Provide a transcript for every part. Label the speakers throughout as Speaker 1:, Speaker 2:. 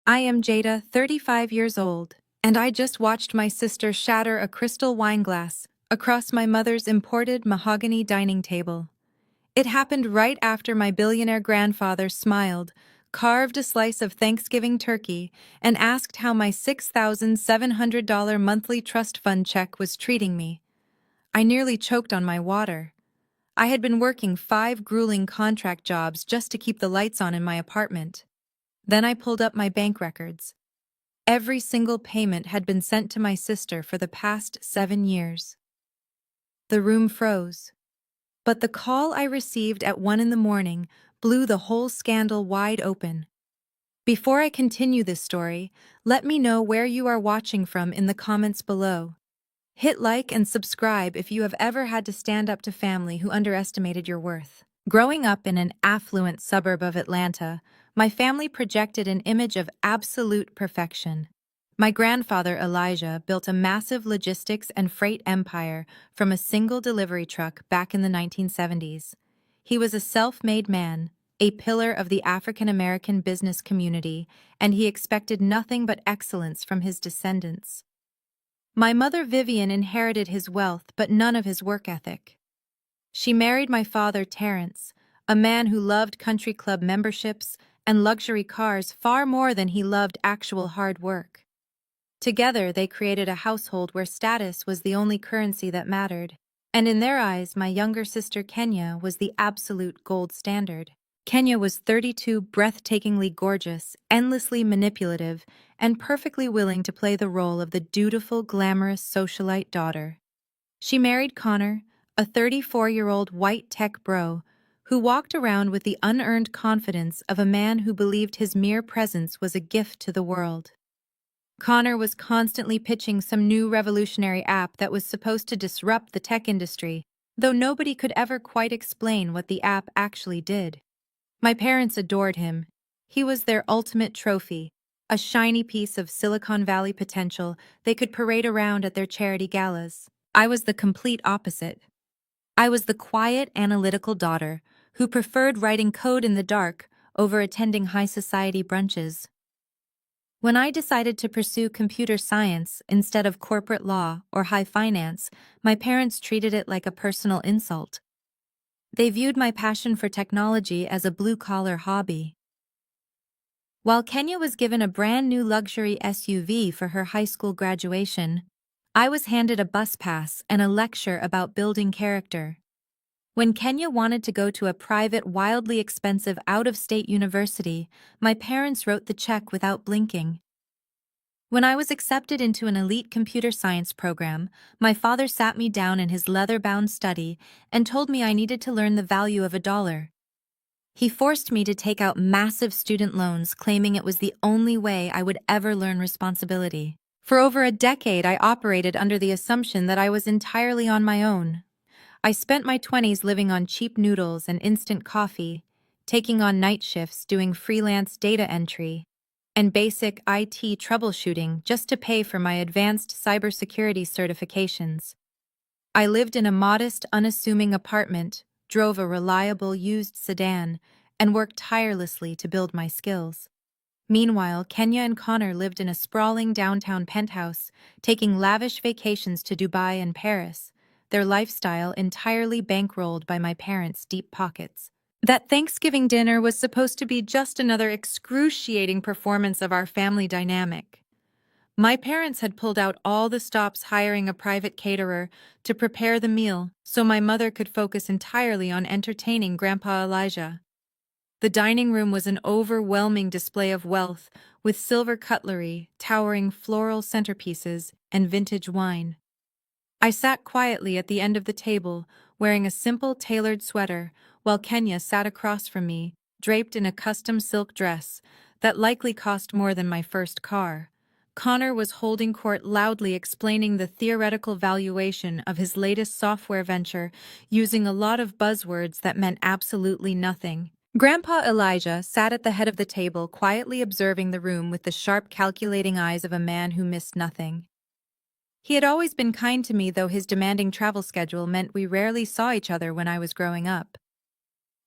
Speaker 1: I am Jada, 35 years old, and I just watched my sister shatter a crystal wine glass across my mother's imported mahogany dining table. It happened right after my billionaire grandfather smiled, carved a slice of Thanksgiving turkey, and asked how my $6,700 monthly trust fund check was treating me. I nearly choked on my water. I had been working 5 grueling contract jobs just to keep the lights on in my apartment. Then I pulled up my bank records. Every single payment had been sent to my sister for the past 7 years. The room froze. But the call I received at 1 in the morning blew the whole scandal wide open. Before I continue this story, let me know where you are watching from in the comments below. Hit like and subscribe if you have ever had to stand up to family who underestimated your worth. Growing up in an affluent suburb of Atlanta, my family projected an image of absolute perfection. My grandfather, Elijah, built a massive logistics and freight empire from a single delivery truck back in the 1970s. He was a self-made man, a pillar of the African American business community, and he expected nothing but excellence from his descendants. My mother, Vivian, inherited his wealth but none of his work ethic. She married my father, Terrence, a man who loved country club memberships and luxury cars far more than he loved actual hard work. Together, they created a household where status was the only currency that mattered, and in their eyes, my younger sister Kenya was the absolute gold standard. Kenya was 32, breathtakingly gorgeous, endlessly manipulative, and perfectly willing to play the role of the dutiful, glamorous socialite daughter. She married Connor, a 34-year-old white tech bro, who walked around with the unearned confidence of a man who believed his mere presence was a gift to the world. Connor was constantly pitching some new revolutionary app that was supposed to disrupt the tech industry, though nobody could ever quite explain what the app actually did. My parents adored him. He was their ultimate trophy, a shiny piece of Silicon Valley potential they could parade around at their charity galas. I was the complete opposite. I was the quiet, analytical daughter who preferred writing code in the dark over attending high society brunches. When I decided to pursue computer science instead of corporate law or high finance, my parents treated it like a personal insult. They viewed my passion for technology as a blue-collar hobby. While Kenya was given a brand new luxury SUV for her high school graduation, I was handed a bus pass and a lecture about building character. When Kenya wanted to go to a private, wildly expensive out-of-state university, my parents wrote the check without blinking. When I was accepted into an elite computer science program, my father sat me down in his leather-bound study and told me I needed to learn the value of $1. He forced me to take out massive student loans, claiming it was the only way I would ever learn responsibility. For over a decade, I operated under the assumption that I was entirely on my own. I spent my 20s living on cheap noodles and instant coffee, taking on night shifts doing freelance data entry, and basic IT troubleshooting just to pay for my advanced cybersecurity certifications. I lived in a modest, unassuming apartment, drove a reliable used sedan, and worked tirelessly to build my skills. Meanwhile, Kenya and Connor lived in a sprawling downtown penthouse, taking lavish vacations to Dubai and Paris, their lifestyle entirely bankrolled by my parents' deep pockets. That Thanksgiving dinner was supposed to be just another excruciating performance of our family dynamic. My parents had pulled out all the stops hiring a private caterer to prepare the meal so my mother could focus entirely on entertaining Grandpa Elijah. The dining room was an overwhelming display of wealth, with silver cutlery, towering floral centerpieces, and vintage wine. I sat quietly at the end of the table, wearing a simple tailored sweater, while Kenya sat across from me, draped in a custom silk dress that likely cost more than my first car. Connor was holding court, loudly explaining the theoretical valuation of his latest software venture, using a lot of buzzwords that meant absolutely nothing. Grandpa Elijah sat at the head of the table, quietly observing the room with the sharp, calculating eyes of a man who missed nothing. He had always been kind to me, though his demanding travel schedule meant we rarely saw each other when I was growing up.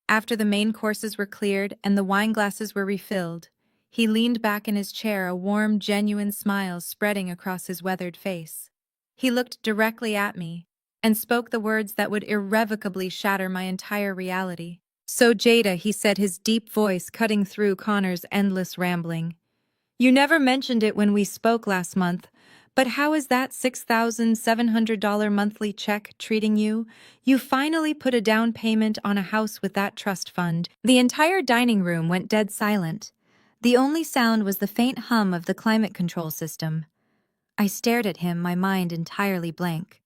Speaker 1: After the main courses were cleared and the wine glasses were refilled, He leaned back in his chair, a warm, genuine smile spreading across his weathered face. He looked directly at me and spoke the words that would irrevocably shatter my entire reality. "So Jada," he said, his deep voice cutting through Connor's endless rambling. "You never mentioned it when we spoke last month, but how is that $6,700 monthly check treating you? You finally put a down payment on a house with that trust fund." The entire dining room went dead silent. The only sound was the faint hum of the climate control system. I stared at him, my mind entirely blank.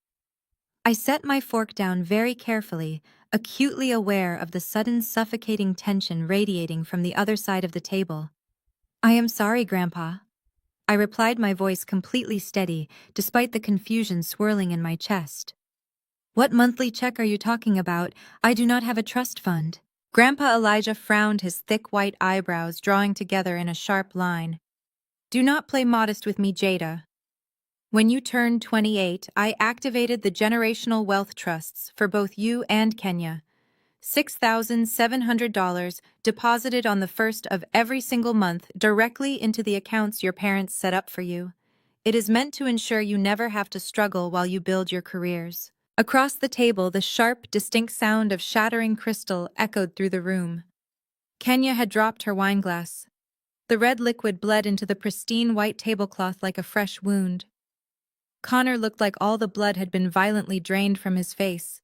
Speaker 1: I set my fork down very carefully, acutely aware of the sudden suffocating tension radiating from the other side of the table. "I am sorry, Grandpa," I replied, my voice completely steady, despite the confusion swirling in my chest. "What monthly check are you talking about? I do not have a trust fund." Grandpa Elijah frowned, his thick white eyebrows drawing together in a sharp line. "Do not play modest with me, Jada. When you turned 28, I activated the generational wealth trusts for both you and Kenya. $6,700 deposited on the first of every single month directly into the accounts your parents set up for you. It is meant to ensure you never have to struggle while you build your careers." Across the table, the sharp, distinct sound of shattering crystal echoed through the room. Kenya had dropped her wineglass. The red liquid bled into the pristine white tablecloth like a fresh wound. Connor looked like all the blood had been violently drained from his face.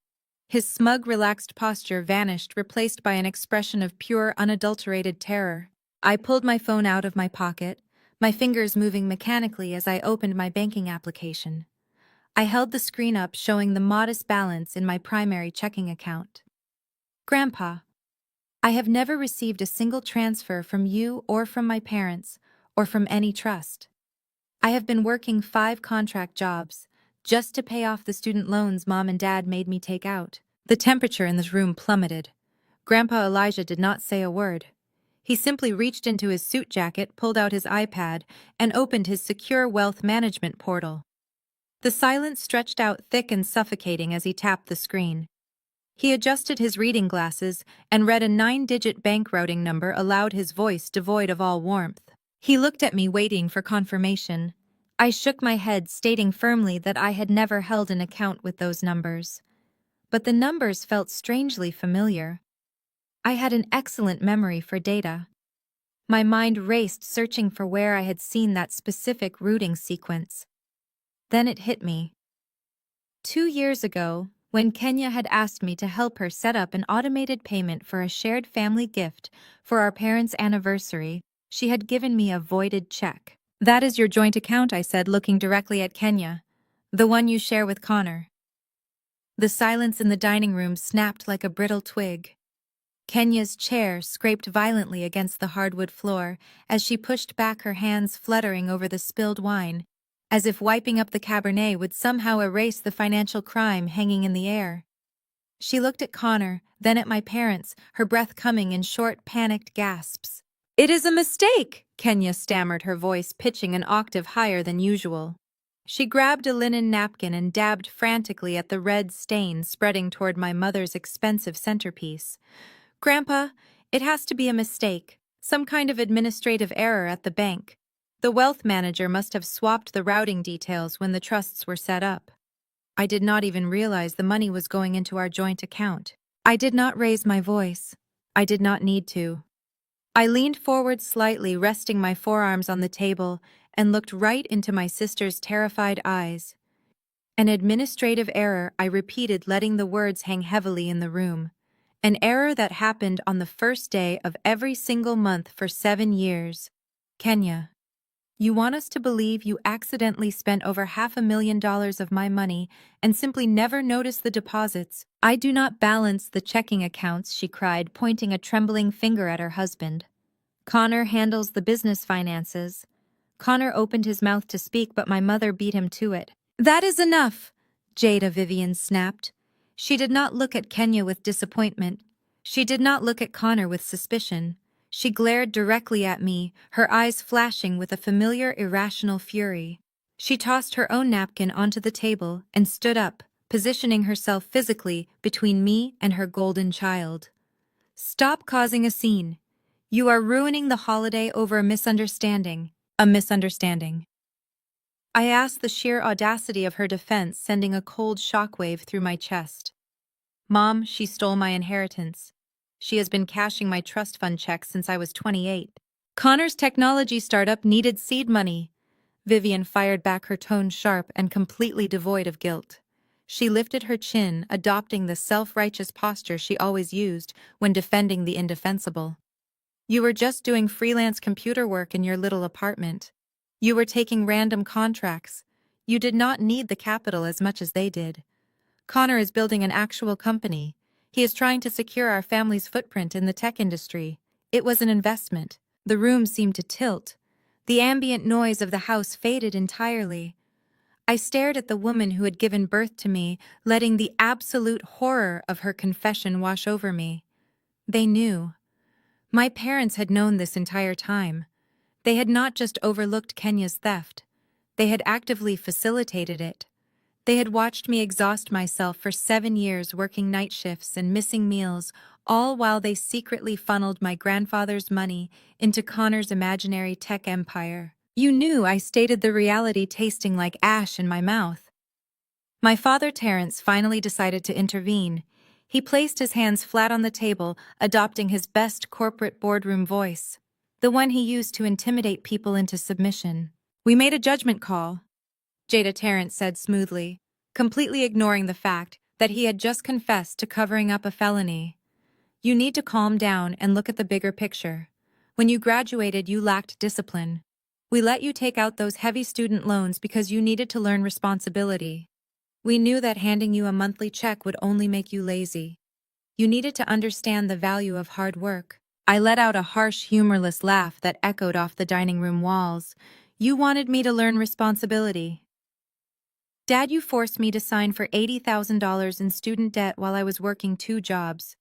Speaker 1: His smug, relaxed posture vanished, replaced by an expression of pure, unadulterated terror. I pulled my phone out of my pocket, my fingers moving mechanically as I opened my banking application. I held the screen up, showing the modest balance in my primary checking account. "Grandpa, I have never received a single transfer from you or from my parents, or from any trust. I have been working 5 contract jobs, just to pay off the student loans Mom and Dad made me take out." The temperature in this room plummeted. Grandpa Elijah did not say a word. He simply reached into his suit jacket, pulled out his iPad, and opened his secure wealth management portal. The silence stretched out thick and suffocating as he tapped the screen. He adjusted his reading glasses and read a 9-digit bank routing number aloud, his voice devoid of all warmth. He looked at me, waiting for confirmation. I shook my head, stating firmly that I had never held an account with those numbers. But the numbers felt strangely familiar. I had an excellent memory for data. My mind raced, searching for where I had seen that specific routing sequence. Then it hit me. 2 years ago, when Kenya had asked me to help her set up an automated payment for a shared family gift for our parents' anniversary, she had given me a voided check. "That is your joint account," I said, looking directly at Kenya. "The one you share with Connor." The silence in the dining room snapped like a brittle twig. Kenya's chair scraped violently against the hardwood floor as she pushed back, her hands fluttering over the spilled wine, as if wiping up the Cabernet would somehow erase the financial crime hanging in the air. She looked at Connor, then at my parents, her breath coming in short, panicked gasps. "It is a mistake," Kenya stammered, her voice pitching an octave higher than usual. She grabbed a linen napkin and dabbed frantically at the red stain spreading toward my mother's expensive centerpiece. "Grandpa, it has to be a mistake, some kind of administrative error at the bank. The wealth manager must have swapped the routing details when the trusts were set up." I did not even realize the money was going into our joint account. I did not raise my voice. I did not need to. I leaned forward slightly, resting my forearms on the table, and looked right into my sister's terrified eyes. "An administrative error," I repeated, letting the words hang heavily in the room. "An error that happened on the first day of every single month for 7 years. Kenya, you want us to believe you accidentally spent over $500,000 of my money and simply never noticed the deposits?" "I do not balance the checking accounts," she cried, pointing a trembling finger at her husband. "Connor handles the business finances." Connor opened his mouth to speak, but my mother beat him to it. "That is enough," Jada Vivian snapped. She did not look at Kenya with disappointment. She did not look at Connor with suspicion. She glared directly at me, her eyes flashing with a familiar, irrational fury. She tossed her own napkin onto the table and stood up, positioning herself physically between me and her golden child. "Stop causing a scene. You are ruining the holiday over a misunderstanding. A misunderstanding. I asked, the sheer audacity of her defense sending a cold shockwave through my chest. Mom, she stole my inheritance. She has been cashing my trust fund checks since I was 28. Connor's technology startup needed seed money. Vivian fired back, her tone sharp and completely devoid of guilt. She lifted her chin, adopting the self-righteous posture she always used when defending the indefensible. You were just doing freelance computer work in your little apartment. You were taking random contracts. You did not need the capital as much as they did. Connor is building an actual company. He is trying to secure our family's footprint in the tech industry. It was an investment. The room seemed to tilt. The ambient noise of the house faded entirely. I stared at the woman who had given birth to me, letting the absolute horror of her confession wash over me. They knew. My parents had known this entire time. They had not just overlooked Kenya's theft. They had actively facilitated it. They had watched me exhaust myself for 7 years working night shifts and missing meals, all while they secretly funneled my grandfather's money into Connor's imaginary tech empire. You knew, I stated, the reality tasting like ash in my mouth. My father Terence finally decided to intervene. He placed his hands flat on the table, adopting his best corporate boardroom voice, the one he used to intimidate people into submission. We made a judgment call, Jada Terrence said smoothly, completely ignoring the fact that he had just confessed to covering up a felony. You need to calm down and look at the bigger picture. When you graduated, you lacked discipline. We let you take out those heavy student loans because you needed to learn responsibility. We knew that handing you a monthly check would only make you lazy. You needed to understand the value of hard work. I let out a harsh, humorless laugh that echoed off the dining room walls. You wanted me to learn responsibility. Dad, you forced me to sign for $80,000 in student debt while I was working 2 jobs.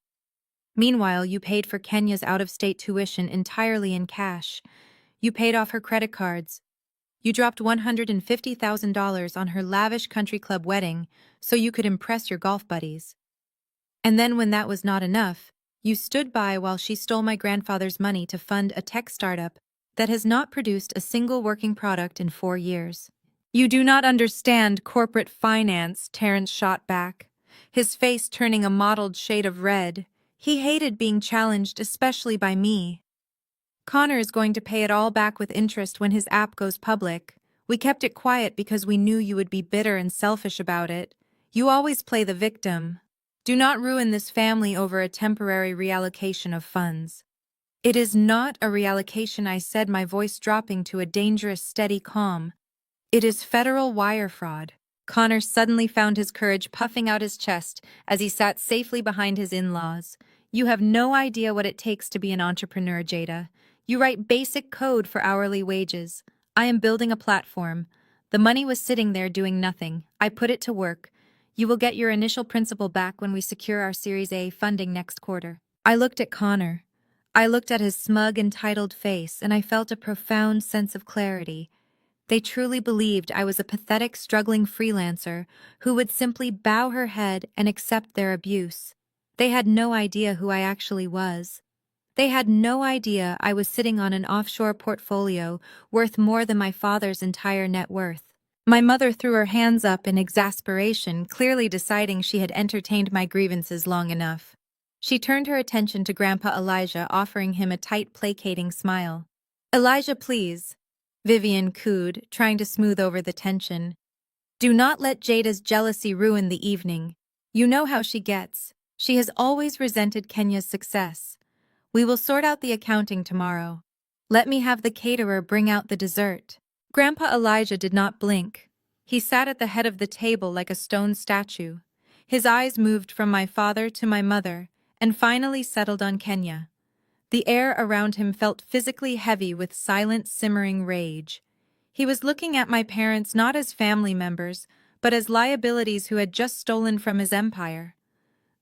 Speaker 1: Meanwhile, you paid for Kenya's out-of-state tuition entirely in cash. You paid off her credit cards. You dropped $150,000 on her lavish country club wedding so you could impress your golf buddies. And then when that was not enough, you stood by while she stole my grandfather's money to fund a tech startup that has not produced a single working product in 4 years. You do not understand corporate finance, Terrence shot back, his face turning a mottled shade of red. He hated being challenged, especially by me. Connor is going to pay it all back with interest when his app goes public. We kept it quiet because we knew you would be bitter and selfish about it. You always play the victim. Do not ruin this family over a temporary reallocation of funds. It is not a reallocation, I said, my voice dropping to a dangerous, steady calm. It is federal wire fraud. Connor suddenly found his courage puffing out his chest as he sat safely behind his in-laws. You have no idea what it takes to be an entrepreneur, Jada. You write basic code for hourly wages. I am building a platform. The money was sitting there doing nothing. I put it to work. You will get your initial principal back when we secure our Series A funding next quarter. I looked at Connor. I looked at his smug, entitled face, and I felt a profound sense of clarity. They truly believed I was a pathetic, struggling freelancer who would simply bow her head and accept their abuse. They had no idea who I actually was. They had no idea I was sitting on an offshore portfolio worth more than my father's entire net worth. My mother threw her hands up in exasperation, clearly deciding she had entertained my grievances long enough. She turned her attention to Grandpa Elijah, offering him a tight, placating smile. "Elijah, please," Vivian cooed, trying to smooth over the tension. "Do not let Jada's jealousy ruin the evening. You know how she gets. She has always resented Kenya's success. We will sort out the accounting tomorrow. Let me have the caterer bring out the dessert." Grandpa Elijah did not blink. He sat at the head of the table like a stone statue. His eyes moved from my father to my mother, and finally settled on Kenya. The air around him felt physically heavy with silent, simmering rage. He was looking at my parents not as family members, but as liabilities who had just stolen from his empire.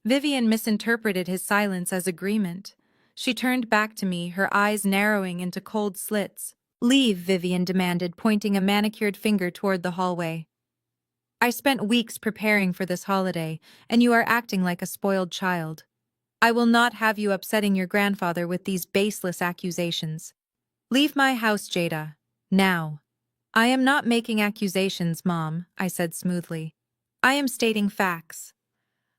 Speaker 1: Vivian misinterpreted his silence as agreement. She turned back to me, her eyes narrowing into cold slits. "Leave," Vivian demanded, pointing a manicured finger toward the hallway. "I spent weeks preparing for this holiday, and you are acting like a spoiled child." I will not have you upsetting your grandfather with these baseless accusations. Leave my house, Jada. Now. I am not making accusations, Mom, I said smoothly. I am stating facts.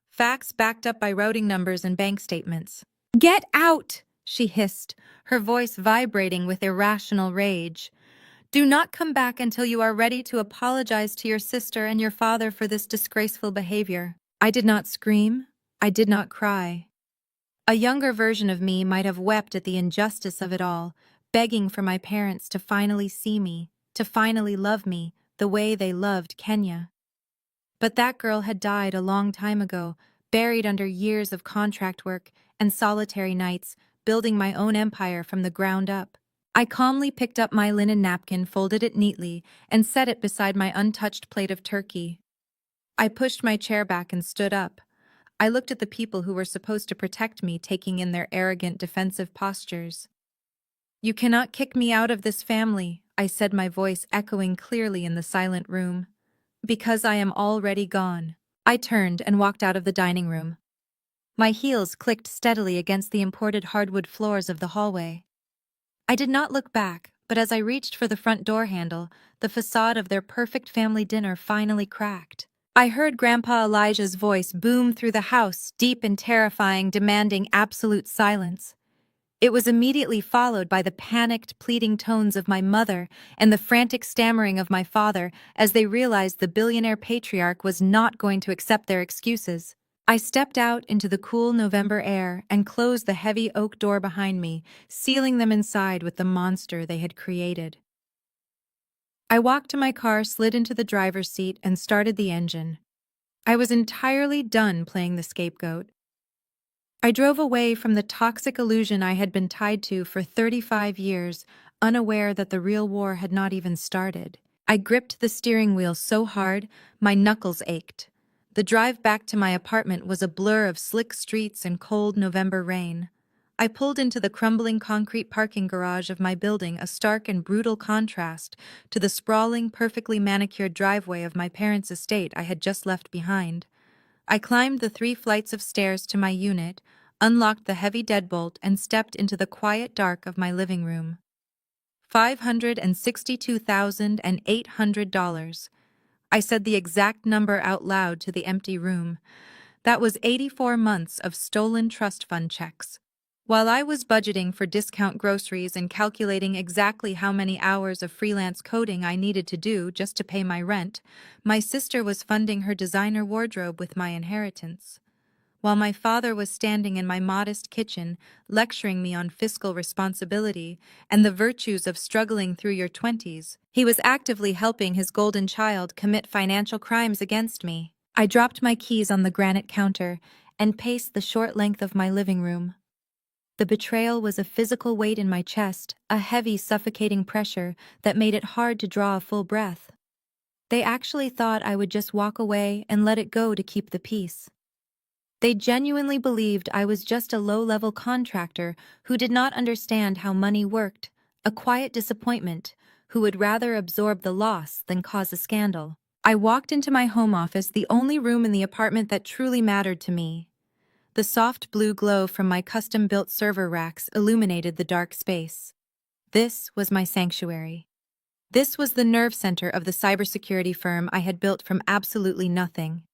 Speaker 1: Facts backed up by routing numbers and bank statements. Get out, she hissed, her voice vibrating with irrational rage. Do not come back until you are ready to apologize to your sister and your father for this disgraceful behavior. I did not scream. I did not cry. A younger version of me might have wept at the injustice of it all, begging for my parents to finally see me, to finally love me the way they loved Kenya. But that girl had died a long time ago, buried under years of contract work and solitary nights, building my own empire from the ground up. I calmly picked up my linen napkin, folded it neatly, and set it beside my untouched plate of turkey. I pushed my chair back and stood up. I looked at the people who were supposed to protect me, taking in their arrogant, defensive postures. You cannot kick me out of this family, I said, my voice echoing clearly in the silent room. Because I am already gone. I turned and walked out of the dining room. My heels clicked steadily against the imported hardwood floors of the hallway. I did not look back, but as I reached for the front door handle, the facade of their perfect family dinner finally cracked. I heard Grandpa Elijah's voice boom through the house, deep and terrifying, demanding absolute silence. It was immediately followed by the panicked, pleading tones of my mother and the frantic stammering of my father as they realized the billionaire patriarch was not going to accept their excuses. I stepped out into the cool November air and closed the heavy oak door behind me, sealing them inside with the monster they had created. I walked to my car, slid into the driver's seat, and started the engine. I was entirely done playing the scapegoat. I drove away from the toxic illusion I had been tied to for 35 years, unaware that the real war had not even started. I gripped the steering wheel so hard, my knuckles ached. The drive back to my apartment was a blur of slick streets and cold November rain. I pulled into the crumbling concrete parking garage of my building, a stark and brutal contrast to the sprawling, perfectly manicured driveway of my parents' estate I had just left behind. I climbed the 3 flights of stairs to my unit, unlocked the heavy deadbolt, and stepped into the quiet dark of my living room. $562,800. I said the exact number out loud to the empty room. That was 84 months of stolen trust fund checks. While I was budgeting for discount groceries and calculating exactly how many hours of freelance coding I needed to do just to pay my rent, my sister was funding her designer wardrobe with my inheritance. While my father was standing in my modest kitchen, lecturing me on fiscal responsibility and the virtues of struggling through your 20s, he was actively helping his golden child commit financial crimes against me. I dropped my keys on the granite counter and paced the short length of my living room. The betrayal was a physical weight in my chest, a heavy, suffocating pressure that made it hard to draw a full breath. They actually thought I would just walk away and let it go to keep the peace. They genuinely believed I was just a low-level contractor who did not understand how money worked, a quiet disappointment, who would rather absorb the loss than cause a scandal. I walked into my home office, the only room in the apartment that truly mattered to me. The soft blue glow from my custom-built server racks illuminated the dark space. This was my sanctuary. This was the nerve center of the cybersecurity firm I had built from absolutely nothing.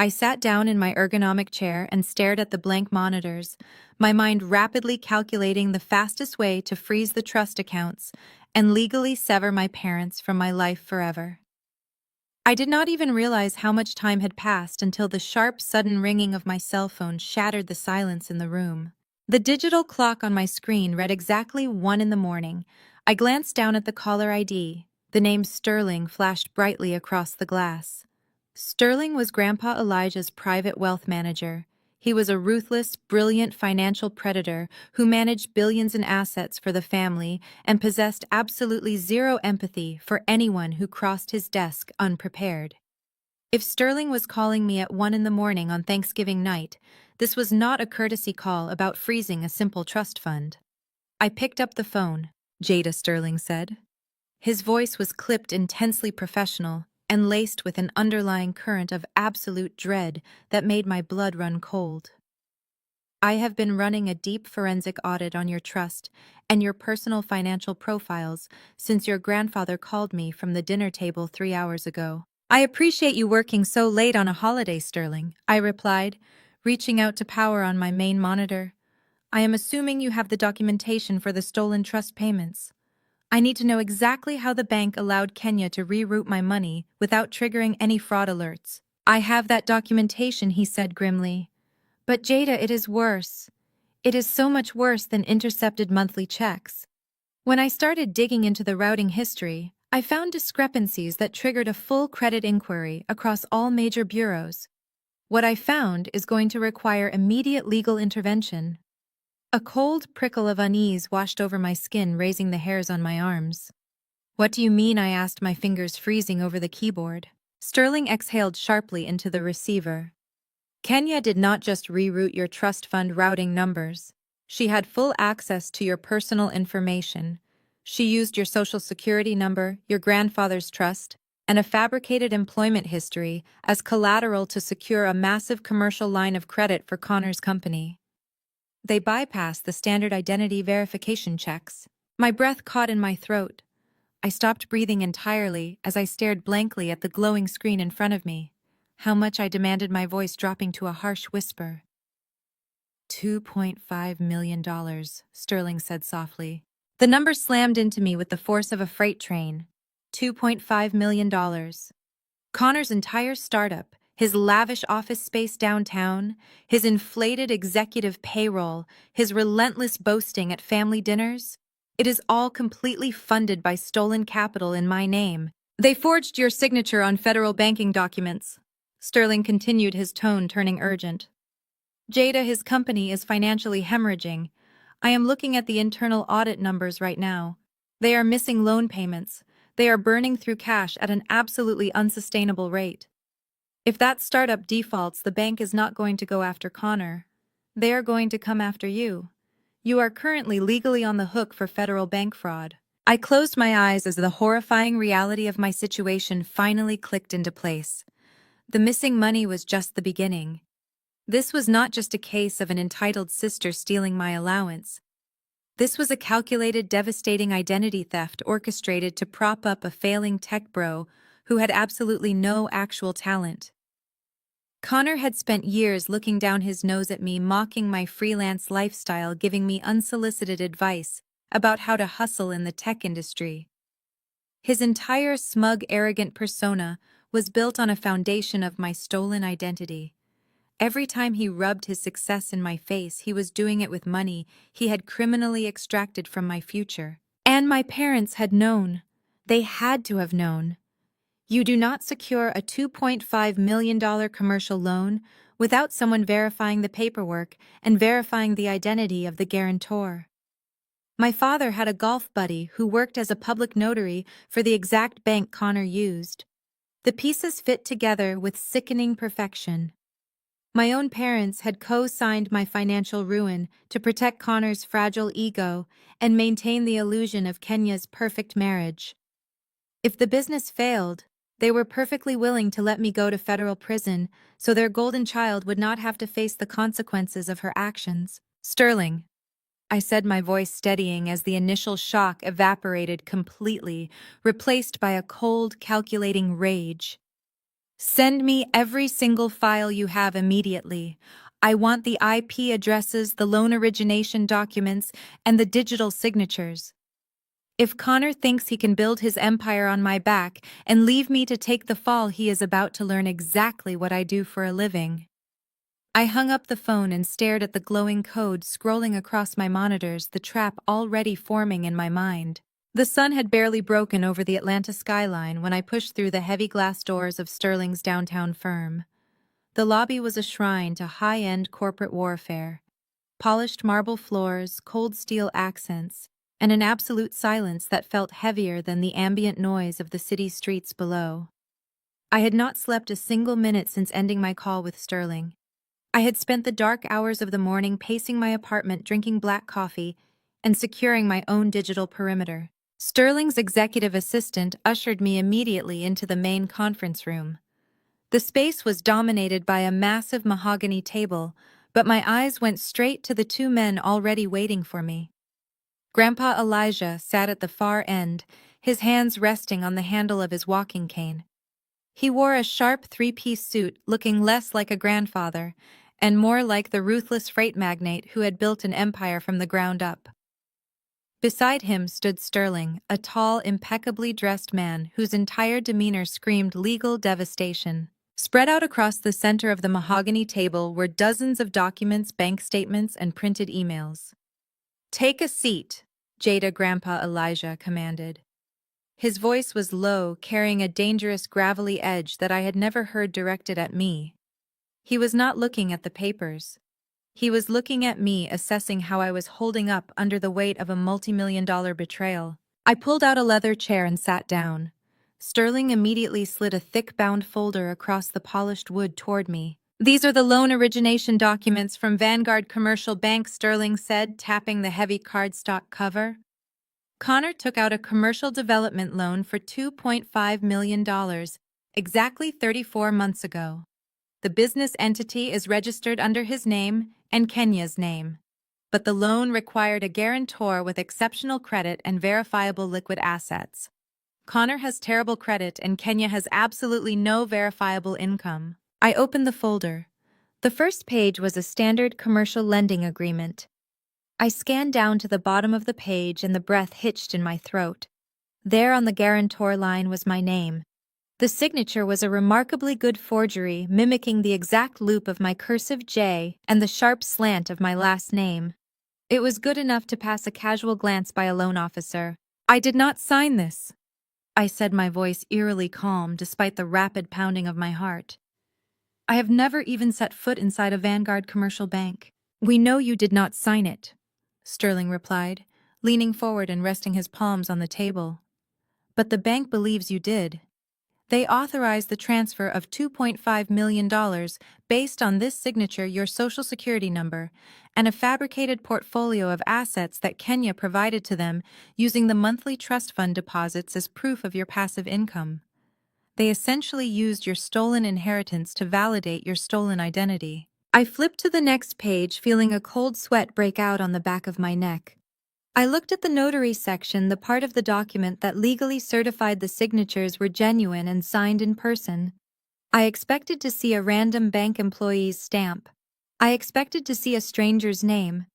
Speaker 1: I sat down in my ergonomic chair and stared at the blank monitors, my mind rapidly calculating the fastest way to freeze the trust accounts and legally sever my parents from my life forever. I did not even realize how much time had passed until the sharp, sudden ringing of my cell phone shattered the silence in the room. The digital clock on my screen read exactly 1 in the morning. I glanced down at the caller ID. The name Sterling flashed brightly across the glass. Sterling was Grandpa Elijah's private wealth manager. He was a ruthless, brilliant financial predator who managed billions in assets for the family and possessed absolutely zero empathy for anyone who crossed his desk unprepared. If Sterling was calling me at 1 in the morning on Thanksgiving night, this was not a courtesy call about freezing a simple trust fund. I picked up the phone. Jada, Sterling said. His voice was clipped, intensely professional, and laced with an underlying current of absolute dread that made my blood run cold. I have been running a deep forensic audit on your trust and your personal financial profiles since your grandfather called me from the dinner table 3 hours ago. I appreciate you working so late on a holiday, Sterling, I replied, reaching out to power on my main monitor. I am assuming you have the documentation for the stolen trust payments. I need to know exactly how the bank allowed Kenya to reroute my money without triggering any fraud alerts. I have that documentation, he said grimly. But Jada, it is worse. It is so much worse than intercepted monthly checks. When I started digging into the routing history, I found discrepancies that triggered a full credit inquiry across all major bureaus. What I found is going to require immediate legal intervention. A cold prickle of unease washed over my skin, raising the hairs on my arms. What do you mean? I asked, my fingers freezing over the keyboard. Sterling exhaled sharply into the receiver. Kenya did not just reroute your trust fund routing numbers. She had full access to your personal information. She used your social security number, your grandfather's trust, and a fabricated employment history as collateral to secure a massive commercial line of credit for Connor's company. They bypassed the standard identity verification checks. My breath caught in my throat. I stopped breathing entirely as I stared blankly at the glowing screen in front of me. How much? I demanded, my voice dropping to a harsh whisper. $2.5 million, Sterling said softly. The number slammed into me with the force of a freight train. $2.5 million. Connor's entire startup, his lavish office space downtown, his inflated executive payroll, his relentless boasting at family dinners, it is all completely funded by stolen capital in my name. They forged your signature on federal banking documents. Sterling continued, his tone turning urgent. Jada, his company is financially hemorrhaging. I am looking at the internal audit numbers right now. They are missing loan payments. They are burning through cash at an absolutely unsustainable rate. If that startup defaults, the bank is not going to go after Connor. They are going to come after you. You are currently legally on the hook for federal bank fraud. I closed my eyes as the horrifying reality of my situation finally clicked into place. The missing money was just the beginning. This was not just a case of an entitled sister stealing my allowance. This was a calculated, devastating identity theft orchestrated to prop up a failing tech bro who had absolutely no actual talent. Connor had spent years looking down his nose at me, mocking my freelance lifestyle, giving me unsolicited advice about how to hustle in the tech industry. His entire smug, arrogant persona was built on a foundation of my stolen identity. Every time he rubbed his success in my face, he was doing it with money he had criminally extracted from my future. And my parents had known. They had to have known. You do not secure a $2.5 million commercial loan without someone verifying the paperwork and verifying the identity of the guarantor. My father had a golf buddy who worked as a public notary for the exact bank Connor used. The pieces fit together with sickening perfection. My own parents had co-signed my financial ruin to protect Connor's fragile ego and maintain the illusion of Kenya's perfect marriage. If the business failed, they were perfectly willing to let me go to federal prison so their golden child would not have to face the consequences of her actions. Sterling, I said, my voice steadying as the initial shock evaporated completely, replaced by a cold, calculating rage. Send me every single file you have immediately. I want the IP addresses, the loan origination documents, and the digital signatures. If Connor thinks he can build his empire on my back and leave me to take the fall, he is about to learn exactly what I do for a living. I hung up the phone and stared at the glowing code scrolling across my monitors, the trap already forming in my mind. The sun had barely broken over the Atlanta skyline when I pushed through the heavy glass doors of Sterling's downtown firm. The lobby was a shrine to high-end corporate warfare. Polished marble floors, cold steel accents, and an absolute silence that felt heavier than the ambient noise of the city streets below. I had not slept a single minute since ending my call with Sterling. I had spent the dark hours of the morning pacing my apartment, drinking black coffee, and securing my own digital perimeter. Sterling's executive assistant ushered me immediately into the main conference room. The space was dominated by a massive mahogany table, but my eyes went straight to the two men already waiting for me. Grandpa Elijah sat at the far end, his hands resting on the handle of his walking cane. He wore a sharp three-piece suit looking less like a grandfather and more like the ruthless freight magnate who had built an empire from the ground up. Beside him stood Sterling, a tall, impeccably dressed man whose entire demeanor screamed legal devastation. Spread out across the center of the mahogany table were dozens of documents, bank statements, and printed emails. "Take a seat," Jada Grandpa Elijah commanded. His voice was low, carrying a dangerous gravelly edge that I had never heard directed at me. He was not looking at the papers. He was looking at me, assessing how I was holding up under the weight of a multi-million-dollar betrayal. I pulled out a leather chair and sat down. Sterling immediately slid a thick-bound folder across the polished wood toward me. "These are the loan origination documents from Vanguard Commercial Bank," Sterling said, tapping the heavy cardstock cover. Connor took out a commercial development loan for $2.5 million, exactly 34 months ago. The business entity is registered under his name and Kenya's name. But the loan required a guarantor with exceptional credit and verifiable liquid assets. Connor has terrible credit and Kenya has absolutely no verifiable income. I opened the folder. The first page was a standard commercial lending agreement. I scanned down to the bottom of the page and the breath hitched in my throat. There on the guarantor line was my name. The signature was a remarkably good forgery, mimicking the exact loop of my cursive J and the sharp slant of my last name. It was good enough to pass a casual glance by a loan officer. "I did not sign this," I said, my voice eerily calm despite the rapid pounding of my heart. "I have never even set foot inside a Vanguard commercial bank." "We know you did not sign it," Sterling replied, leaning forward and resting his palms on the table. "But the bank believes you did. They authorized the transfer of $2.5 million based on this signature, your social security number, and a fabricated portfolio of assets that Kenya provided to them using the monthly trust fund deposits as proof of your passive income. They essentially used your stolen inheritance to validate your stolen identity." I flipped to the next page, feeling a cold sweat break out on the back of my neck. I looked at the notary section, the part of the document that legally certified the signatures were genuine and signed in person. I expected to see a random bank employee's stamp. I expected to see a stranger's name.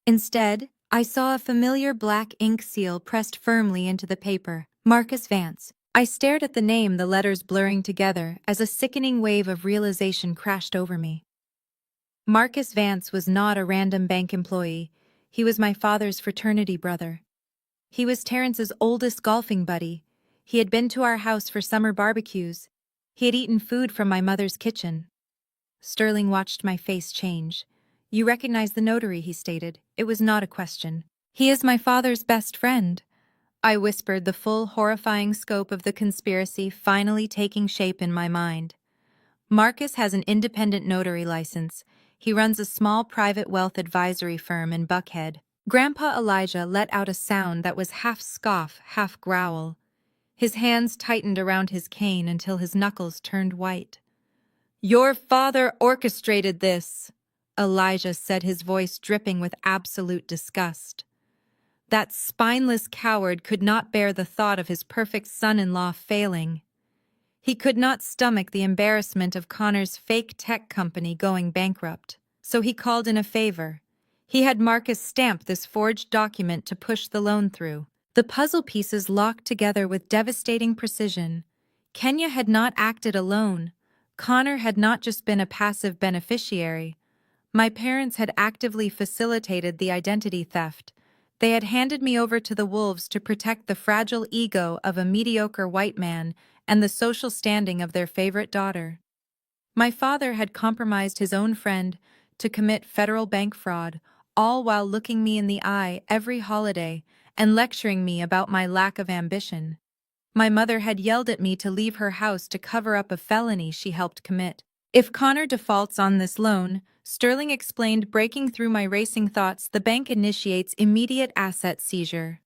Speaker 1: Instead, I saw a familiar black ink seal pressed firmly into the paper. Marcus Vance. I stared at the name, the letters blurring together, as a sickening wave of realization crashed over me. Marcus Vance was not a random bank employee. He was my father's fraternity brother. He was Terrence's oldest golfing buddy. He had been to our house for summer barbecues. He had eaten food from my mother's kitchen. Sterling watched my face change. "You recognize the notary," he stated. It was not a question. "He is my father's best friend," I whispered, the full, horrifying scope of the conspiracy finally taking shape in my mind. "Marcus has an independent notary license. He runs a small private wealth advisory firm in Buckhead." Grandpa Elijah let out a sound that was half scoff, half growl. His hands tightened around his cane until his knuckles turned white. "Your father orchestrated this," Elijah said, his voice dripping with absolute disgust. That spineless coward could not bear the thought of his perfect son-in-law failing. He could not stomach the embarrassment of Connor's fake tech company going bankrupt, so he called in a favor. He had Marcus stamp this forged document to push the loan through. The puzzle pieces locked together with devastating precision. Kenya had not acted alone. Connor had not just been a passive beneficiary. My parents had actively facilitated the identity theft. They had handed me over to the wolves to protect the fragile ego of a mediocre white man and the social standing of their favorite daughter. My father had compromised his own friend to commit federal bank fraud, all while looking me in the eye every holiday and lecturing me about my lack of ambition. My mother had yelled at me to leave her house to cover up a felony she helped commit. "If Connor defaults on this loan," Sterling explained, breaking through my racing thoughts, "the bank initiates immediate asset seizure.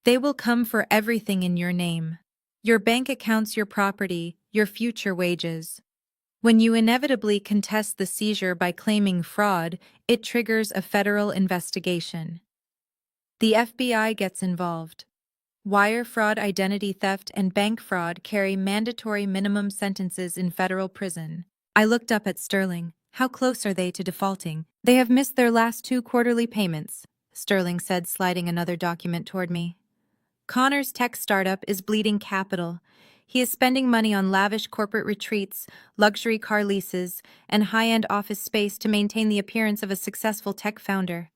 Speaker 1: They will come for everything in your name. Your bank accounts, your property, your future wages." When you inevitably contest the seizure by claiming fraud, it triggers a federal investigation. The FBI gets involved. Wire fraud, identity theft, and bank fraud carry mandatory minimum sentences in federal prison. I looked up at Sterling. How close are they to defaulting? They have missed their last 2 quarterly payments, Sterling said, sliding another document toward me. Connor's tech startup is bleeding capital. He is spending money on lavish corporate retreats, luxury car leases, and high-end office space to maintain the appearance of a successful tech founder.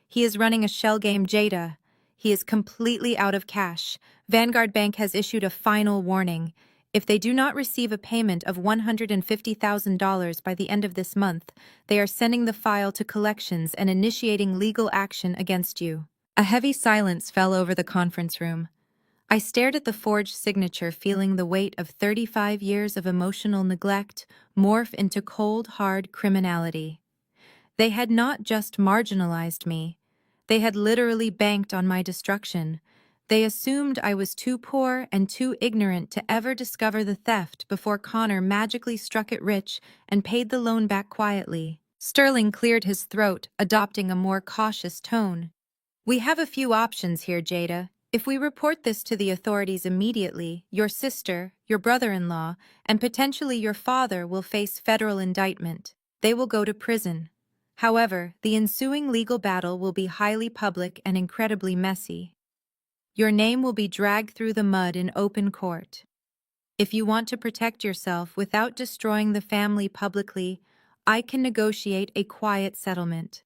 Speaker 1: He is running a shell game, Jada. He is completely out of cash. Vanguard Bank has issued a final warning. If they do not receive a payment of $150,000 by the end of this month, they are sending the file to collections and initiating legal action against you. A heavy silence fell over the conference room. I stared at the forged signature, feeling the weight of 35 years of emotional neglect morph into cold, hard criminality. They had not just marginalized me. They had literally banked on my destruction. They assumed I was too poor and too ignorant to ever discover the theft before Connor magically struck it rich and paid the loan back quietly. Sterling cleared his throat, adopting a more cautious tone. We have a few options here, Jada. If we report this to the authorities immediately, your sister, your brother-in-law, and potentially your father will face federal indictment. They will go to prison. However, the ensuing legal battle will be highly public and incredibly messy. Your name will be dragged through the mud in open court. If you want to protect yourself without destroying the family publicly, I can negotiate a quiet settlement.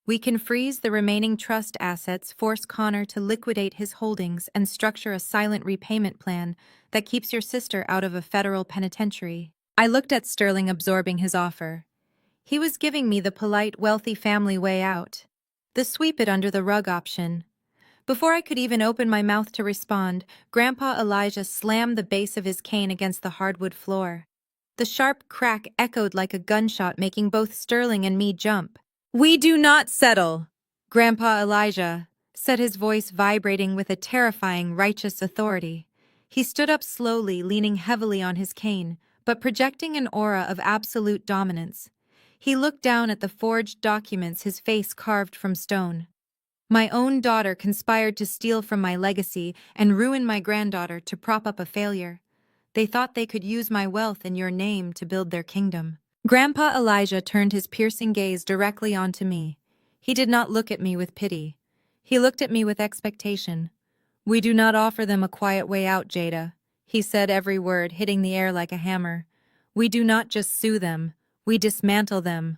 Speaker 1: We can freeze the remaining trust assets, force Connor to liquidate his holdings, and structure a silent repayment plan that keeps your sister out of a federal penitentiary. I looked at Sterling, absorbing his offer. He was giving me the polite, wealthy family way out. The sweep it under the rug option. Before I could even open my mouth to respond, Grandpa Elijah slammed the base of his cane against the hardwood floor. The sharp crack echoed like a gunshot, making both Sterling and me jump. "We do not settle," Grandpa Elijah said, his voice vibrating with a terrifying, righteous authority. He stood up slowly, leaning heavily on his cane, but projecting an aura of absolute dominance. He looked down at the forged documents, his face carved from stone. My own daughter conspired to steal from my legacy and ruin my granddaughter to prop up a failure. They thought they could use my wealth and your name to build their kingdom. Grandpa Elijah turned his piercing gaze directly onto me. He did not look at me with pity. He looked at me with expectation. "We do not offer them a quiet way out, Jada," he said, every word hitting the air like a hammer. "We do not just sue them. We dismantle them.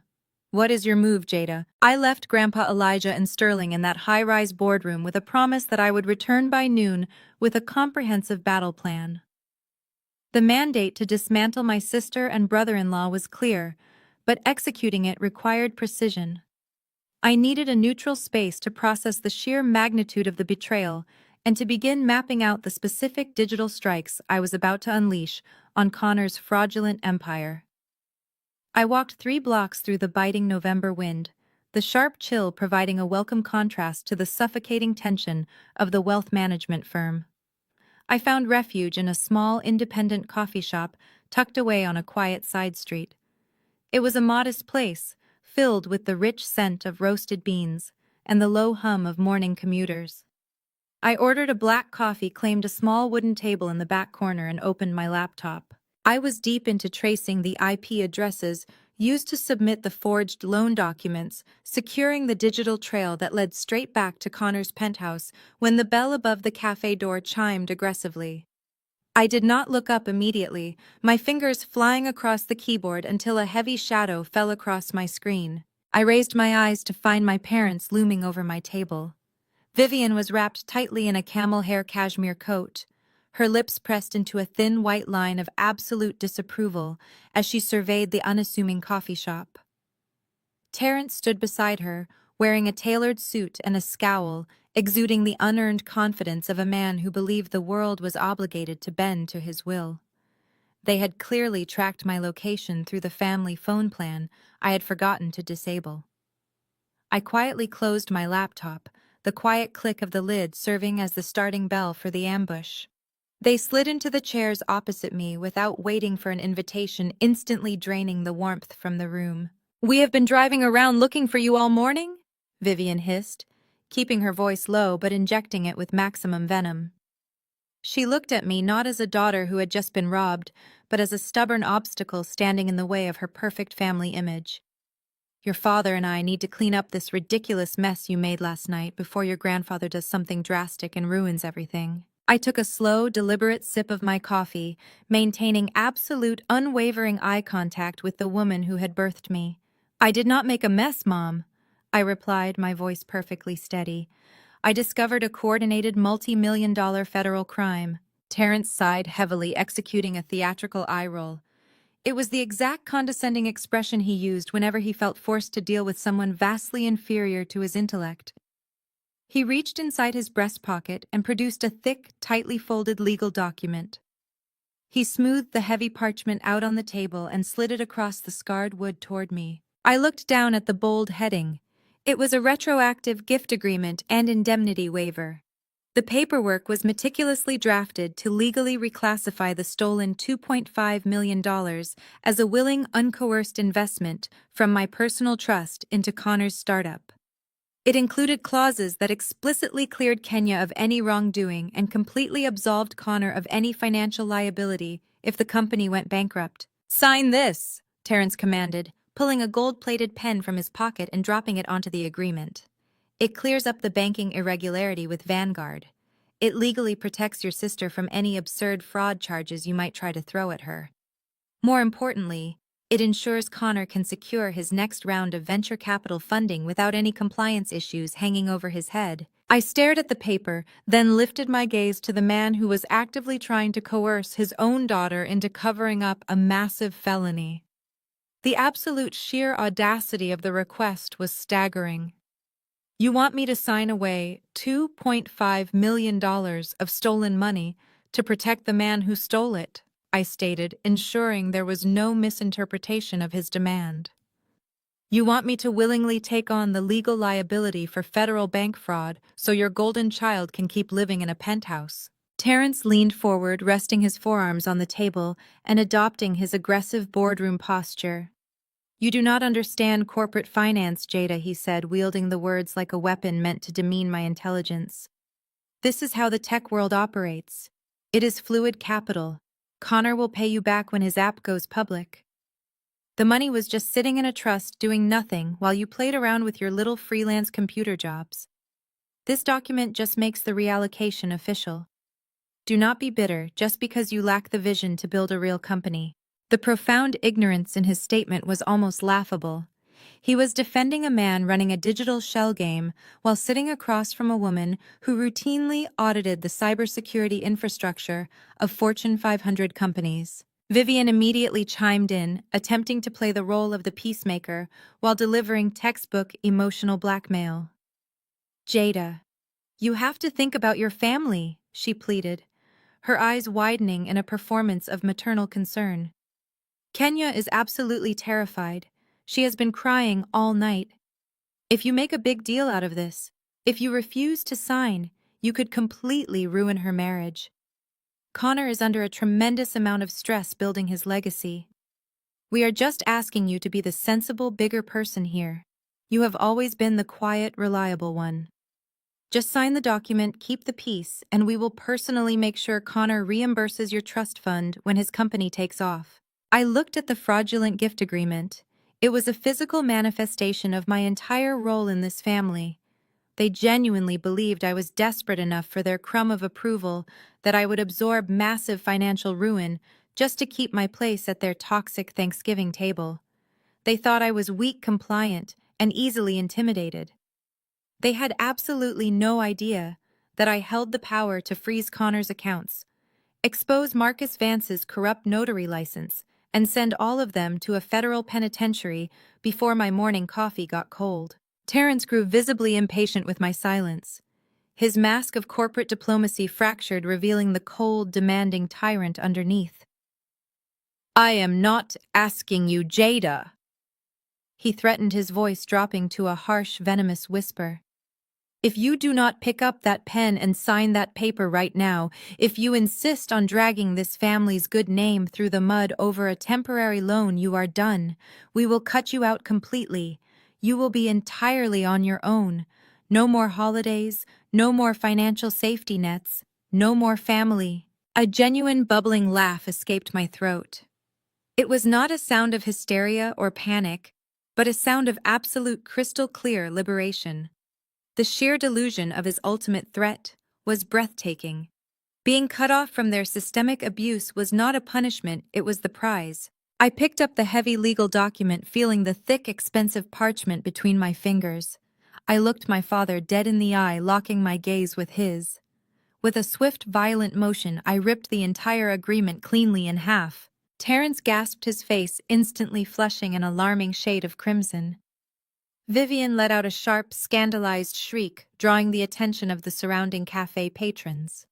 Speaker 1: What is your move, Jada?" I left Grandpa Elijah and Sterling in that high-rise boardroom with a promise that I would return by noon with a comprehensive battle plan. The mandate to dismantle my sister and brother-in-law was clear, but executing it required precision. I needed a neutral space to process the sheer magnitude of the betrayal and to begin mapping out the specific digital strikes I was about to unleash on Connor's fraudulent empire. I walked 3 blocks through the biting November wind, the sharp chill providing a welcome contrast to the suffocating tension of the wealth management firm. I found refuge in a small, independent coffee shop tucked away on a quiet side street. It was a modest place, filled with the rich scent of roasted beans and the low hum of morning commuters. I ordered a black coffee, claimed a small wooden table in the back corner, and opened my laptop. I was deep into tracing the IP addresses used to submit the forged loan documents, securing the digital trail that led straight back to Connor's penthouse when the bell above the cafe door chimed aggressively. I did not look up immediately, my fingers flying across the keyboard until a heavy shadow fell across my screen. I raised my eyes to find my parents looming over my table. Vivian was wrapped tightly in a camel hair cashmere coat, her lips pressed into a thin white line of absolute disapproval as she surveyed the unassuming coffee shop. Terrence stood beside her, wearing a tailored suit and a scowl, exuding the unearned confidence of a man who believed the world was obligated to bend to his will. They had clearly tracked my location through the family phone plan I had forgotten to disable. I quietly closed my laptop, the quiet click of the lid serving as the starting bell for the ambush. They slid into the chairs opposite me without waiting for an invitation, instantly draining the warmth from the room. "We have been driving around looking for you all morning," Vivian hissed, keeping her voice low but injecting it with maximum venom. She looked at me not as a daughter who had just been robbed, but as a stubborn obstacle standing in the way of her perfect family image. "Your father and I need to clean up this ridiculous mess you made last night before your grandfather does something drastic and ruins everything." I took a slow, deliberate sip of my coffee, maintaining absolute, unwavering eye contact with the woman who had birthed me. "I did not make a mess, Mom," I replied, my voice perfectly steady. "I discovered a coordinated multi-million-dollar federal crime." Terrence sighed heavily, executing a theatrical eye roll. It was the exact condescending expression he used whenever he felt forced to deal with someone vastly inferior to his intellect. He reached inside his breast pocket and produced a thick, tightly folded legal document. He smoothed the heavy parchment out on the table and slid it across the scarred wood toward me. I looked down at the bold heading. It was a retroactive gift agreement and indemnity waiver. The paperwork was meticulously drafted to legally reclassify the stolen $2.5 million as a willing, uncoerced investment from my personal trust into Connor's startup. It included clauses that explicitly cleared Kenya of any wrongdoing and completely absolved Connor of any financial liability if the company went bankrupt. "Sign this," Terrence commanded, pulling a gold-plated pen from his pocket and dropping it onto the agreement. "It clears up the banking irregularity with Vanguard. It legally protects your sister from any absurd fraud charges you might try to throw at her. More importantly, it ensures Connor can secure his next round of venture capital funding without any compliance issues hanging over his head." I stared at the paper, then lifted my gaze to the man who was actively trying to coerce his own daughter into covering up a massive felony. The absolute sheer audacity of the request was staggering. "You want me to sign away $2.5 million of stolen money to protect the man who stole it," I stated, ensuring there was no misinterpretation of his demand. "You want me to willingly take on the legal liability for federal bank fraud so your golden child can keep living in a penthouse." Terrence leaned forward, resting his forearms on the table and adopting his aggressive boardroom posture. "You do not understand corporate finance, Jada," he said, wielding the words like a weapon meant to demean my intelligence. "This is how the tech world operates. It is fluid capital. Connor will pay you back when his app goes public. The money was just sitting in a trust doing nothing while you played around with your little freelance computer jobs. This document just makes the reallocation official. Do not be bitter just because you lack the vision to build a real company." The profound ignorance in his statement was almost laughable. He was defending a man running a digital shell game while sitting across from a woman who routinely audited the cybersecurity infrastructure of Fortune 500 companies. Vivian immediately chimed in, attempting to play the role of the peacemaker while delivering textbook emotional blackmail. "Jada, you have to think about your family," she pleaded, her eyes widening in a performance of maternal concern. "Kenya is absolutely terrified. She has been crying all night. If you make a big deal out of this, if you refuse to sign, you could completely ruin her marriage. Connor is under a tremendous amount of stress building his legacy. We are just asking you to be the sensible, bigger person here. You have always been the quiet, reliable one. Just sign the document, keep the peace, and we will personally make sure Connor reimburses your trust fund when his company takes off." I looked at the fraudulent gift agreement. It was a physical manifestation of my entire role in this family. They genuinely believed I was desperate enough for their crumb of approval that I would absorb massive financial ruin just to keep my place at their toxic Thanksgiving table. They thought I was weak compliant and easily intimidated. They had absolutely no idea that I held the power to freeze Connor's accounts, expose Marcus Vance's corrupt notary license, and send all of them to a federal penitentiary before my morning coffee got cold. Terrence grew visibly impatient with my silence. His mask of corporate diplomacy fractured, revealing the cold, demanding tyrant underneath. "I am not asking you, Jada," he threatened, his voice dropping to a harsh, venomous whisper. If you do not pick up that pen and sign that paper right now, if you insist on dragging this family's good name through the mud over a temporary loan, you are done. We will cut you out completely. You will be entirely on your own. No more holidays, no more financial safety nets, no more family. A genuine bubbling laugh escaped my throat. It was not a sound of hysteria or panic, but a sound of absolute crystal clear liberation. The sheer delusion of his ultimate threat was breathtaking. Being cut off from their systemic abuse was not a punishment, it was the prize. I picked up the heavy legal document, feeling the thick, expensive parchment between my fingers. I looked my father dead in the eye, locking my gaze with his. With a swift, violent motion, I ripped the entire agreement cleanly in half. Terence gasped, his face instantly flushing an alarming shade of crimson. Vivian let out a sharp, scandalized shriek, drawing the attention of the surrounding cafe patrons.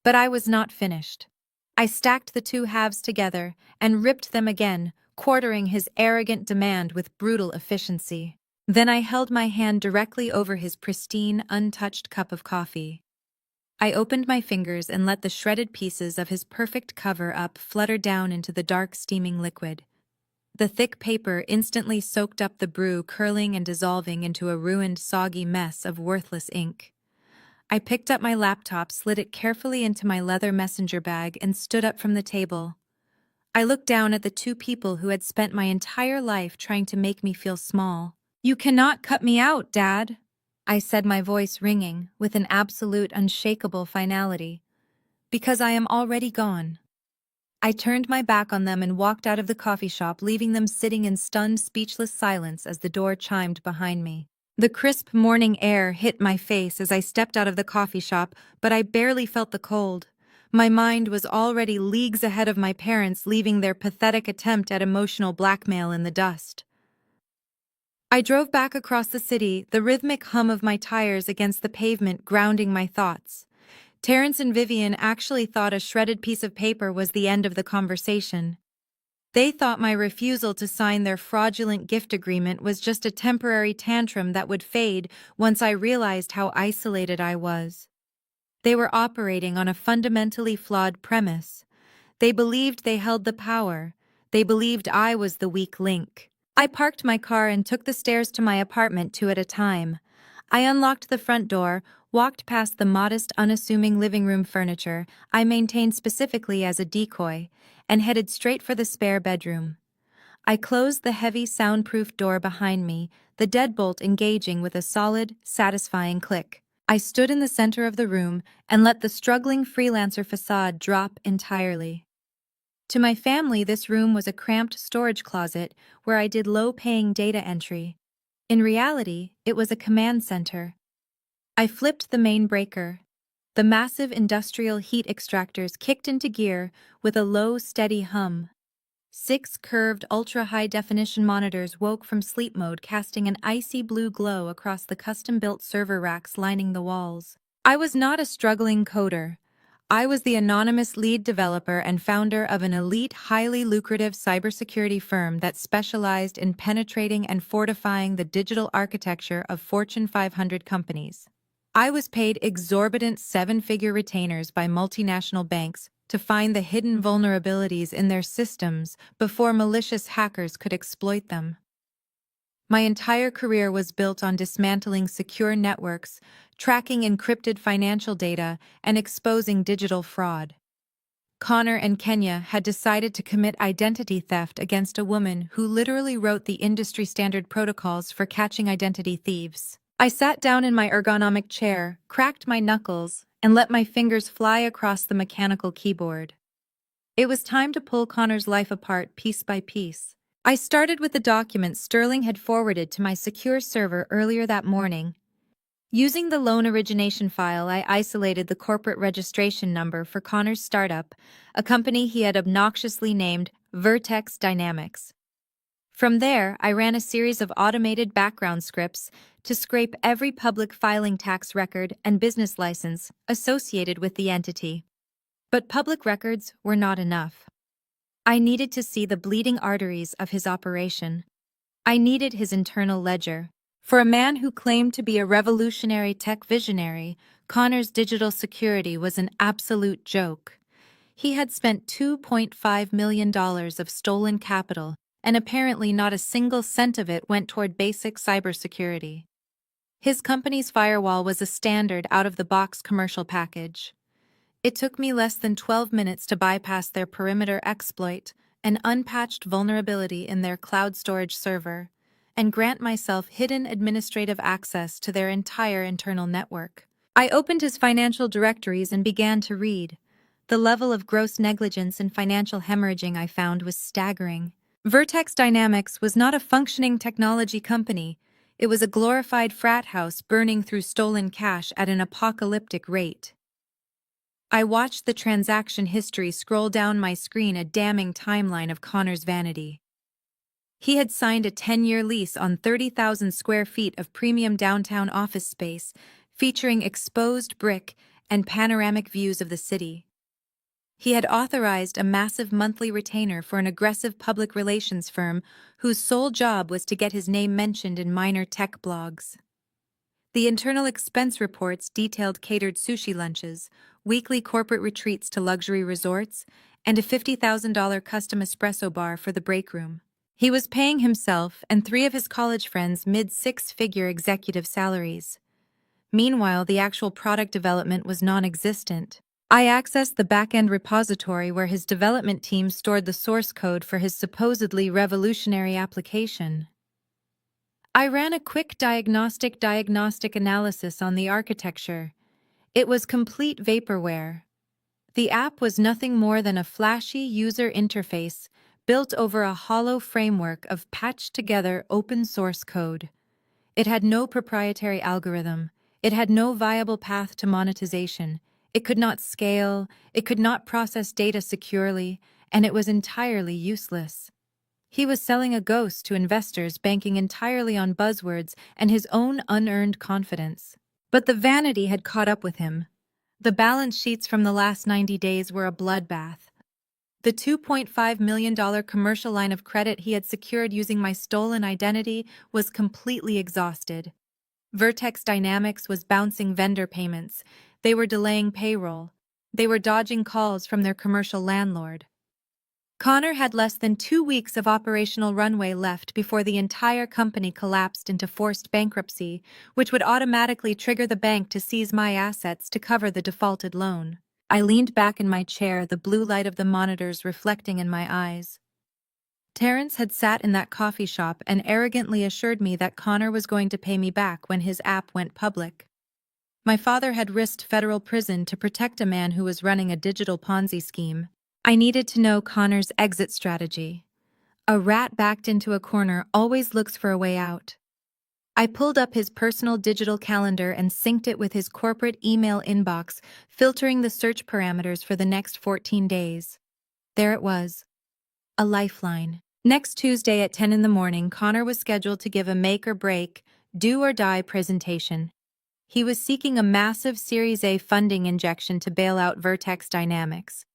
Speaker 1: But I was not finished. I stacked the two halves together and ripped them again, quartering his arrogant demand with brutal efficiency. Then I held my hand directly over his pristine, untouched cup of coffee. I opened my fingers and let the shredded pieces of his perfect cover-up flutter down into the dark, steaming liquid. The thick paper instantly soaked up the brew, curling and dissolving into a ruined, soggy mess of worthless ink. I picked up my laptop, slid it carefully into my leather messenger bag, and stood up from the table. I looked down at the two people who had spent my entire life trying to make me feel small. "You cannot cut me out, Dad," I said, my voice ringing with an absolute, unshakable finality. "Because I am already gone." I turned my back on them and walked out of the coffee shop, leaving them sitting in stunned, speechless silence as the door chimed behind me. The crisp morning air hit my face as I stepped out of the coffee shop, but I barely felt the cold. My mind was already leagues ahead of my parents, leaving their pathetic attempt at emotional blackmail in the dust. I drove back across the city, the rhythmic hum of my tires against the pavement grounding my thoughts. Terence and Vivian actually thought a shredded piece of paper was the end of the conversation. They thought my refusal to sign their fraudulent gift agreement was just a temporary tantrum that would fade once I realized how isolated I was. They were operating on a fundamentally flawed premise. They believed they held the power. They believed I was the weak link. I parked my car and took the stairs to my apartment, two at a time. I unlocked the front door, walked past the modest, unassuming living room furniture I maintained specifically as a decoy, and headed straight for the spare bedroom. I closed the heavy, soundproof door behind me, the deadbolt engaging with a solid, satisfying click. I stood in the center of the room and let the struggling freelancer facade drop entirely. To my family, this room was a cramped storage closet where I did low-paying data entry. In reality, it was a command center. I flipped the main breaker. The massive industrial heat extractors kicked into gear with a low, steady hum. 6 curved ultra-high-definition monitors woke from sleep mode, casting an icy blue glow across the custom-built server racks lining the walls. I was not a struggling coder. I was the anonymous lead developer and founder of an elite, highly lucrative cybersecurity firm that specialized in penetrating and fortifying the digital architecture of Fortune 500 companies. I was paid exorbitant 7-figure retainers by multinational banks to find the hidden vulnerabilities in their systems before malicious hackers could exploit them. My entire career was built on dismantling secure networks, tracking encrypted financial data, and exposing digital fraud. Connor and Kenya had decided to commit identity theft against a woman who literally wrote the industry-standard protocols for catching identity thieves. I sat down in my ergonomic chair, cracked my knuckles, and let my fingers fly across the mechanical keyboard. It was time to pull Connor's life apart piece by piece. I started with the documents Sterling had forwarded to my secure server earlier that morning. Using the loan origination file, I isolated the corporate registration number for Connor's startup, a company he had obnoxiously named Vertex Dynamics. From there, I ran a series of automated background scripts to scrape every public filing tax record and business license associated with the entity. But public records were not enough. I needed to see the bleeding arteries of his operation. I needed his internal ledger. For a man who claimed to be a revolutionary tech visionary, Connor's digital security was an absolute joke. He had spent $2.5 million of stolen capital, and apparently not a single cent of it went toward basic cybersecurity. His company's firewall was a standard out-of-the-box commercial package. It took me less than 12 minutes to bypass their perimeter exploit, an unpatched vulnerability in their cloud storage server, and grant myself hidden administrative access to their entire internal network. I opened his financial directories and began to read. The level of gross negligence and financial hemorrhaging I found was staggering. Vertex Dynamics was not a functioning technology company. It was a glorified frat house burning through stolen cash at an apocalyptic rate. I watched the transaction history scroll down my screen, a damning timeline of Connor's vanity. He had signed a 10-year lease on 30,000 square feet of premium downtown office space, featuring exposed brick and panoramic views of the city. He had authorized a massive monthly retainer for an aggressive public relations firm whose sole job was to get his name mentioned in minor tech blogs. The internal expense reports detailed catered sushi lunches, weekly corporate retreats to luxury resorts, and a $50,000 custom espresso bar for the break room. He was paying himself and 3 of his college friends mid-six-figure executive salaries. Meanwhile, the actual product development was non-existent. I accessed the back-end repository where his development team stored the source code for his supposedly revolutionary application. I ran a quick diagnostic analysis on the architecture. It was complete vaporware. The app was nothing more than a flashy user interface built over a hollow framework of patched-together open-source code. It had no proprietary algorithm. It had no viable path to monetization. It could not scale, it could not process data securely, and it was entirely useless. He was selling a ghost to investors banking entirely on buzzwords and his own unearned confidence. But the vanity had caught up with him. The balance sheets from the last 90 days were a bloodbath. The $2.5 million commercial line of credit he had secured using my stolen identity was completely exhausted. Vertex Dynamics was bouncing vendor payments. They were delaying payroll. They were dodging calls from their commercial landlord. Connor had less than 2 weeks of operational runway left before the entire company collapsed into forced bankruptcy, which would automatically trigger the bank to seize my assets to cover the defaulted loan. I leaned back in my chair, the blue light of the monitors reflecting in my eyes. Terrence had sat in that coffee shop and arrogantly assured me that Connor was going to pay me back when his app went public. My father had risked federal prison to protect a man who was running a digital Ponzi scheme. I needed to know Connor's exit strategy. A rat backed into a corner always looks for a way out. I pulled up his personal digital calendar and synced it with his corporate email inbox, filtering the search parameters for the next 14 days. There it was. A lifeline. Next Tuesday at 10 in the morning, Connor was scheduled to give a make-or-break, do-or-die presentation. He was seeking a massive Series A funding injection to bail out Vertex Dynamics.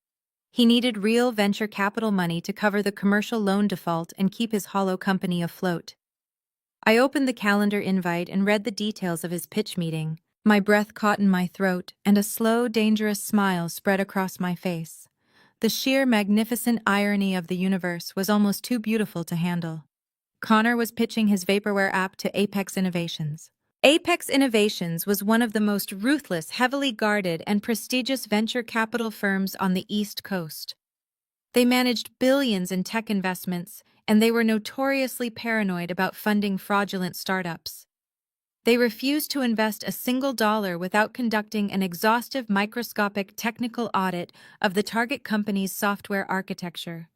Speaker 1: He needed real venture capital money to cover the commercial loan default and keep his hollow company afloat. I opened the calendar invite and read the details of his pitch meeting. My breath caught in my throat, and a slow, dangerous smile spread across my face. The sheer magnificent irony of the universe was almost too beautiful to handle. Connor was pitching his vaporware app to Apex Innovations. Apex Innovations was one of the most ruthless, heavily guarded, and prestigious venture capital firms on the East Coast. They managed billions in tech investments, and they were notoriously paranoid about funding fraudulent startups. They refused to invest a single dollar without conducting an exhaustive microscopic technical audit of the target company's software architecture.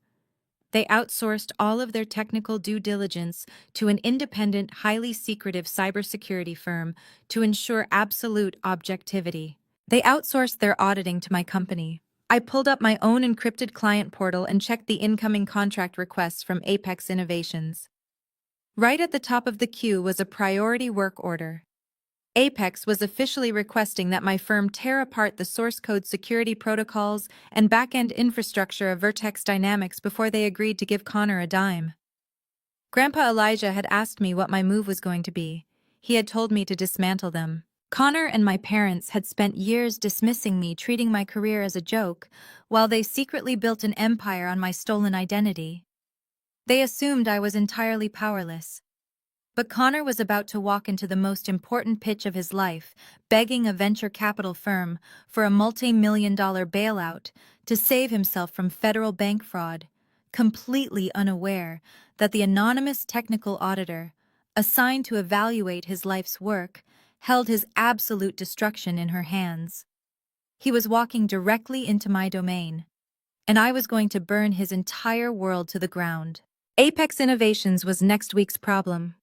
Speaker 1: They outsourced all of their technical due diligence to an independent, highly secretive cybersecurity firm to ensure absolute objectivity. They outsourced their auditing to my company. I pulled up my own encrypted client portal and checked the incoming contract requests from Apex Innovations. Right at the top of the queue was a priority work order. Apex was officially requesting that my firm tear apart the source code security protocols and back-end infrastructure of Vertex Dynamics before they agreed to give Connor a dime. Grandpa Elijah had asked me what my move was going to be. he had told me to dismantle them. Connor and my parents had spent years dismissing me, treating my career as a joke, while they secretly built an empire on my stolen identity. They assumed I was entirely powerless. But Connor was about to walk into the most important pitch of his life, begging a venture capital firm for a multi-million-dollar bailout to save himself from federal bank fraud, completely unaware that the anonymous technical auditor, assigned to evaluate his life's work, held his absolute destruction in her hands. He was walking directly into my domain, and I was going to burn his entire world to the ground. Apex Innovations was next week's problem.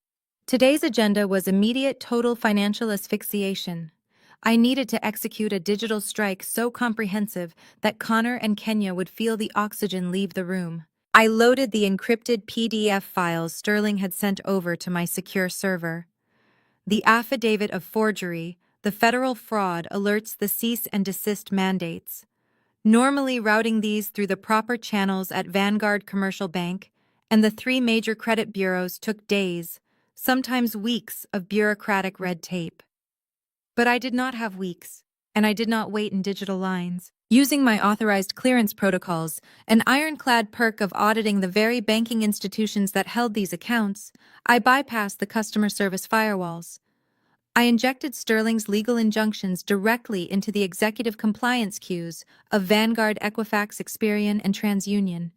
Speaker 1: Today's agenda was immediate total financial asphyxiation. I needed to execute a digital strike so comprehensive that Connor and Kenya would feel the oxygen leave the room. I loaded the encrypted PDF files Sterling had sent over to my secure server. The affidavit of forgery, the federal fraud alerts the cease and desist mandates. Normally routing these through the proper channels at Vanguard Commercial Bank and the 3 major credit bureaus took days, sometimes weeks of bureaucratic red tape. But I did not have weeks, and I did not wait in digital lines. Using my authorized clearance protocols, an ironclad perk of auditing the very banking institutions that held these accounts, I bypassed the customer service firewalls. I injected Sterling's legal injunctions directly into the executive compliance queues of Vanguard, Equifax, Experian, and TransUnion.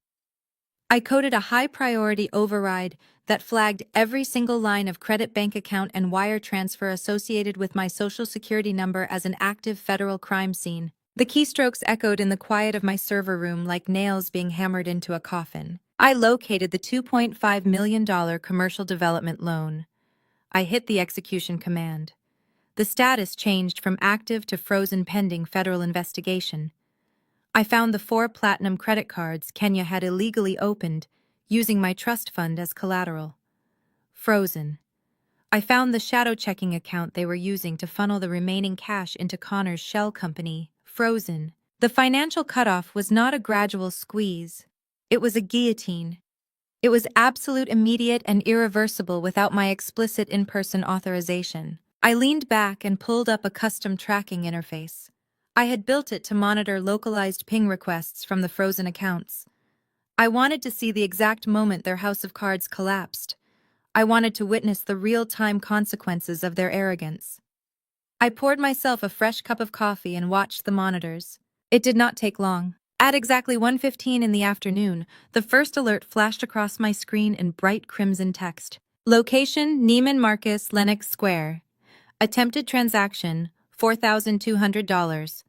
Speaker 1: I coded a high-priority override that flagged every single line of credit bank account and wire transfer associated with my Social Security number as an active federal crime scene. The keystrokes echoed in the quiet of my server room like nails being hammered into a coffin. I located the $2.5 million commercial development loan. I hit the execution command. The status changed from active to frozen pending federal investigation. I found the 4 platinum credit cards Kenya had illegally opened, using my trust fund as collateral. Frozen. I found the shadow checking account they were using to funnel the remaining cash into Connor's shell company. Frozen. The financial cutoff was not a gradual squeeze. It was a guillotine. It was absolute, immediate, and irreversible without my explicit in-person authorization. I leaned back and pulled up a custom tracking interface. I had built it to monitor localized ping requests from the frozen accounts. I wanted to see the exact moment their house of cards collapsed. I wanted to witness the real-time consequences of their arrogance. I poured myself a fresh cup of coffee and watched the monitors. It did not take long. At exactly 1:15 in the afternoon, the first alert flashed across my screen in bright crimson text. Location: Neiman Marcus, Lenox Square. Attempted transaction: $4,200.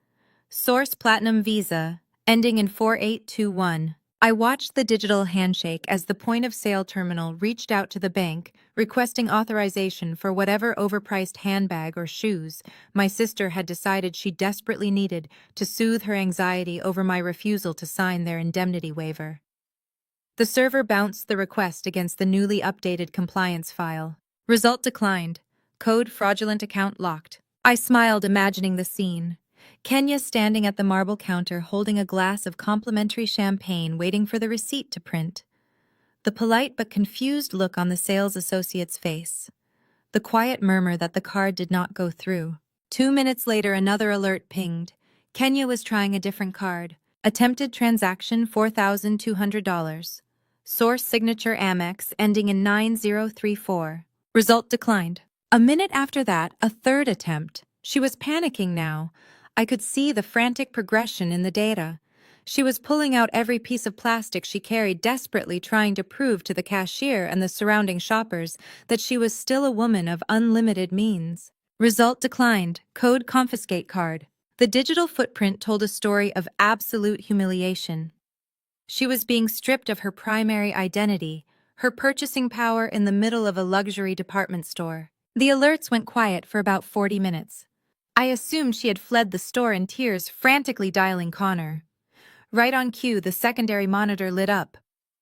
Speaker 1: Source: Platinum Visa, ending in 4821. I watched the digital handshake as the point-of-sale terminal reached out to the bank, requesting authorization for whatever overpriced handbag or shoes my sister had decided she desperately needed to soothe her anxiety over my refusal to sign their indemnity waiver. The server bounced the request against the newly updated compliance file. Result declined. Code fraudulent account locked. I smiled, imagining the scene. Kenya standing at the marble counter holding a glass of complimentary champagne waiting for the receipt to print. The polite but confused look on the sales associate's face. The quiet murmur that the card did not go through. 2 minutes later, another alert pinged. Kenya was trying a different card. Attempted transaction: $4,200. Source: signature Amex, ending in 9034. Result declined. A minute after that, a third attempt. She was panicking now. I could see the frantic progression in the data. She was pulling out every piece of plastic she carried, desperately trying to prove to the cashier and the surrounding shoppers that she was still a woman of unlimited means. Result declined. Code confiscate card. The digital footprint told a story of absolute humiliation. She was being stripped of her primary identity, her purchasing power, in the middle of a luxury department store. The alerts went quiet for about 40 minutes. I assumed she had fled the store in tears, frantically dialing Connor. Right on cue, the secondary monitor lit up.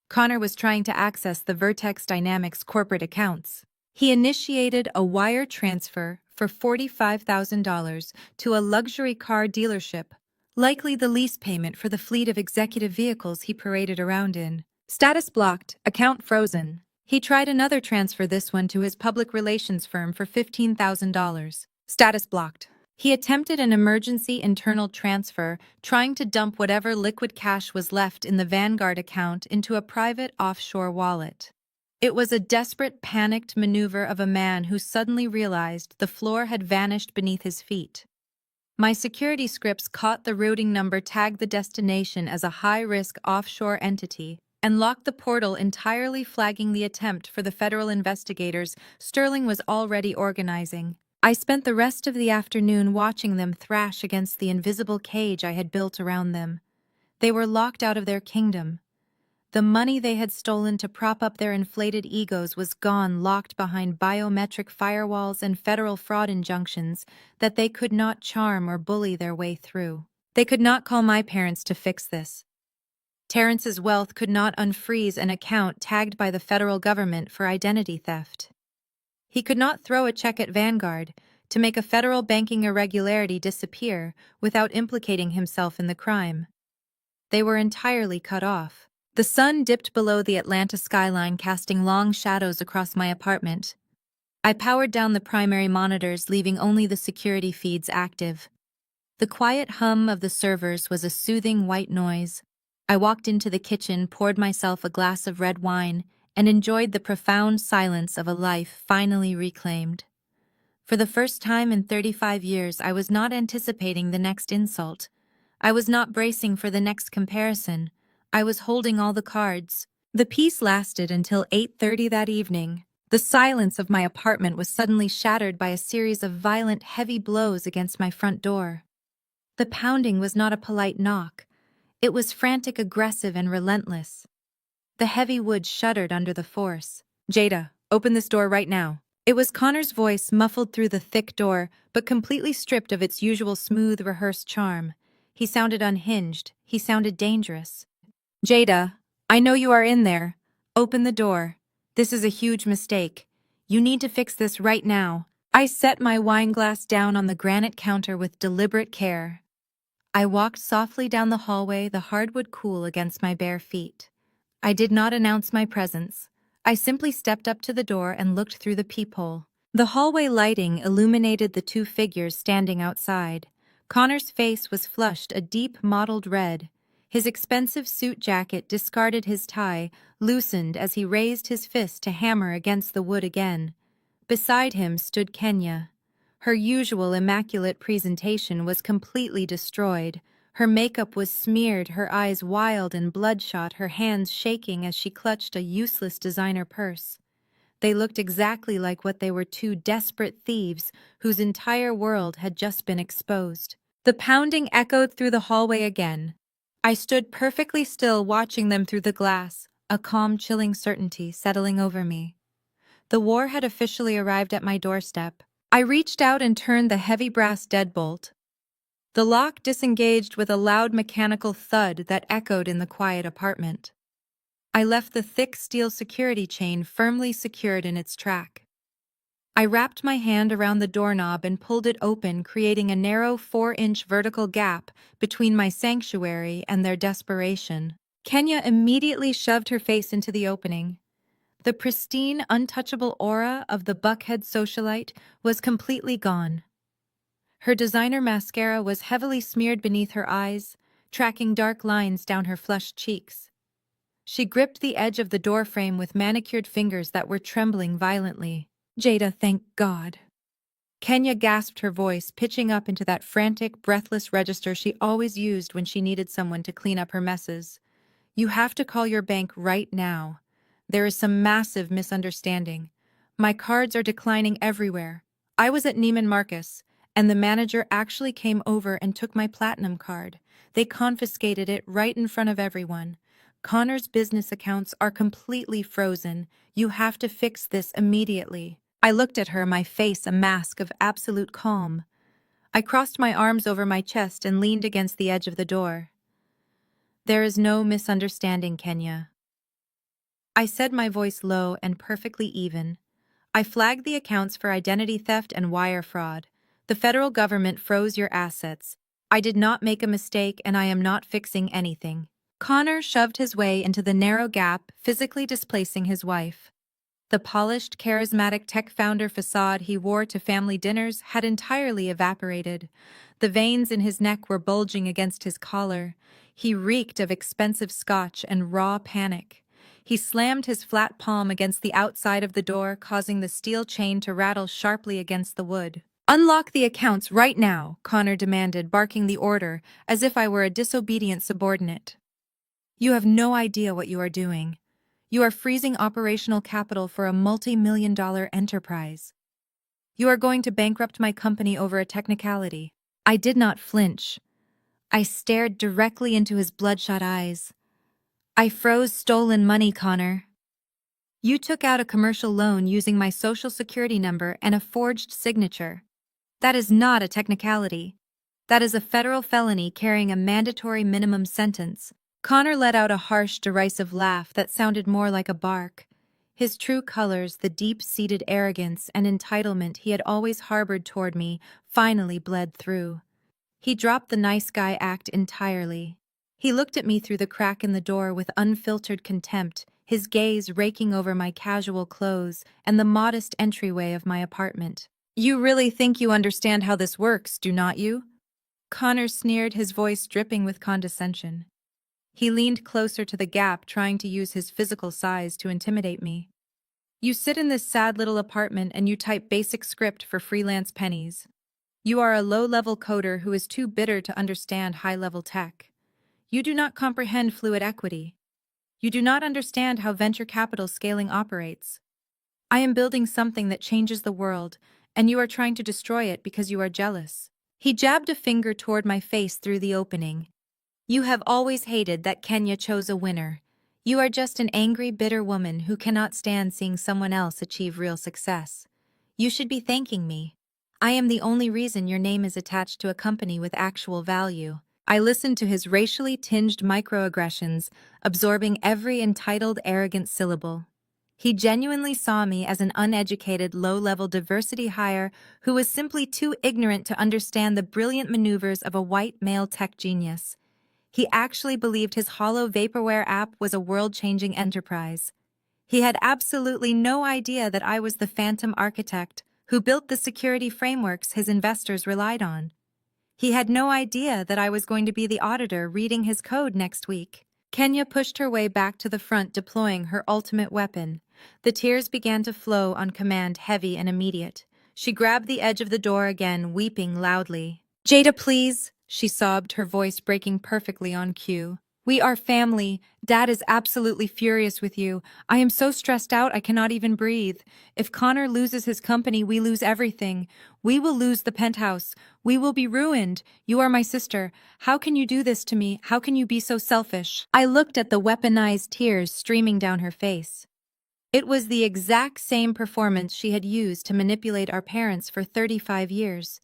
Speaker 1: Connor was trying to access the Vertex Dynamics corporate accounts. He initiated a wire transfer for $45,000 to a luxury car dealership, likely the lease payment for the fleet of executive vehicles he paraded around in. Status blocked, account frozen. He tried another transfer, this one to his public relations firm for $15,000. Status blocked. He attempted an emergency internal transfer, trying to dump whatever liquid cash was left in the Vanguard account into a private offshore wallet. It was a desperate, panicked maneuver of a man who suddenly realized the floor had vanished beneath his feet. My security scripts caught the routing number, tagged the destination as a high-risk offshore entity, and locked the portal entirely, flagging the attempt for the federal investigators Sterling was already organizing. I spent the rest of the afternoon watching them thrash against the invisible cage I had built around them. They were locked out of their kingdom. The money they had stolen to prop up their inflated egos was gone, locked behind biometric firewalls and federal fraud injunctions that they could not charm or bully their way through. They could not call my parents to fix this. Terrence's wealth could not unfreeze an account tagged by the federal government for identity theft. He could not throw a check at Vanguard to make a federal banking irregularity disappear without implicating himself in the crime. They were entirely cut off. The sun dipped below the Atlanta skyline, casting long shadows across my apartment. I powered down the primary monitors, leaving only the security feeds active. The quiet hum of the servers was a soothing white noise. I walked into the kitchen, poured myself a glass of red wine, and enjoyed the profound silence of a life finally reclaimed. For the first time in 35 years, I was not anticipating the next insult. I was not bracing for the next comparison. I was holding all the cards. The peace lasted until 8:30 that evening. The silence of my apartment was suddenly shattered by a series of violent, heavy blows against my front door. The pounding was not a polite knock. It was frantic, aggressive, and relentless. The heavy wood shuddered under the force. "Jada, open this door right now." It was Connor's voice, muffled through the thick door, but completely stripped of its usual smooth, rehearsed charm. He sounded unhinged. He sounded dangerous. "Jada, I know you are in there. Open the door. This is a huge mistake. You need to fix this right now." I set my wine glass down on the granite counter with deliberate care. I walked softly down the hallway, the hardwood cool against my bare feet. I did not announce my presence. I simply stepped up to the door and looked through the peephole. The hallway lighting illuminated the two figures standing outside. Connor's face was flushed a deep mottled red. His expensive suit jacket, discarded, his tie loosened as he raised his fist to hammer against the wood again. Beside him stood Kenya. Her usual immaculate presentation was completely destroyed. Her makeup was smeared, her eyes wild and bloodshot, her hands shaking as she clutched a useless designer purse. They looked exactly like what they were, two desperate thieves whose entire world had just been exposed. The pounding echoed through the hallway again. I stood perfectly still, watching them through the glass, a calm, chilling certainty settling over me. The war had officially arrived at my doorstep. I reached out and turned the heavy brass deadbolt. The lock disengaged with a loud mechanical thud that echoed in the quiet apartment. I left the thick steel security chain firmly secured in its track. I wrapped my hand around the doorknob and pulled it open, creating a narrow 4-inch vertical gap between my sanctuary and their desperation. Kenya immediately shoved her face into the opening. The pristine, untouchable aura of the buckhead socialite was completely gone. Her designer mascara was heavily smeared beneath her eyes, tracking dark lines down her flushed cheeks. She gripped the edge of the doorframe with manicured fingers that were trembling violently. "Jada, thank God." Kenya gasped, her voice pitching up into that frantic, breathless register she always used when she needed someone to clean up her messes. "You have to call your bank right now. There is some massive misunderstanding. My cards are declining everywhere. I was at Neiman Marcus, and the manager actually came over and took my platinum card. They confiscated it right in front of everyone. Connor's business accounts are completely frozen. You have to fix this immediately." I looked at her, my face a mask of absolute calm. I crossed my arms over my chest and leaned against the edge of the door. "There is no misunderstanding, Kenya." I said, my voice low and perfectly even. "I flagged the accounts for identity theft and wire fraud. The federal government froze your assets. I did not make a mistake, and I am not fixing anything." Connor shoved his way into the narrow gap, physically displacing his wife. The polished, charismatic tech founder facade he wore to family dinners had entirely evaporated. The veins in his neck were bulging against his collar. He reeked of expensive scotch and raw panic. He slammed his flat palm against the outside of the door, causing the steel chain to rattle sharply against the wood. "Unlock the accounts right now," Connor demanded, barking the order as if I were a disobedient subordinate. "You have no idea what you are doing. You are freezing operational capital for a multi-million-dollar enterprise. You are going to bankrupt my company over a technicality." I did not flinch. I stared directly into his bloodshot eyes. "I froze stolen money, Connor. You took out a commercial loan using my social security number and a forged signature. That is not a technicality. That is a federal felony carrying a mandatory minimum sentence." Connor let out a harsh, derisive laugh that sounded more like a bark. His true colors, the deep-seated arrogance and entitlement he had always harbored toward me, finally bled through. He dropped the nice guy act entirely. He looked at me through the crack in the door with unfiltered contempt, his gaze raking over my casual clothes and the modest entryway of my apartment. "You really think you understand how this works, do not you?" Connor sneered, his voice dripping with condescension. He leaned closer to the gap, trying to use his physical size to intimidate me. "You sit in this sad little apartment and you type basic script for freelance pennies. You are a low-level coder who is too bitter to understand high-level tech. You do not comprehend fluid equity. You do not understand how venture capital scaling operates. I am building something that changes the world, and you are trying to destroy it because you are jealous." He jabbed a finger toward my face through the opening. "You have always hated that Kenya chose a winner. You are just an angry, bitter woman who cannot stand seeing someone else achieve real success. You should be thanking me. I am the only reason your name is attached to a company with actual value." I listened to his racially tinged microaggressions, absorbing every entitled, arrogant syllable. He genuinely saw me as an uneducated, low-level diversity hire who was simply too ignorant to understand the brilliant maneuvers of a white male tech genius. He actually believed his hollow vaporware app was a world-changing enterprise. He had absolutely no idea that I was the phantom architect who built the security frameworks his investors relied on. He had no idea that I was going to be the auditor reading his code next week. Kenya pushed her way back to the front, deploying her ultimate weapon. The tears began to flow on command, heavy and immediate. She grabbed the edge of the door again, weeping loudly. "Jada, please," she sobbed, her voice breaking perfectly on cue. "We are family. Dad is absolutely furious with you. I am so stressed out I cannot even breathe. If Connor loses his company, we lose everything. We will lose the penthouse. We will be ruined. You are my sister. How can you do this to me? How can you be so selfish?" I looked at the weaponized tears streaming down her face. It was the exact same performance she had used to manipulate our parents for 35 years.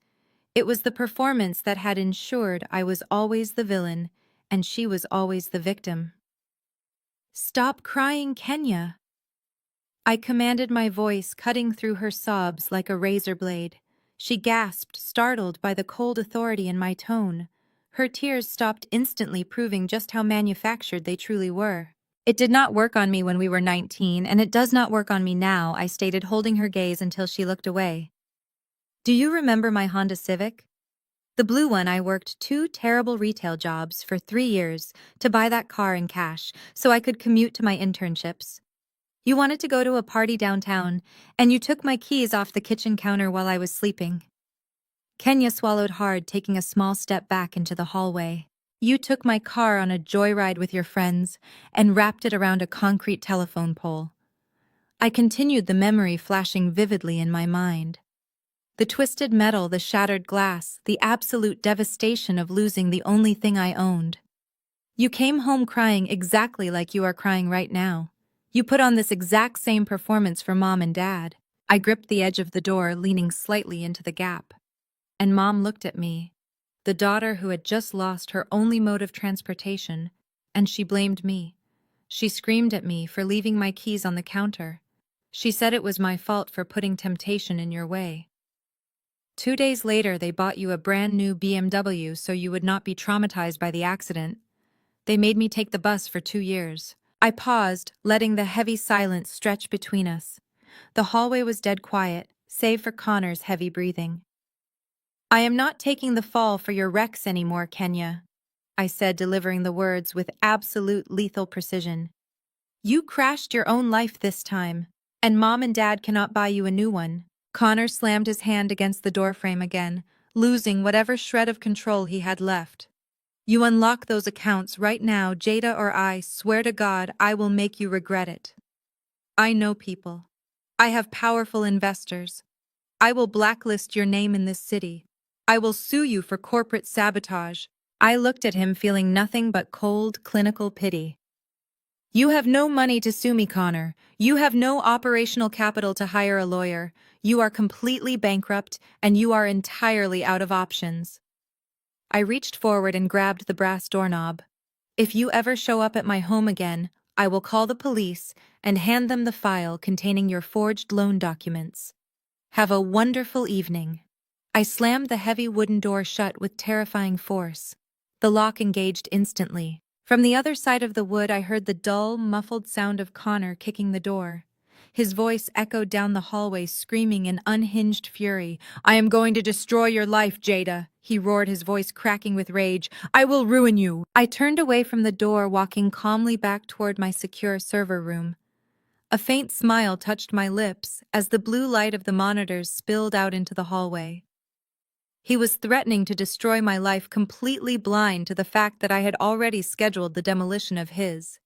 Speaker 1: It was the performance that had ensured I was always the villain, and she was always the victim. "Stop crying, Kenya," I commanded, my voice cutting through her sobs like a razor blade. She gasped, startled by the cold authority in my tone. Her tears stopped instantly, proving just how manufactured they truly were. "It did not work on me when we were 19, and it does not work on me now," I stated, holding her gaze until she looked away. "Do you remember my Honda Civic? The blue one. I worked 2 terrible retail jobs for 3 years to buy that car in cash so I could commute to my internships. You wanted to go to a party downtown, and you took my keys off the kitchen counter while I was sleeping." Kenya swallowed hard, taking a small step back into the hallway. "You took my car on a joyride with your friends and wrapped it around a concrete telephone pole." I continued, the memory flashing vividly in my mind. The twisted metal, the shattered glass, the absolute devastation of losing the only thing I owned. "You came home crying exactly like you are crying right now. You put on this exact same performance for Mom and Dad." I gripped the edge of the door, leaning slightly into the gap. And Mom looked at me, the daughter who had just lost her only mode of transportation, and she blamed me. She screamed at me for leaving my keys on the counter. She said it was my fault for putting temptation in your way. 2 days later, they bought you a brand new BMW so you would not be traumatized by the accident. They made me take the bus for 2 years. I paused, letting the heavy silence stretch between us. the hallway was dead quiet, save for Connor's heavy breathing. "I am not taking the fall for your wrecks anymore, Kenya," I said, delivering the words with absolute lethal precision. "You crashed your own life this time, and Mom and Dad cannot buy you a new one." Connor slammed his hand against the doorframe again, losing whatever shred of control he had left. "You unlock those accounts right now, Jada, or I swear to God I will make you regret it. I know people. I have powerful investors. I will blacklist your name in this city. I will sue you for corporate sabotage." I looked at him feeling nothing but cold, clinical pity. "You have no money to sue me, Connor. You have no operational capital to hire a lawyer. You are completely bankrupt, and you are entirely out of options." I reached forward and grabbed the brass doorknob. "If you ever show up at my home again, I will call the police and hand them the file containing your forged loan documents. Have a wonderful evening." I slammed the heavy wooden door shut with terrifying force. The lock engaged instantly. From the other side of the wood, I heard the dull, muffled sound of Connor kicking the door. His voice echoed down the hallway, screaming in unhinged fury. "I am going to destroy your life, Jada," he roared, his voice cracking with rage. "I will ruin you." I turned away from the door, walking calmly back toward my secure server room. A faint smile touched my lips as the blue light of the monitors spilled out into the hallway. He was threatening to destroy my life, completely blind to the fact that I had already scheduled the demolition of his.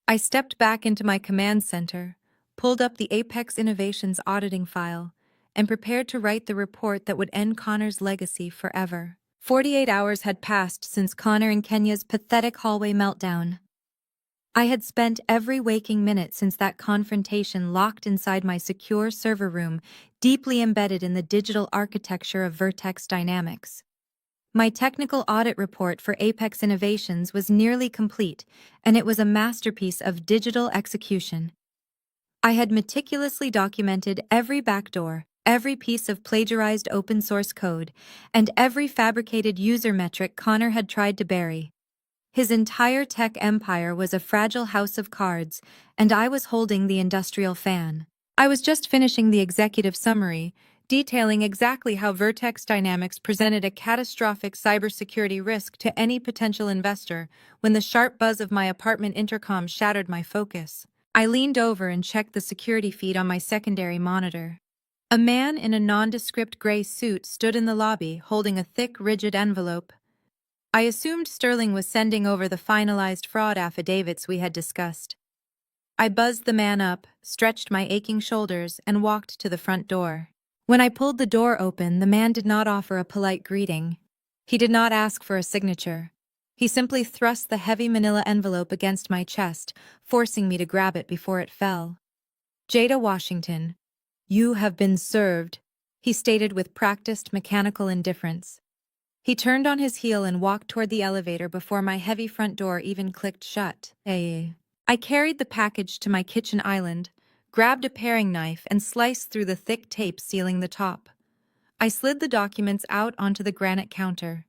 Speaker 1: I stepped back into my command center, pulled up the Apex Innovations auditing file, and prepared to write the report that would end Connor's legacy forever. 48 hours had passed since Connor and Kenya's pathetic hallway meltdown. I had spent every waking minute since that confrontation locked inside my secure server room, deeply embedded in the digital architecture of Vertex Dynamics. My technical audit report for Apex Innovations was nearly complete, and it was a masterpiece of digital execution. I had meticulously documented every backdoor, every piece of plagiarized open-source code, and every fabricated user metric Connor had tried to bury. His entire tech empire was a fragile house of cards, and I was holding the industrial fan. I was just finishing the executive summary, detailing exactly how Vertex Dynamics presented a catastrophic cybersecurity risk to any potential investor, when the sharp buzz of my apartment intercom shattered my focus. I leaned over and checked the security feed on my secondary monitor. A man in a nondescript gray suit stood in the lobby, holding a thick, rigid envelope. I assumed Sterling was sending over the finalized fraud affidavits we had discussed. I buzzed the man up, stretched my aching shoulders, and walked to the front door. When I pulled the door open, the man did not offer a polite greeting. He did not ask for a signature. He simply thrust the heavy manila envelope against my chest, forcing me to grab it before it fell. "Jada Washington, you have been served," he stated with practiced mechanical indifference. He turned on his heel and walked toward the elevator before my heavy front door even clicked shut. I carried the package to my kitchen island, grabbed a paring knife, and sliced through the thick tape sealing the top. I slid the documents out onto the granite counter.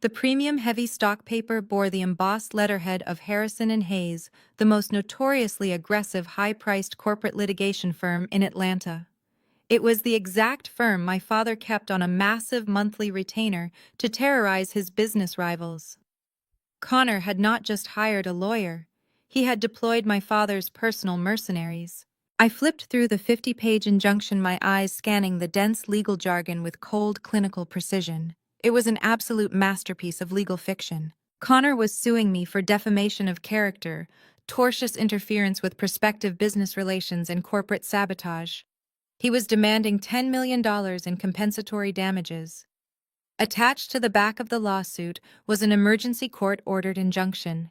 Speaker 1: The premium heavy stock paper bore the embossed letterhead of Harrison and Hayes, the most notoriously aggressive high-priced corporate litigation firm in Atlanta. It was the exact firm my father kept on a massive monthly retainer to terrorize his business rivals. Connor had not just hired a lawyer. He had deployed my father's personal mercenaries. I flipped through the 50-page injunction, my eyes scanning the dense legal jargon with cold, clinical precision. It was an absolute masterpiece of legal fiction. Connor was suing me for defamation of character, tortious interference with prospective business relations, and corporate sabotage. He was demanding $10 million in compensatory damages. Attached to the back of the lawsuit was an emergency court-ordered injunction.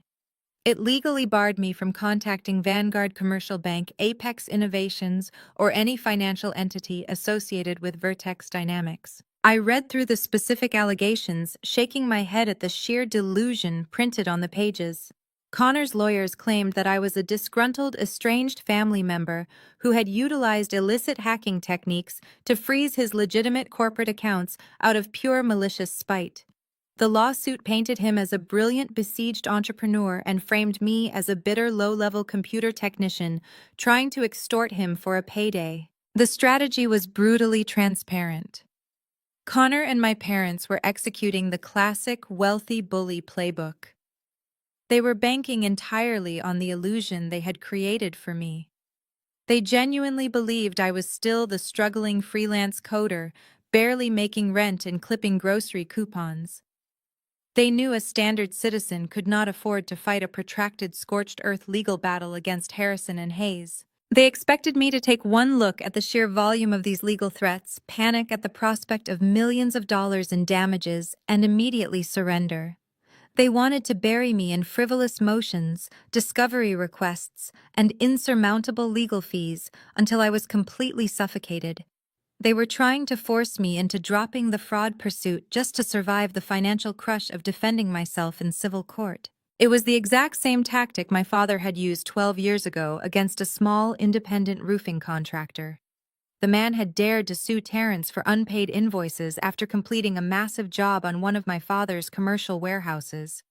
Speaker 1: It legally barred me from contacting Vanguard Commercial Bank, Apex Innovations, or any financial entity associated with Vertex Dynamics. I read through the specific allegations, shaking my head at the sheer delusion printed on the pages. Connor's lawyers claimed that I was a disgruntled, estranged family member who had utilized illicit hacking techniques to freeze his legitimate corporate accounts out of pure malicious spite. The lawsuit painted him as a brilliant besieged entrepreneur and framed me as a bitter low-level computer technician trying to extort him for a payday. The strategy was brutally transparent. Connor and my parents were executing the classic wealthy bully playbook. They were banking entirely on the illusion they had created for me. They genuinely believed I was still the struggling freelance coder, barely making rent and clipping grocery coupons. They knew a standard citizen could not afford to fight a protracted scorched earth legal battle against Harrison and Hayes. They expected me to take one look at the sheer volume of these legal threats, panic at the prospect of millions of dollars in damages, and immediately surrender. They wanted to bury me in frivolous motions, discovery requests, and insurmountable legal fees until I was completely suffocated. They were trying to force me into dropping the fraud pursuit just to survive the financial crush of defending myself in civil court. It was the exact same tactic my father had used 12 years ago against a small, independent roofing contractor. The man had dared to sue Terrence for unpaid invoices after completing a massive job on one of my father's commercial warehouses.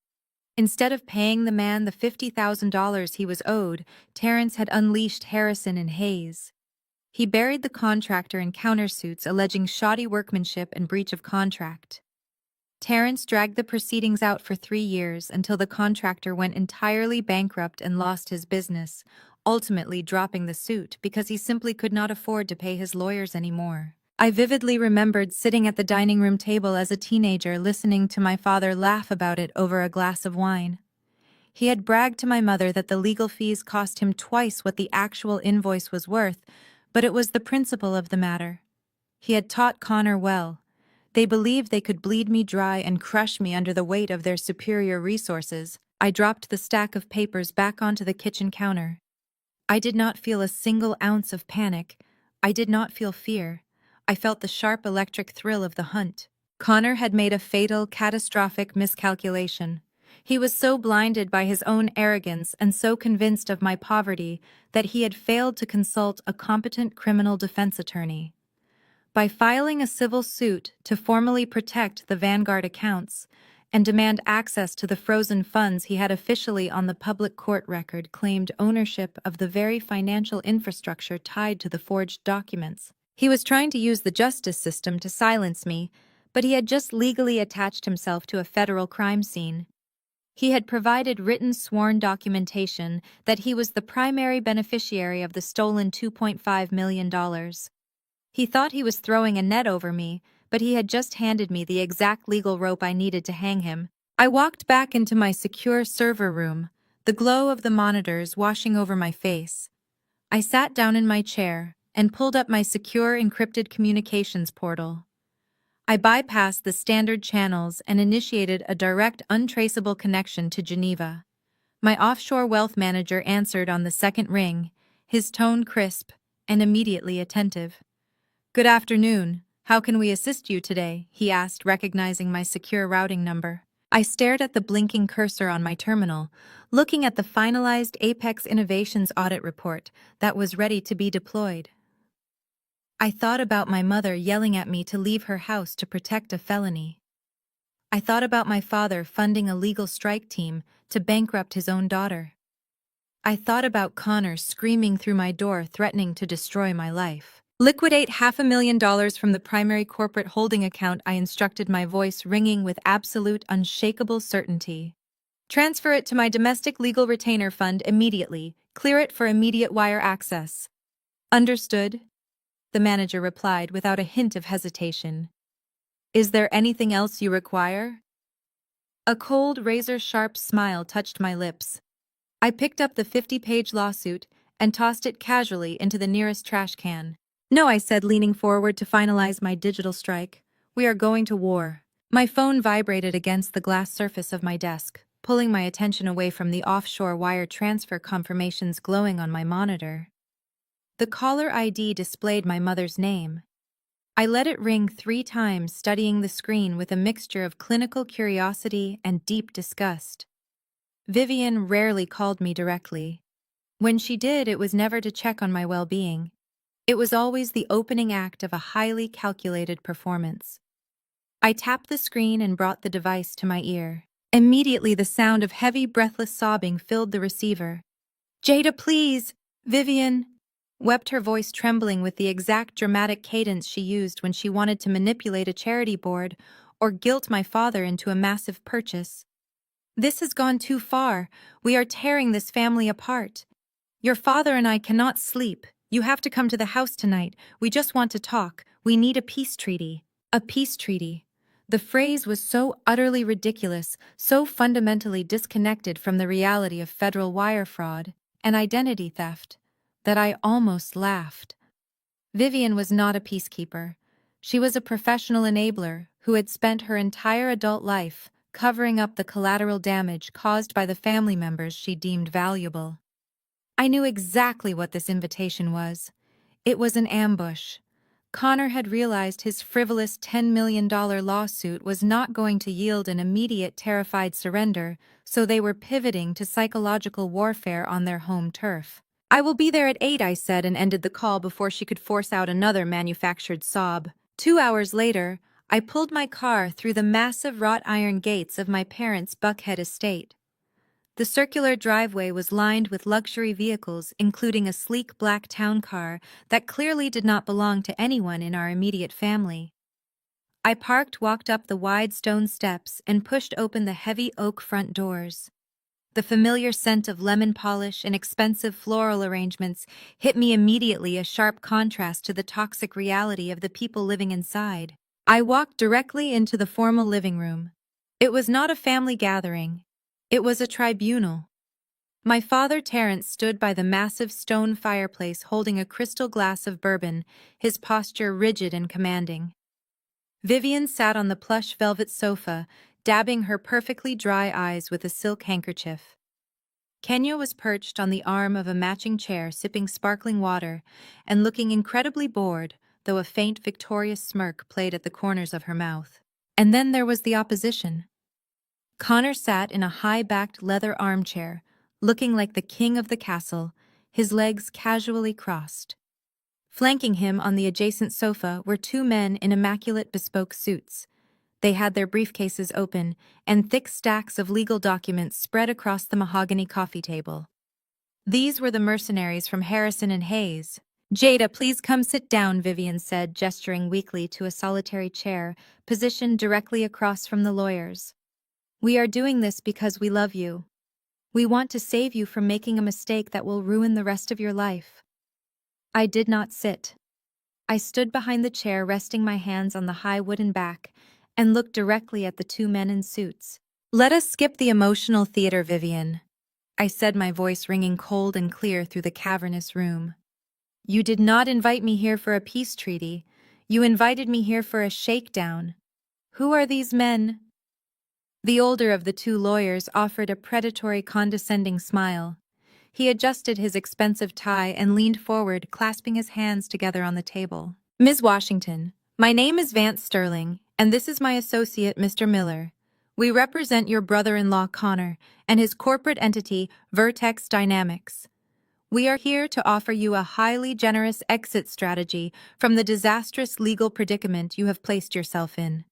Speaker 1: Instead of paying the man the $50,000 he was owed, Terrence had unleashed Harrison and Hayes. He buried the contractor in countersuits alleging shoddy workmanship and breach of contract. Terrence dragged the proceedings out for 3 years until the contractor went entirely bankrupt and lost his business, ultimately dropping the suit because he simply could not afford to pay his lawyers anymore. I vividly remembered sitting at the dining room table as a teenager listening to my father laugh about it over a glass of wine. He had bragged to my mother that the legal fees cost him twice what the actual invoice was worth, but it was the principle of the matter. He had taught Connor well. They believed they could bleed me dry and crush me under the weight of their superior resources. I dropped the stack of papers back onto the kitchen counter. I did not feel a single ounce of panic. I did not feel fear. I felt the sharp electric thrill of the hunt. Connor had made a fatal, catastrophic miscalculation. He was so blinded by his own arrogance and so convinced of my poverty that he had failed to consult a competent criminal defense attorney. By filing a civil suit to formally protect the Vanguard accounts and demand access to the frozen funds he had officially on the public court record claimed ownership of the very financial infrastructure tied to the forged documents. He was trying to use the justice system to silence me, but he had just legally attached himself to a federal crime scene. He had provided written sworn documentation that he was the primary beneficiary of the stolen $2.5 million. He thought he was throwing a net over me, but he had just handed me the exact legal rope I needed to hang him. I walked back into my secure server room, the glow of the monitors washing over my face. I sat down in my chair and pulled up my secure encrypted communications portal. I bypassed the standard channels and initiated a direct, untraceable connection to Geneva. My offshore wealth manager answered on the second ring, his tone crisp and immediately attentive. "Good afternoon. How can we assist you today?" he asked, recognizing my secure routing number. I stared at the blinking cursor on my terminal, looking at the finalized Apex Innovations audit report that was ready to be deployed. I thought about my mother yelling at me to leave her house to protect a felony. I thought about my father funding a legal strike team to bankrupt his own daughter. I thought about Connor screaming through my door threatening to destroy my life. "Liquidate $500,000 from the primary corporate holding account," I instructed, my voice ringing with absolute, unshakable certainty. "Transfer it to my domestic legal retainer fund immediately. Clear it for immediate wire access." "Understood," the manager replied without a hint of hesitation. "Is there anything else you require?" A cold, razor-sharp smile touched my lips. I picked up the 50-page lawsuit and tossed it casually into the nearest trash can. "No," I said, leaning forward to finalize my digital strike. "We are going to war." My phone vibrated against the glass surface of my desk, pulling my attention away from the offshore wire transfer confirmations glowing on my monitor. The caller ID displayed my mother's name. I let it ring 3 times, studying the screen with a mixture of clinical curiosity and deep disgust. Vivian rarely called me directly. When she did, it was never to check on my well-being. It was always the opening act of a highly calculated performance. I tapped the screen and brought the device to my ear. Immediately, the sound of heavy, breathless sobbing filled the receiver. "Jada, please! Vivian!" wept, her voice trembling with the exact dramatic cadence she used when she wanted to manipulate a charity board or guilt my father into a massive purchase. "This has gone too far. We are tearing this family apart. Your father and I cannot sleep. You have to come to the house tonight. We just want to talk. We need a peace treaty." A peace treaty. The phrase was so utterly ridiculous, so fundamentally disconnected from the reality of federal wire fraud and identity theft, that I almost laughed. Vivian was not a peacekeeper. She was a professional enabler who had spent her entire adult life covering up the collateral damage caused by the family members she deemed valuable. I knew exactly what this invitation was. It was an ambush. Connor had realized his frivolous $10 million lawsuit was not going to yield an immediate terrified surrender, so they were pivoting to psychological warfare on their home turf. "I will be there at 8, I said, and ended the call before she could force out another manufactured sob. 2 hours later, I pulled my car through the massive wrought iron gates of my parents' Buckhead estate. The circular driveway was lined with luxury vehicles, including a sleek black town car that clearly did not belong to anyone in our immediate family. I parked, walked up the wide stone steps, and pushed open the heavy oak front doors. The familiar scent of lemon polish and expensive floral arrangements hit me immediately, a sharp contrast to the toxic reality of the people living inside. I walked directly into the formal living room. It was not a family gathering. It was a tribunal. My father Terence stood by the massive stone fireplace holding a crystal glass of bourbon, his posture rigid and commanding. Vivian sat on the plush velvet sofa, dabbing her perfectly dry eyes with a silk handkerchief. Kenya was perched on the arm of a matching chair, sipping sparkling water and looking incredibly bored, though a faint victorious smirk played at the corners of her mouth. And then there was the opposition. Connor sat in a high-backed leather armchair, looking like the king of the castle, his legs casually crossed. Flanking him on the adjacent sofa were two men in immaculate bespoke suits. They had their briefcases open and thick stacks of legal documents spread across the mahogany coffee table. These were the mercenaries from Harrison and Hayes. "Jada, please come sit down," Vivian said, gesturing weakly to a solitary chair positioned directly across from the lawyers. "We are doing this because we love you. We want to save you from making a mistake that will ruin the rest of your life." I did not sit. I stood behind the chair, resting my hands on the high wooden back, and looked directly at the two men in suits. "Let us skip the emotional theater, Vivian," I said, my voice ringing cold and clear through the cavernous room. "You did not invite me here for a peace treaty. You invited me here for a shakedown. Who are these men?" The older of the two lawyers offered a predatory, condescending smile. He adjusted his expensive tie and leaned forward, clasping his hands together on the table. "Ms. Washington, my name is Vance Sterling, and this is my associate, Mr. Miller. We represent your brother-in-law, Connor, and his corporate entity, Vertex Dynamics. We are here to offer you a highly generous exit strategy from the disastrous legal predicament you have placed yourself in."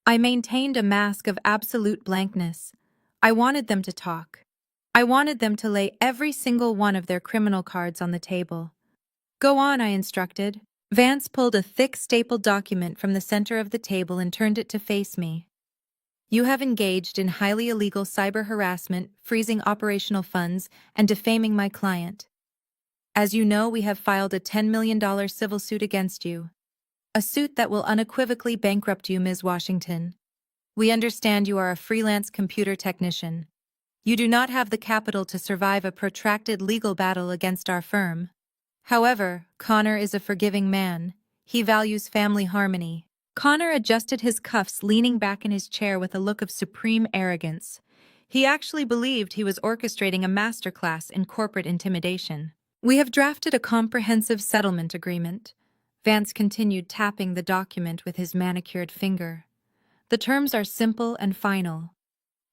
Speaker 1: I maintained a mask of absolute blankness. I wanted them to talk. I wanted them to lay every single one of their criminal cards on the table. "Go on," I instructed. Vance pulled a thick stapled document from the center of the table and turned it to face me. "You have engaged in highly illegal cyber harassment, freezing operational funds, and defaming my client. As you know, we have filed a $10 million civil suit against you. A suit that will unequivocally bankrupt you, Ms. Washington. We understand you are a freelance computer technician. You do not have the capital to survive a protracted legal battle against our firm. However, Connor is a forgiving man. He values family harmony." Connor adjusted his cuffs, leaning back in his chair with a look of supreme arrogance. He actually believed he was orchestrating a masterclass in corporate intimidation. "We have drafted a comprehensive settlement agreement." Vance continued, tapping the document with his manicured finger. "The terms are simple and final.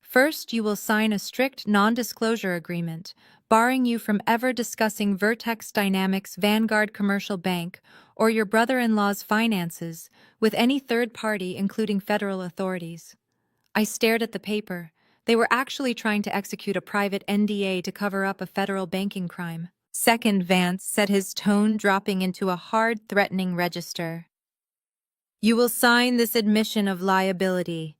Speaker 1: First, you will sign a strict non-disclosure agreement, barring you from ever discussing Vertex Dynamics' Vanguard Commercial Bank or your brother-in-law's finances with any third party, including federal authorities. I stared at the paper. They were actually trying to execute a private NDA to cover up a federal banking crime. Second, Vance said, his tone dropping into a hard, threatening register. You will sign this admission of liability.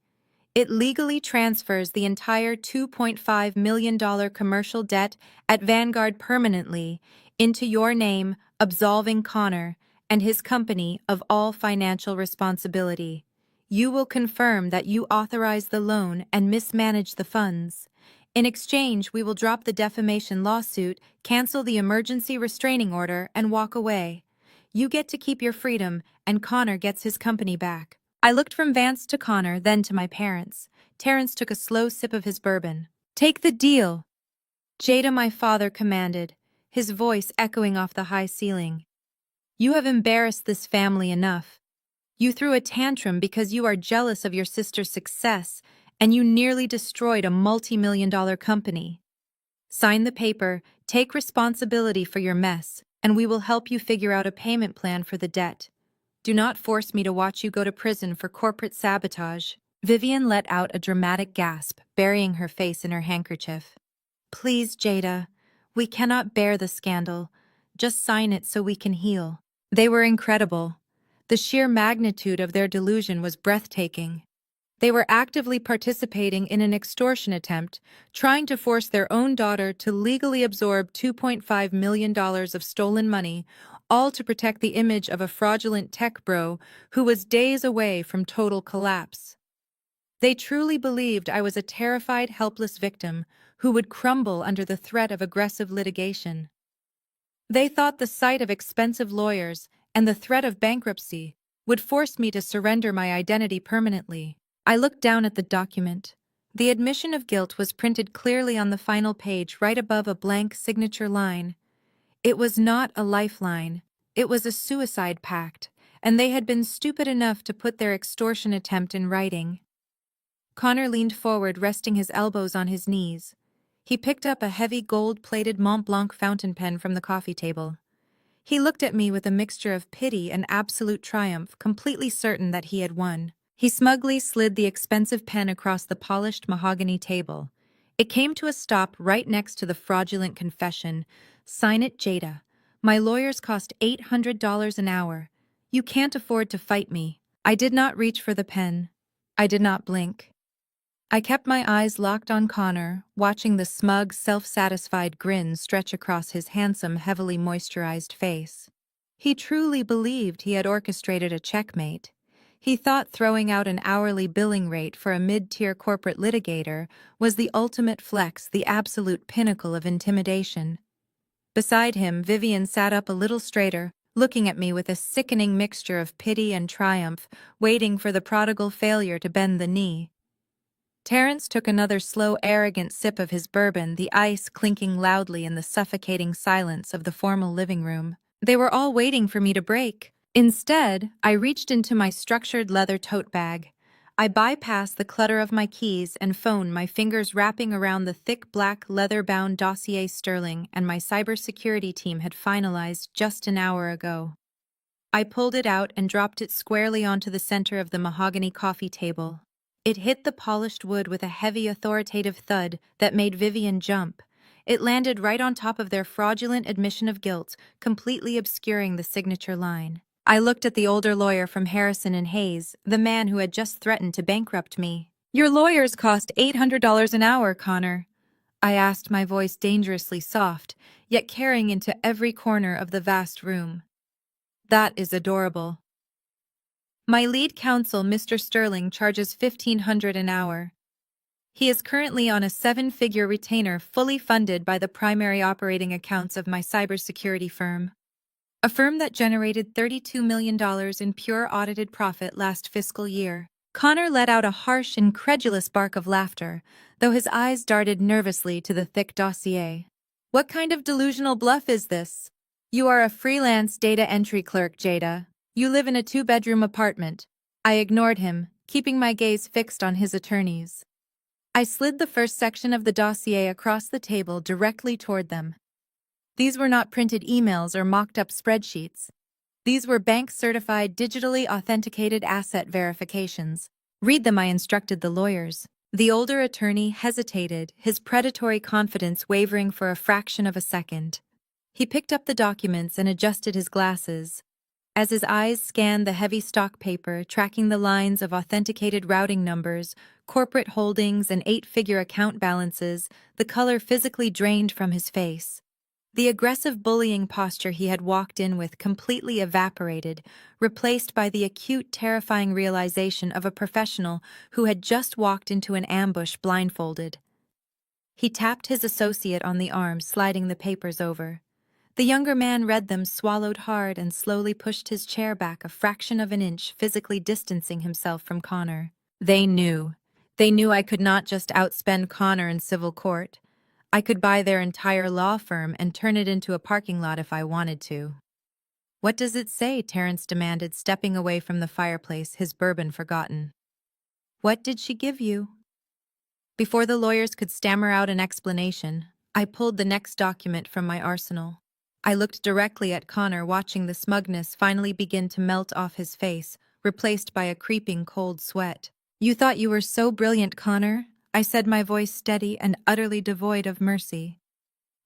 Speaker 1: It legally transfers the entire $2.5 million commercial debt at Vanguard permanently into your name, absolving Connor and his company of all financial responsibility. You will confirm that you authorized the loan and mismanaged the funds. In exchange, we will drop the defamation lawsuit, cancel the emergency restraining order, and walk away. You get to keep your freedom, and Connor gets his company back. I looked from Vance to Connor, then to my parents. Terrence took a slow sip of his bourbon. Take the deal, Jada, my father commanded, his voice echoing off the high ceiling. You have embarrassed this family enough. You threw a tantrum because you are jealous of your sister's success, and you nearly destroyed a multi-million-dollar company. Sign the paper, take responsibility for your mess, and we will help you figure out a payment plan for the debt. Do not force me to watch you go to prison for corporate sabotage. Vivian let out a dramatic gasp, burying her face in her handkerchief. Please, Jada. We cannot bear the scandal. Just sign it so we can heal. They were incredible. The sheer magnitude of their delusion was breathtaking. They were actively participating in an extortion attempt, trying to force their own daughter to legally absorb $2.5 million of stolen money, all to protect the image of a fraudulent tech bro who was days away from total collapse. They truly believed I was a terrified, helpless victim who would crumble under the threat of aggressive litigation. They thought the sight of expensive lawyers and the threat of bankruptcy would force me to surrender my identity permanently. I looked down at the document. The admission of guilt was printed clearly on the final page right above a blank signature line. It was not a lifeline. It was a suicide pact, and they had been stupid enough to put their extortion attempt in writing. Connor leaned forward, resting his elbows on his knees. He picked up a heavy gold-plated Mont Blanc fountain pen from the coffee table. He looked at me with a mixture of pity and absolute triumph, completely certain that he had won. He smugly slid the expensive pen across the polished mahogany table. It came to a stop right next to the fraudulent confession. Sign it, Jada. My lawyers cost $800 an hour. You can't afford to fight me. I did not reach for the pen. I did not blink. I kept my eyes locked on Connor, watching the smug, self-satisfied grin stretch across his handsome, heavily moisturized face. He truly believed he had orchestrated a checkmate. He thought throwing out an hourly billing rate for a mid-tier corporate litigator was the ultimate flex, the absolute pinnacle of intimidation. Beside him, Vivian sat up a little straighter, looking at me with a sickening mixture of pity and triumph, waiting for the prodigal failure to bend the knee. Terrence took another slow, arrogant sip of his bourbon, the ice clinking loudly in the suffocating silence of the formal living room. They were all waiting for me to break. Instead, I reached into my structured leather tote bag. I bypassed the clutter of my keys and phone, my fingers wrapping around the thick black leather-bound dossier Sterling and my cybersecurity team had finalized just an hour ago. I pulled it out and dropped it squarely onto the center of the mahogany coffee table. It hit the polished wood with a heavy, authoritative thud that made Vivian jump. It landed right on top of their fraudulent admission of guilt, completely obscuring the signature line. I looked at the older lawyer from Harrison and Hayes, the man who had just threatened to bankrupt me. Your lawyers cost $800 an hour, Connor. I asked, my voice dangerously soft, yet carrying into every corner of the vast room. That is adorable. My lead counsel, Mr. Sterling, charges $1,500 an hour. He is currently on a 7-figure retainer fully funded by the primary operating accounts of my cybersecurity firm. A firm that generated $32 million in pure audited profit last fiscal year. Connor let out a harsh, incredulous bark of laughter, though his eyes darted nervously to the thick dossier. What kind of delusional bluff is this? You are a freelance data entry clerk, Jada. You live in a 2-bedroom apartment. I ignored him, keeping my gaze fixed on his attorneys. I slid the first section of the dossier across the table directly toward them. These were not printed emails or mocked-up spreadsheets. These were bank-certified, digitally authenticated asset verifications. Read them, I instructed the lawyers. The older attorney hesitated, his predatory confidence wavering for a fraction of a second. He picked up the documents and adjusted his glasses. As his eyes scanned the heavy stock paper, tracking the lines of authenticated routing numbers, corporate holdings, and eight-figure account balances, the color physically drained from his face. The aggressive bullying posture he had walked in with completely evaporated, replaced by the acute, terrifying realization of a professional who had just walked into an ambush blindfolded. He tapped his associate on the arm, sliding the papers over. The younger man read them, swallowed hard, and slowly pushed his chair back a fraction of an inch, physically distancing himself from Connor. They knew. They knew I could not just outspend Connor in civil court. I could buy their entire law firm and turn it into a parking lot if I wanted to. What does it say? Terrence demanded, stepping away from the fireplace, his bourbon forgotten. What did she give you? Before the lawyers could stammer out an explanation, I pulled the next document from my arsenal. I looked directly at Connor, watching the smugness finally begin to melt off his face, replaced by a creeping cold sweat. You thought you were so brilliant, Connor, I said, my voice steady and utterly devoid of mercy.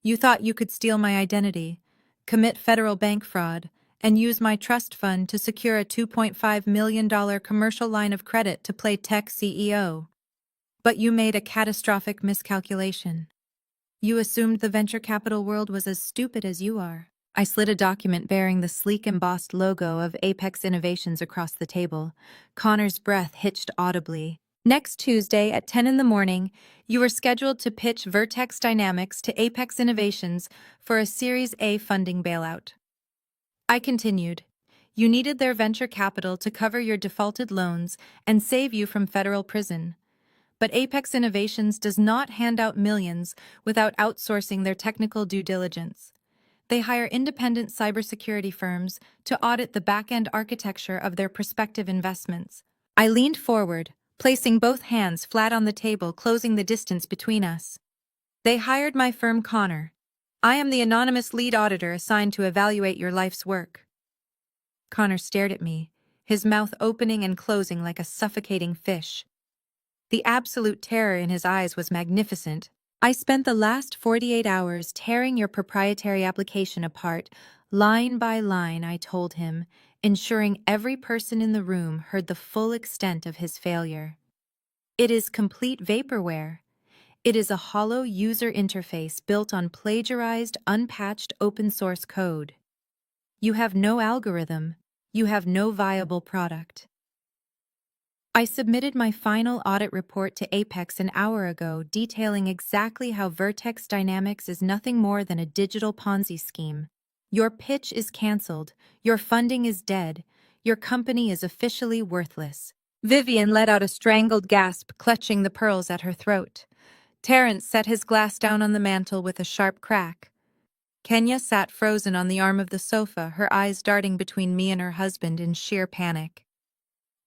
Speaker 1: You thought you could steal my identity, commit federal bank fraud, and use my trust fund to secure a $2.5 million commercial line of credit to play tech CEO. But you made a catastrophic miscalculation. You assumed the venture capital world was as stupid as you are. I slid a document bearing the sleek embossed logo of Apex Innovations across the table. Connor's breath hitched audibly. Next Tuesday at 10 in the morning, you were scheduled to pitch Vertex Dynamics to Apex Innovations for a Series A funding bailout. I continued. You needed their venture capital to cover your defaulted loans and save you from federal prison. But Apex Innovations does not hand out millions without outsourcing their technical due diligence. They hire independent cybersecurity firms to audit the back-end architecture of their prospective investments. I leaned forward, placing both hands flat on the table, closing the distance between us. They hired my firm, Connor. I am the anonymous lead auditor assigned to evaluate your life's work. Connor stared at me, his mouth opening and closing like a suffocating fish. The absolute terror in his eyes was magnificent. I spent the last 48 hours tearing your proprietary application apart, line by line, I told him, ensuring every person in the room heard the full extent of his failure. It is complete vaporware. It is a hollow user interface built on plagiarized, unpatched open-source code. You have no algorithm. You have no viable product. I submitted my final audit report to Apex an hour ago, detailing exactly how Vertex Dynamics is nothing more than a digital Ponzi scheme. Your pitch is canceled, your funding is dead, your company is officially worthless. Vivian let out a strangled gasp, clutching the pearls at her throat. Terrence set his glass down on the mantel with a sharp crack. Kenya sat frozen on the arm of the sofa, her eyes darting between me and her husband in sheer panic.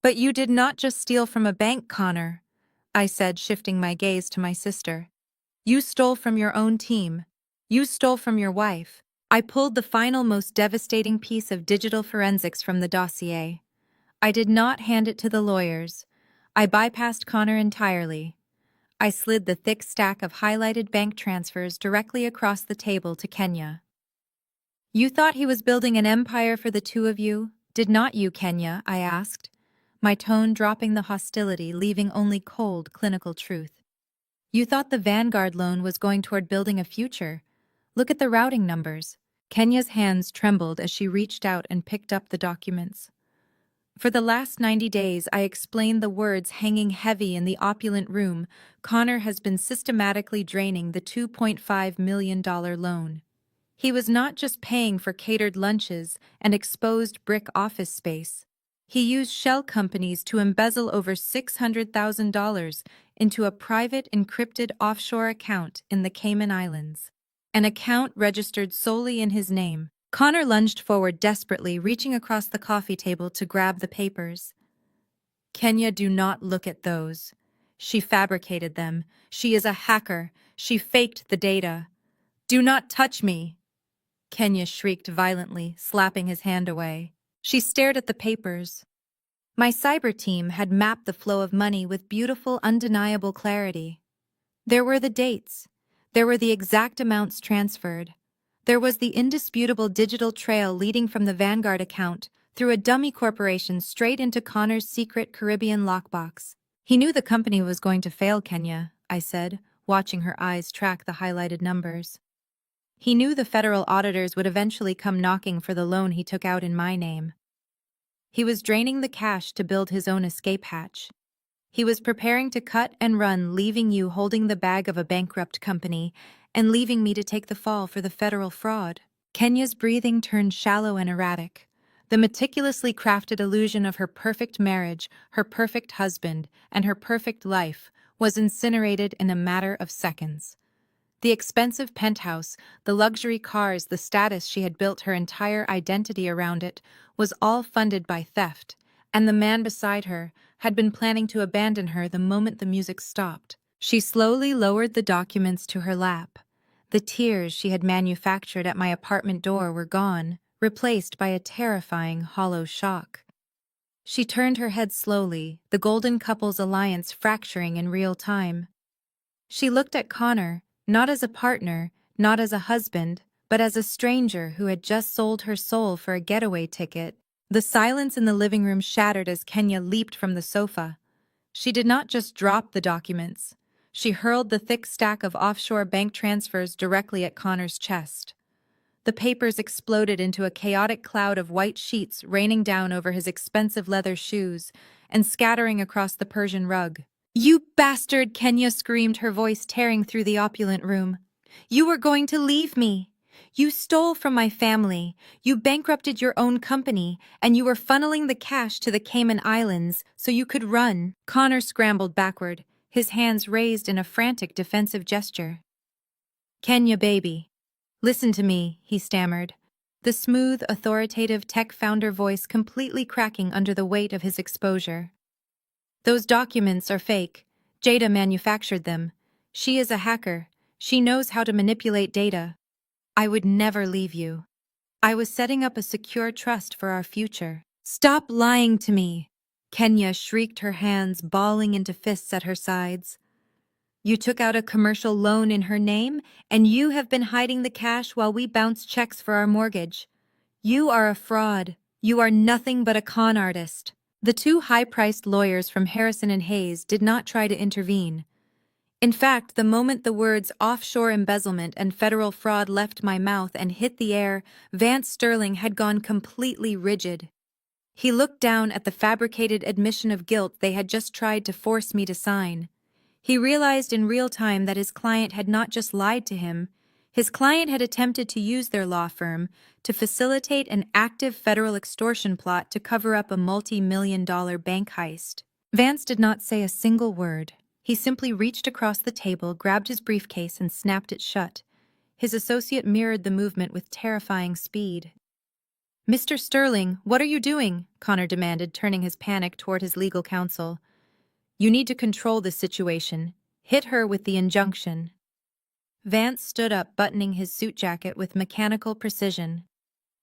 Speaker 1: But you did not just steal from a bank, Connor, I said, shifting my gaze to my sister. You stole from your own team. You stole from your wife. I pulled the final, most devastating piece of digital forensics from the dossier. I did not hand it to the lawyers. I bypassed Connor entirely. I slid the thick stack of highlighted bank transfers directly across the table to Kenya. You thought he was building an empire for the two of you, did not you, Kenya? I asked, my tone dropping the hostility, leaving only cold, clinical truth. You thought the Vanguard loan was going toward building a future. Look at the routing numbers. Kenya's hands trembled as she reached out and picked up the documents. For the last 90 days, I explained the words hanging heavy in the opulent room. Connor has been systematically draining the $2.5 million loan. He was not just paying for catered lunches and exposed brick office space. He used shell companies to embezzle over $600,000 into a private encrypted offshore account in the Cayman Islands. An account registered solely in his name. Connor lunged forward desperately, reaching across the coffee table to grab the papers. Kenya, do not look at those. She fabricated them. She is a hacker. She faked the data. Do not touch me! Kenya shrieked violently, slapping his hand away. She stared at the papers. My cyber team had mapped the flow of money with beautiful, undeniable clarity. There were the dates. There were the exact amounts transferred. There was the indisputable digital trail leading from the Vanguard account through a dummy corporation straight into Connor's secret Caribbean lockbox. He knew the company was going to fail, Kenya, I said, watching her eyes track the highlighted numbers. He knew the federal auditors would eventually come knocking for the loan he took out in my name. He was draining the cash to build his own escape hatch. He was preparing to cut and run, leaving you holding the bag of a bankrupt company and leaving me to take the fall for the federal fraud. Kenya's breathing turned shallow and erratic. The meticulously crafted illusion of her perfect marriage, her perfect husband, and her perfect life was incinerated in a matter of seconds. The expensive penthouse, the luxury cars, the status she had built her entire identity around it, was all funded by theft, and the man beside her had been planning to abandon her the moment the music stopped. She slowly lowered the documents to her lap. The tears she had manufactured at my apartment door were gone, replaced by a terrifying, hollow shock. She turned her head slowly, the golden couple's alliance fracturing in real time. She looked at Connor, not as a partner, not as a husband, but as a stranger who had just sold her soul for a getaway ticket. The silence in the living room shattered as Kenya leaped from the sofa. She did not just drop the documents. She hurled the thick stack of offshore bank transfers directly at Connor's chest. The papers exploded into a chaotic cloud of white sheets raining down over his expensive leather shoes and scattering across the Persian rug. "You bastard!" Kenya screamed, her voice tearing through the opulent room. "You were going to leave me! You stole from my family, you bankrupted your own company, and you were funneling the cash to the Cayman Islands so you could run." Connor scrambled backward, his hands raised in a frantic defensive gesture. "Kenya, baby. Listen to me," he stammered, the smooth, authoritative tech founder voice completely cracking under the weight of his exposure. "Those documents are fake. Jada manufactured them. She is a hacker. She knows how to manipulate data. I would never leave you. I was setting up a secure trust for our future." "Stop lying to me!" Kenya shrieked, her hands balling into fists at her sides. "You took out a commercial loan in her name, and you have been hiding the cash while we bounce checks for our mortgage. You are a fraud. You are nothing but a con artist." The two high-priced lawyers from Harrison and Hayes did not try to intervene. In fact, the moment the words offshore embezzlement and federal fraud left my mouth and hit the air, Vance Sterling had gone completely rigid. He looked down at the fabricated admission of guilt they had just tried to force me to sign. He realized in real time that his client had not just lied to him. His client had attempted to use their law firm to facilitate an active federal extortion plot to cover up a multi-million-dollar bank heist. Vance did not say a single word. He simply reached across the table, grabbed his briefcase, and snapped it shut. His associate mirrored the movement with terrifying speed. "Mr. Sterling, what are you doing?" Connor demanded, turning his panic toward his legal counsel. "You need to control this situation. Hit her with the injunction." Vance stood up, buttoning his suit jacket with mechanical precision.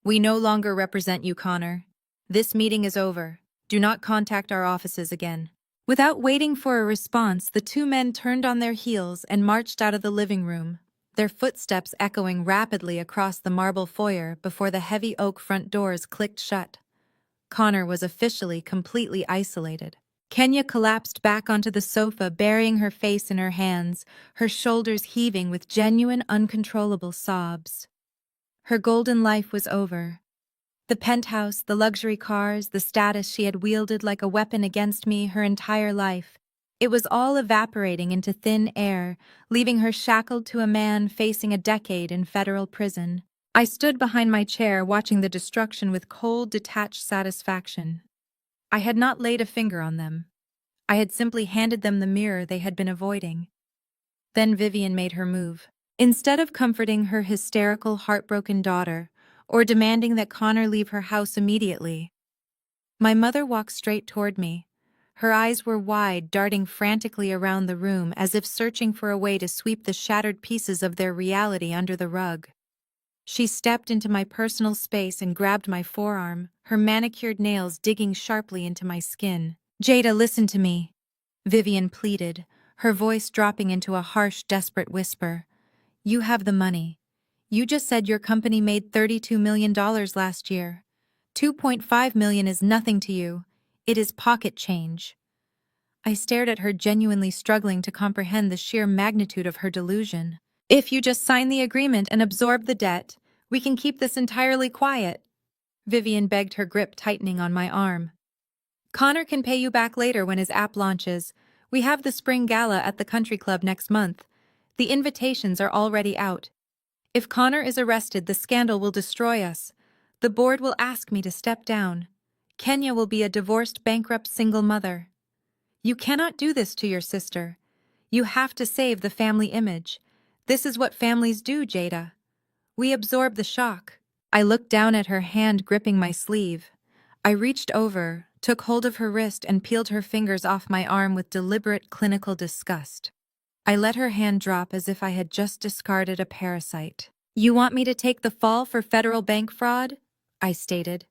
Speaker 1: "We no longer represent you, Connor. This meeting is over. Do not contact our offices again." Without waiting for a response, the two men turned on their heels and marched out of the living room, their footsteps echoing rapidly across the marble foyer before the heavy oak front doors clicked shut. Connor was officially completely isolated. Kenya collapsed back onto the sofa, burying her face in her hands, her shoulders heaving with genuine, uncontrollable sobs. Her golden life was over. The penthouse, the luxury cars, the status she had wielded like a weapon against me her entire life. It was all evaporating into thin air, leaving her shackled to a man facing a decade in federal prison. I stood behind my chair, watching the destruction with cold, detached satisfaction. I had not laid a finger on them. I had simply handed them the mirror they had been avoiding. Then Vivian made her move. Instead of comforting her hysterical, heartbroken daughter, or demanding that Connor leave her house immediately, my mother walked straight toward me. Her eyes were wide, darting frantically around the room as if searching for a way to sweep the shattered pieces of their reality under the rug. She stepped into my personal space and grabbed my forearm, her manicured nails digging sharply into my skin. "Jada, listen to me," Vivian pleaded, her voice dropping into a harsh, desperate whisper. "You have the money. You just said your company made $32 million last year. 2.5 million is nothing to you. It is pocket change." I stared at her, genuinely struggling to comprehend the sheer magnitude of her delusion. "If you just sign the agreement and absorb the debt, we can keep this entirely quiet," Vivian begged, her grip tightening on my arm. "Connor can pay you back later when his app launches. We have the spring gala at the country club next month. The invitations are already out. If Connor is arrested, the scandal will destroy us. The board will ask me to step down. Kenya will be a divorced, bankrupt single mother. You cannot do this to your sister. You have to save the family image. This is what families do, Jada. We absorb the shock." I looked down at her, hand gripping my sleeve. I reached over, took hold of her wrist, and peeled her fingers off my arm with deliberate, clinical disgust. I let her hand drop as if I had just discarded a parasite. "You want me to take the fall for federal bank fraud?" I stated,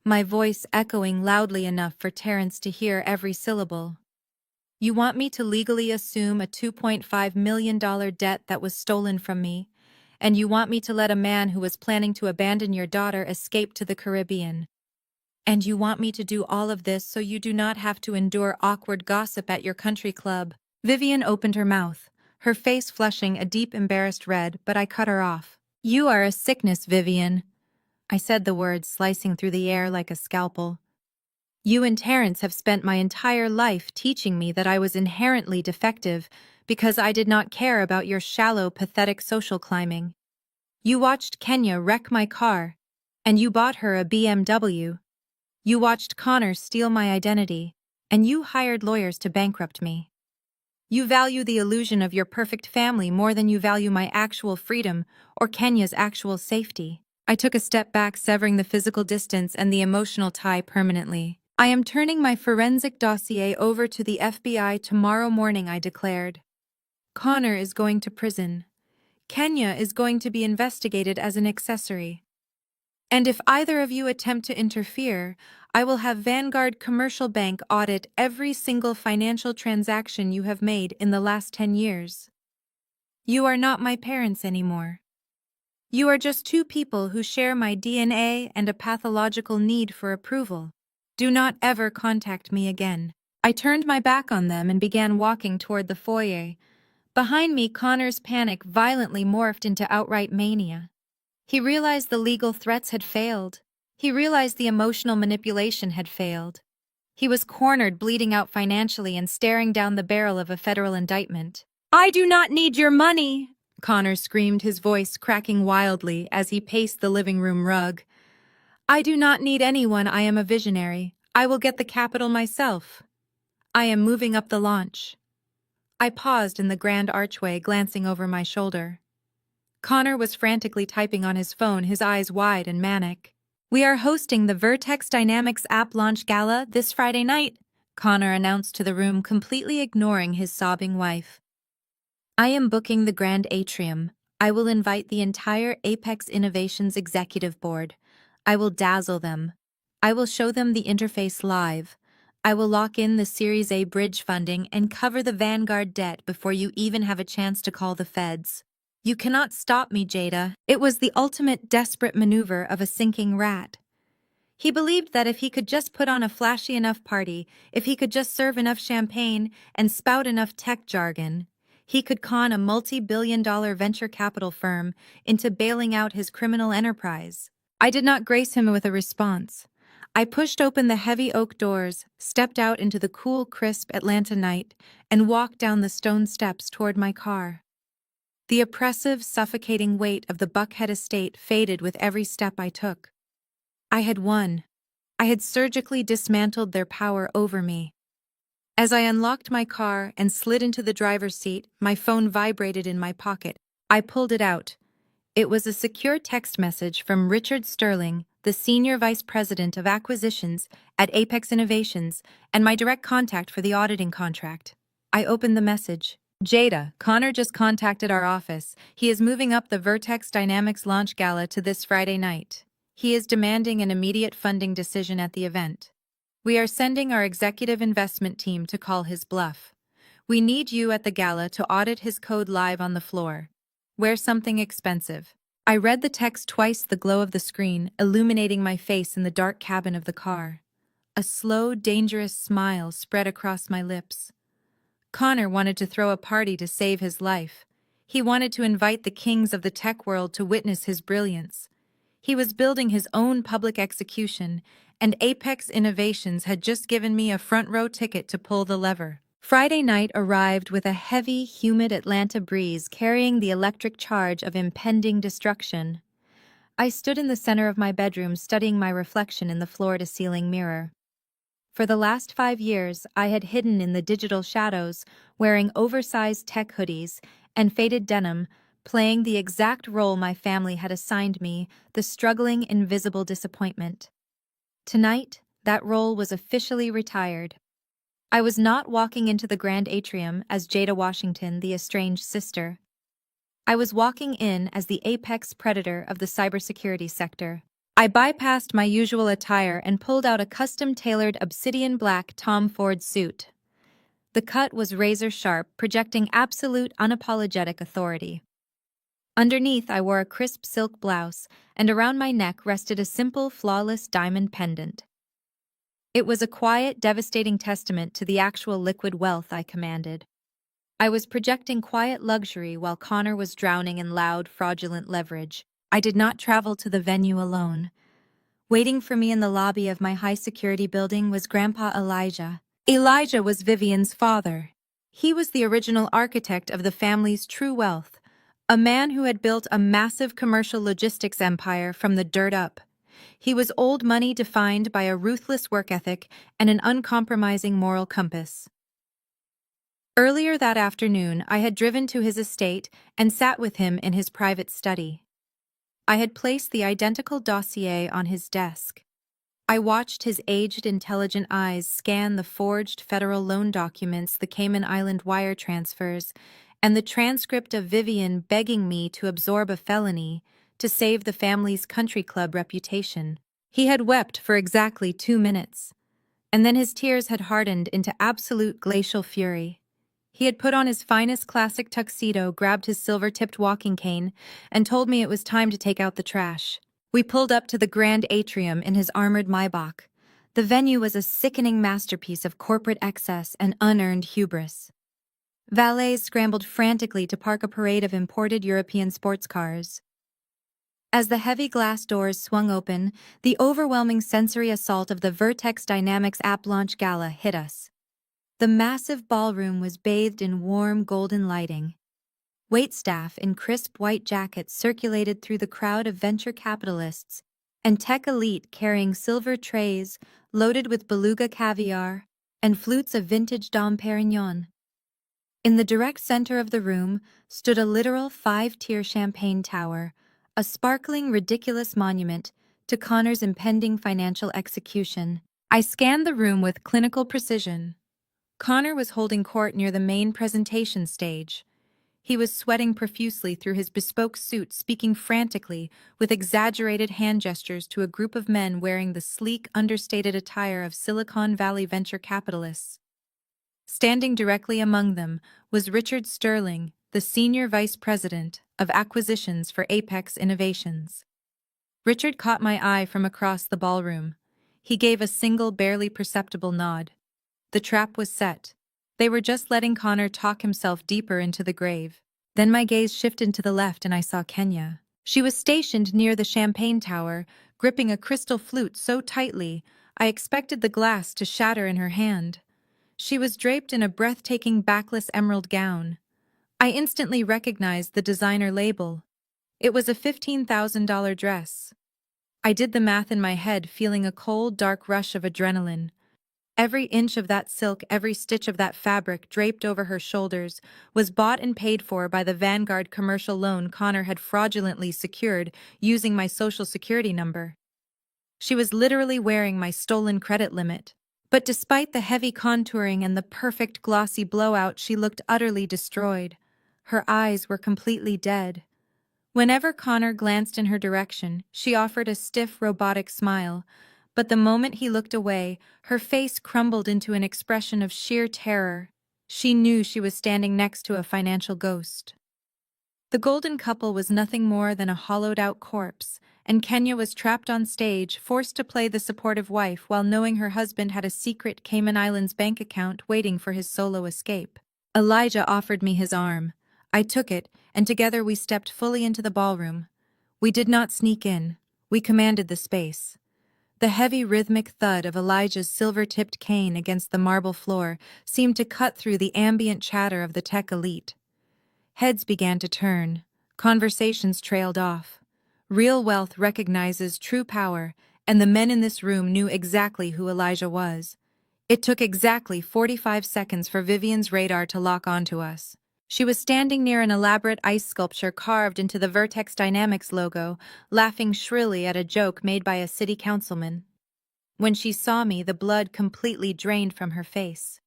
Speaker 1: my voice echoing loudly enough for Terrence to hear every syllable. "You want me to legally assume a $2.5 million debt that was stolen from me, and you want me to let a man who was planning to abandon your daughter escape to the Caribbean. And you want me to do all of this so you do not have to endure awkward gossip at your country club." Vivian opened her mouth, her face flushing a deep, embarrassed red, but I cut her off. "You are a sickness, Vivian." I said the words, slicing through the air like a scalpel. "You and Terrence have spent my entire life teaching me that I was inherently defective because I did not care about your shallow, pathetic social climbing. You watched Kenya wreck my car, and you bought her a BMW. You watched Connor steal my identity, and you hired lawyers to bankrupt me. You value the illusion of your perfect family more than you value my actual freedom or Kenya's actual safety." I took a step back, severing the physical distance and the emotional tie permanently. "I am turning my forensic dossier over to the FBI tomorrow morning," I declared. "Connor is going to prison. Kenya is going to be investigated as an accessory. And if either of you attempt to interfere, I will have Vanguard Commercial Bank audit every single financial transaction you have made in the last 10 years. You are not my parents anymore. You are just two people who share my DNA and a pathological need for approval. Do not ever contact me again." I turned my back on them and began walking toward the foyer. Behind me, Connor's panic violently morphed into outright mania. He realized the legal threats had failed. He realized the emotional manipulation had failed. He was cornered, bleeding out financially and staring down the barrel of a federal indictment. "I do not need your money," Connor screamed, his voice cracking wildly as he paced the living room rug. "I do not need anyone. I am a visionary. I will get the capital myself. I am moving up the launch." I paused in the grand archway, glancing over my shoulder. Connor was frantically typing on his phone, his eyes wide and manic. "We are hosting the Vertex Dynamics app launch gala this Friday night," Connor announced to the room, completely ignoring his sobbing wife. "I am booking the grand atrium. I will invite the entire Apex Innovations executive board. I will dazzle them. I will show them the interface live. I will lock in the Series A bridge funding and cover the Vanguard debt before you even have a chance to call the feds. You cannot stop me, Jada." It was the ultimate desperate maneuver of a sinking rat. He believed that if he could just put on a flashy enough party, if he could just serve enough champagne and spout enough tech jargon, he could con a multi-billion-dollar venture capital firm into bailing out his criminal enterprise. I did not grace him with a response. I pushed open the heavy oak doors, stepped out into the cool, crisp Atlanta night, and walked down the stone steps toward my car. The oppressive, suffocating weight of the Buckhead estate faded with every step I took. I had won. I had surgically dismantled their power over me. As I unlocked my car and slid into the driver's seat, my phone vibrated in my pocket. I pulled it out. It was a secure text message from Richard Sterling, the Senior Vice President of Acquisitions at Apex Innovations, and my direct contact for the auditing contract. I opened the message. Jada, Connor just contacted our office. He is moving up the Vertex Dynamics launch gala to this Friday night. He is demanding an immediate funding decision at the event. We are sending our executive investment team to call his bluff. We need you at the gala to audit his code live on the floor. Wear something expensive. I read the text twice, the glow of the screen illuminating my face in the dark cabin of the car. A slow, dangerous smile spread across my lips. Connor wanted to throw a party to save his life. He wanted to invite the kings of the tech world to witness his brilliance. He was building his own public execution, and Apex Innovations had just given me a front-row ticket to pull the lever. Friday night arrived with a heavy, humid Atlanta breeze carrying the electric charge of impending destruction. I stood in the center of my bedroom studying my reflection in the floor-to-ceiling mirror. For the last 5 years, I had hidden in the digital shadows, wearing oversized tech hoodies and faded denim, playing the exact role my family had assigned me, the struggling, invisible disappointment. Tonight, that role was officially retired. I was not walking into the grand atrium as Jada Washington, the estranged sister. I was walking in as the apex predator of the cybersecurity sector. I bypassed my usual attire and pulled out a custom-tailored obsidian black Tom Ford suit. The cut was razor-sharp, projecting absolute unapologetic authority. Underneath, I wore a crisp silk blouse, and around my neck rested a simple, flawless diamond pendant. It was a quiet, devastating testament to the actual liquid wealth I commanded. I was projecting quiet luxury while Connor was drowning in loud, fraudulent leverage. I did not travel to the venue alone. Waiting for me in the lobby of my high-security building was Grandpa Elijah. Elijah was Vivian's father. He was the original architect of the family's true wealth, a man who had built a massive commercial logistics empire from the dirt up. He was old money defined by a ruthless work ethic and an uncompromising moral compass. Earlier that afternoon, I had driven to his estate and sat with him in his private study. I had placed the identical dossier on his desk. I watched his aged, intelligent eyes scan the forged federal loan documents, the Cayman Island wire transfers, and the transcript of Vivian begging me to absorb a felony to save the family's country club reputation. He had wept for exactly 2 minutes, and then his tears had hardened into absolute glacial fury. He had put on his finest classic tuxedo, grabbed his silver-tipped walking cane, and told me it was time to take out the trash. We pulled up to the grand atrium in his armored Maybach. The venue was a sickening masterpiece of corporate excess and unearned hubris. Valets scrambled frantically to park a parade of imported European sports cars. As the heavy glass doors swung open, the overwhelming sensory assault of the Vertex Dynamics app launch gala hit us. The massive ballroom was bathed in warm, golden lighting. Waitstaff in crisp white jackets circulated through the crowd of venture capitalists and tech elite carrying silver trays loaded with beluga caviar and flutes of vintage Dom Perignon. In the direct center of the room stood a literal 5-tier champagne tower, a sparkling, ridiculous monument to Connor's impending financial execution. I scanned the room with clinical precision. Connor was holding court near the main presentation stage. He was sweating profusely through his bespoke suit, speaking frantically with exaggerated hand gestures to a group of men wearing the sleek, understated attire of Silicon Valley venture capitalists. Standing directly among them was Richard Sterling, the Senior Vice President of Acquisitions for Apex Innovations. Richard caught my eye from across the ballroom. He gave a single, barely perceptible nod. The trap was set. They were just letting Connor talk himself deeper into the grave. Then my gaze shifted to the left and I saw Kenya. She was stationed near the champagne tower, gripping a crystal flute so tightly I expected the glass to shatter in her hand. She was draped in a breathtaking backless emerald gown. I instantly recognized the designer label. It was a $15,000 dress. I did the math in my head, feeling a cold, dark rush of adrenaline. Every inch of that silk, every stitch of that fabric draped over her shoulders was bought and paid for by the Vanguard commercial loan Connor had fraudulently secured using my social security number. She was literally wearing my stolen credit limit. But despite the heavy contouring and the perfect glossy blowout, she looked utterly destroyed. Her eyes were completely dead. Whenever Connor glanced in her direction, she offered a stiff, robotic smile, but the moment he looked away, her face crumbled into an expression of sheer terror. She knew she was standing next to a financial ghost. The golden couple was nothing more than a hollowed-out corpse, and Kenya was trapped on stage, forced to play the supportive wife while knowing her husband had a secret Cayman Islands bank account waiting for his solo escape. Elijah offered me his arm. I took it, and together we stepped fully into the ballroom. We did not sneak in. We commanded the space. The heavy rhythmic thud of Elijah's silver-tipped cane against the marble floor seemed to cut through the ambient chatter of the tech elite. Heads began to turn. Conversations trailed off. Real wealth recognizes true power, and the men in this room knew exactly who Elijah was. It took exactly 45 seconds for Vivian's radar to lock onto us. She was standing near an elaborate ice sculpture carved into the Vertex Dynamics logo, laughing shrilly at a joke made by a city councilman. When she saw me, the blood completely drained from her face.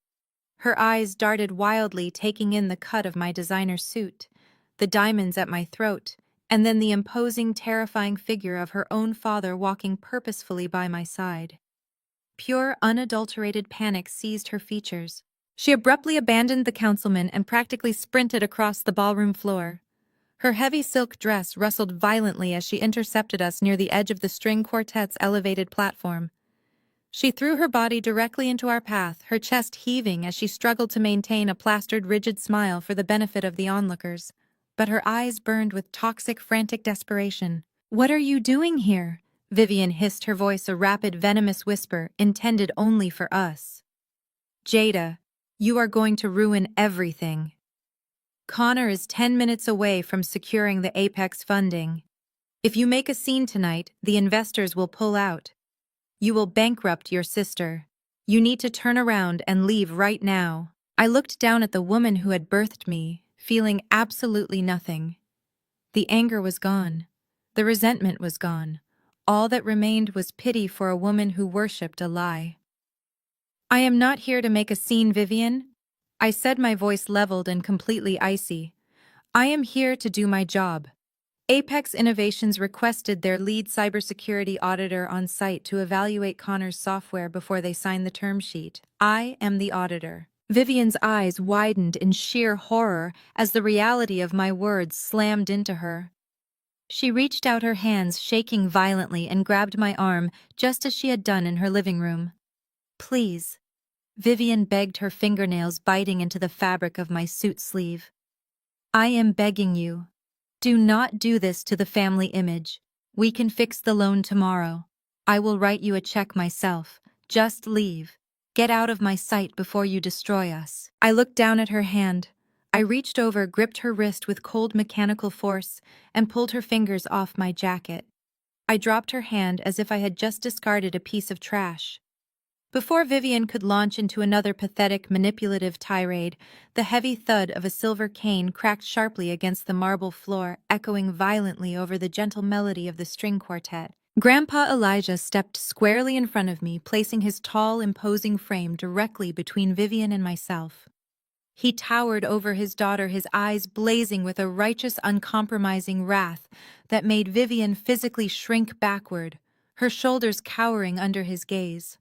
Speaker 1: Her eyes darted wildly, taking in the cut of my designer suit, the diamonds at my throat, and then the imposing, terrifying figure of her own father walking purposefully by my side. Pure, unadulterated panic seized her features. She abruptly abandoned the councilman and practically sprinted across the ballroom floor. Her heavy silk dress rustled violently as she intercepted us near the edge of the string quartet's elevated platform. She threw her body directly into our path, her chest heaving as she struggled to maintain a plastered, rigid smile for the benefit of the onlookers. But her eyes burned with toxic, frantic desperation. "What are you doing here?" Vivian hissed, her voice a rapid, venomous whisper intended only for us. "Jada, you are going to ruin everything. Connor is 10 minutes away from securing the Apex funding. If you make a scene tonight, the investors will pull out. You will bankrupt your sister. You need to turn around and leave right now." I looked down at the woman who had birthed me, feeling absolutely nothing. The anger was gone. The resentment was gone. All that remained was pity for a woman who worshipped a lie. "I am not here to make a scene, Vivian," I said, my voice leveled and completely icy. "I am here to do my job." Apex Innovations requested their lead cybersecurity auditor on site to evaluate Connor's software before they signed the term sheet. I am the auditor. Vivian's eyes widened in sheer horror as the reality of my words slammed into her. She reached out her hands, shaking violently, and grabbed my arm, just as she had done in her living room. "Please," Vivian begged, her fingernails biting into the fabric of my suit sleeve. "I am begging you. Do not do this to the family image. We can fix the loan tomorrow. I will write you a check myself. Just leave. Get out of my sight before you destroy us." I looked down at her hand. I reached over, gripped her wrist with cold mechanical force, and pulled her fingers off my jacket. I dropped her hand as if I had just discarded a piece of trash. Before Vivian could launch into another pathetic, manipulative tirade, the heavy thud of a silver cane cracked sharply against the marble floor, echoing violently over the gentle melody of the string quartet. Grandpa Elijah stepped squarely in front of me, placing his tall, imposing frame directly between Vivian and myself. He towered over his daughter, his eyes blazing with a righteous, uncompromising wrath that made Vivian physically shrink backward, her shoulders cowering under his gaze.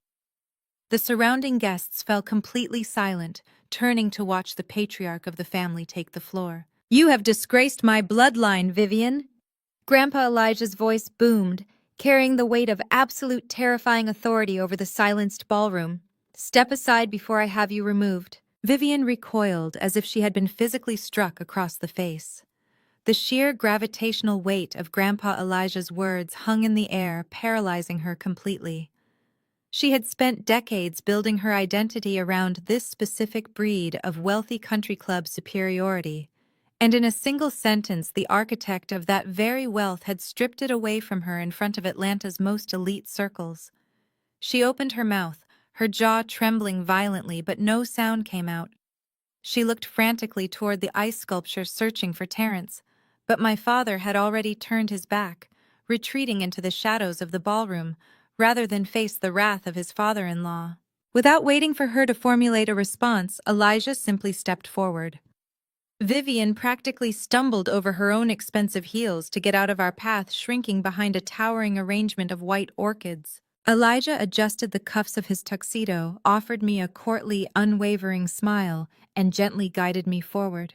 Speaker 1: The surrounding guests fell completely silent, turning to watch the patriarch of the family take the floor. "You have disgraced my bloodline, Vivian." Grandpa Elijah's voice boomed, carrying the weight of absolute terrifying authority over the silenced ballroom. "Step aside before I have you removed." Vivian recoiled as if she had been physically struck across the face. The sheer gravitational weight of Grandpa Elijah's words hung in the air, paralyzing her completely. She had spent decades building her identity around this specific breed of wealthy country club superiority, and in a single sentence, the architect of that very wealth had stripped it away from her in front of Atlanta's most elite circles. She opened her mouth, her jaw trembling violently, but no sound came out. She looked frantically toward the ice sculpture, searching for Terrence, but my father had already turned his back, retreating into the shadows of the ballroom, rather than face the wrath of his father-in-law. Without waiting for her to formulate a response, Elijah simply stepped forward. Vivian practically stumbled over her own expensive heels to get out of our path, shrinking behind a towering arrangement of white orchids. Elijah adjusted the cuffs of his tuxedo, offered me a courtly, unwavering smile, and gently guided me forward.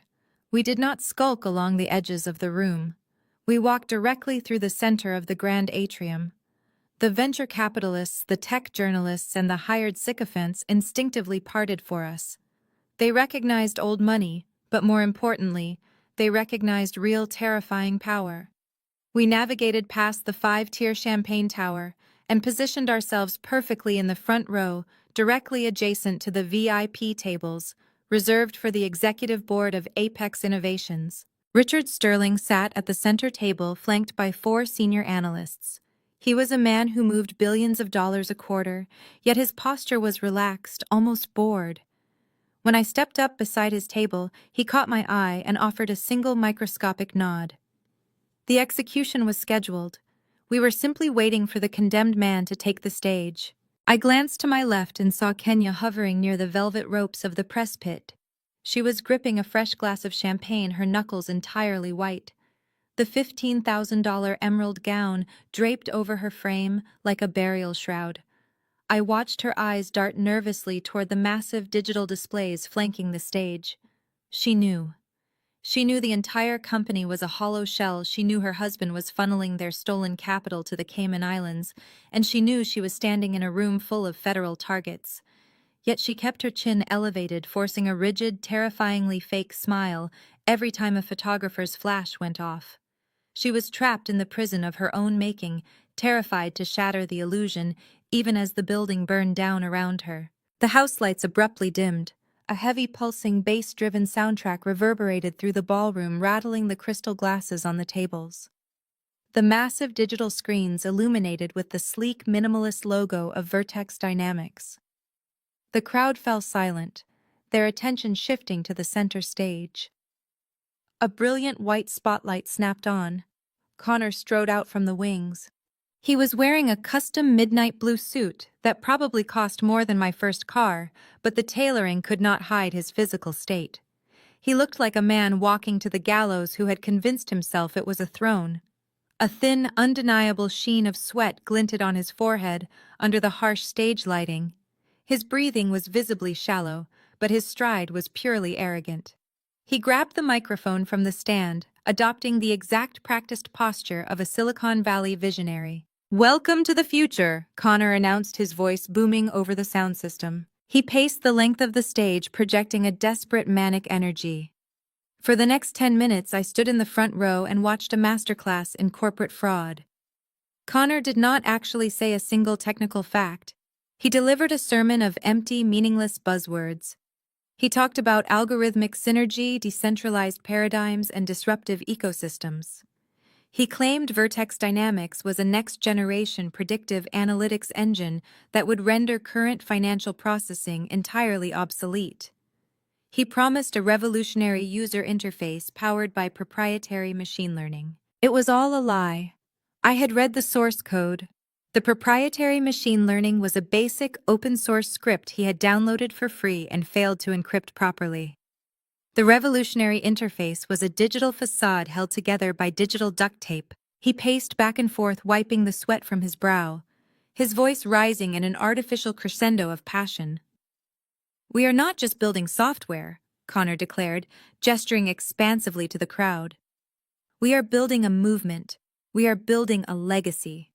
Speaker 1: We did not skulk along the edges of the room. We walked directly through the center of the grand atrium. The venture capitalists, the tech journalists, and the hired sycophants instinctively parted for us. They recognized old money, but more importantly, they recognized real terrifying power. We navigated past the five-tier champagne tower and positioned ourselves perfectly in the front row, directly adjacent to the VIP tables, reserved for the executive board of Apex Innovations. Richard Sterling sat at the center table, flanked by four senior analysts. He was a man who moved billions of dollars a quarter, yet his posture was relaxed, almost bored. When I stepped up beside his table, he caught my eye and offered a single microscopic nod. The execution was scheduled. We were simply waiting for the condemned man to take the stage. I glanced to my left and saw Kenya hovering near the velvet ropes of the press pit. She was gripping a fresh glass of champagne, her knuckles entirely white. The $15,000 emerald gown draped over her frame like a burial shroud. I watched her eyes dart nervously toward the massive digital displays flanking the stage. She knew. She knew the entire company was a hollow shell. She knew her husband was funneling their stolen capital to the Cayman Islands, and she knew she was standing in a room full of federal targets. Yet she kept her chin elevated, forcing a rigid, terrifyingly fake smile every time a photographer's flash went off. She was trapped in the prison of her own making, terrified to shatter the illusion, even as the building burned down around her. The house lights abruptly dimmed. A heavy, pulsing, bass-driven soundtrack reverberated through the ballroom, rattling the crystal glasses on the tables. The massive digital screens illuminated with the sleek, minimalist logo of Vertex Dynamics. The crowd fell silent, their attention shifting to the center stage. A brilliant white spotlight snapped on. Connor strode out from the wings. He was wearing a custom midnight blue suit that probably cost more than my first car, but the tailoring could not hide his physical state. He looked like a man walking to the gallows who had convinced himself it was a throne. A thin, undeniable sheen of sweat glinted on his forehead under the harsh stage lighting. His breathing was visibly shallow, but his stride was purely arrogant. He grabbed the microphone from the stand, adopting the exact practiced posture of a Silicon Valley visionary. "Welcome to the future," Connor announced, his voice booming over the sound system. He paced the length of the stage, projecting a desperate, manic energy. For the next 10 minutes, I stood in the front row and watched a masterclass in corporate fraud. Connor did not actually say a single technical fact. He delivered a sermon of empty, meaningless buzzwords. He talked about algorithmic synergy, decentralized paradigms, and disruptive ecosystems. He claimed Vertex Dynamics was a next-generation predictive analytics engine that would render current financial processing entirely obsolete. He promised a revolutionary user interface powered by proprietary machine learning. It was all a lie. I had read the source code. The proprietary machine learning was a basic open-source script he had downloaded for free and failed to encrypt properly. The revolutionary interface was a digital facade held together by digital duct tape. He paced back and forth, wiping the sweat from his brow, his voice rising in an artificial crescendo of passion. "We are not just building software," Connor declared, gesturing expansively to the crowd. "We are building a movement. We are building a legacy.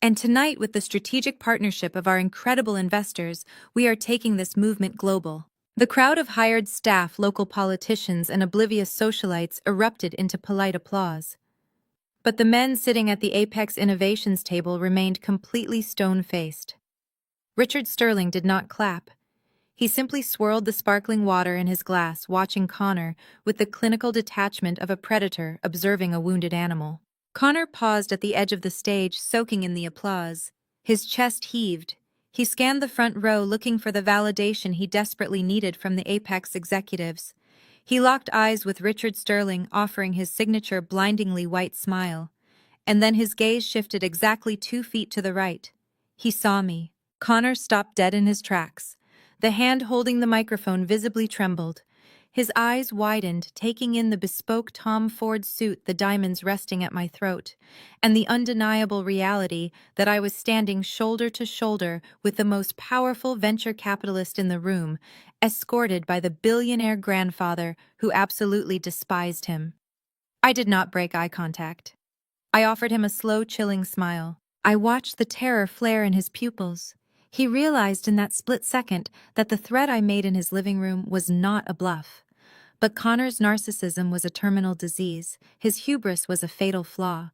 Speaker 1: And tonight, with the strategic partnership of our incredible investors, we are taking this movement global." The crowd of hired staff, local politicians, and oblivious socialites erupted into polite applause. But the men sitting at the Apex Innovations table remained completely stone-faced. Richard Sterling did not clap. He simply swirled the sparkling water in his glass, watching Connor with the clinical detachment of a predator observing a wounded animal. Connor paused at the edge of the stage, soaking in the applause. His chest heaved. He scanned the front row, looking for the validation he desperately needed from the Apex executives. He locked eyes with Richard Sterling, offering his signature blindingly white smile. And then his gaze shifted exactly 2 feet to the right. He saw me. Connor stopped dead in his tracks. The hand holding the microphone visibly trembled. His eyes widened, taking in the bespoke Tom Ford suit, the diamonds resting at my throat, and the undeniable reality that I was standing shoulder to shoulder with the most powerful venture capitalist in the room, escorted by the billionaire grandfather who absolutely despised him. I did not break eye contact. I offered him a slow, chilling smile. I watched the terror flare in his pupils. He realized in that split second that the threat I made in his living room was not a bluff. But Connor's narcissism was a terminal disease. His hubris was a fatal flaw.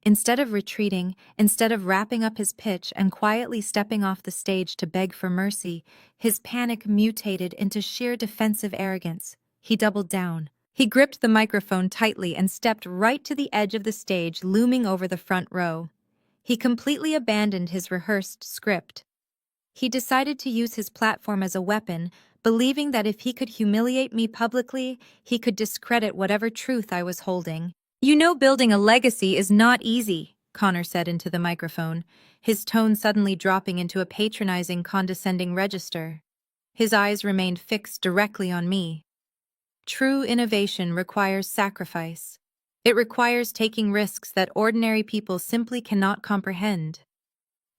Speaker 1: Instead of retreating, instead of wrapping up his pitch and quietly stepping off the stage to beg for mercy, his panic mutated into sheer defensive arrogance. He doubled down. He gripped the microphone tightly and stepped right to the edge of the stage, looming over the front row. He completely abandoned his rehearsed script. He decided to use his platform as a weapon, believing that if he could humiliate me publicly, he could discredit whatever truth I was holding. "You know, building a legacy is not easy," Connor said into the microphone, his tone suddenly dropping into a patronizing, condescending register. His eyes remained fixed directly on me. "True innovation requires sacrifice. It requires taking risks that ordinary people simply cannot comprehend.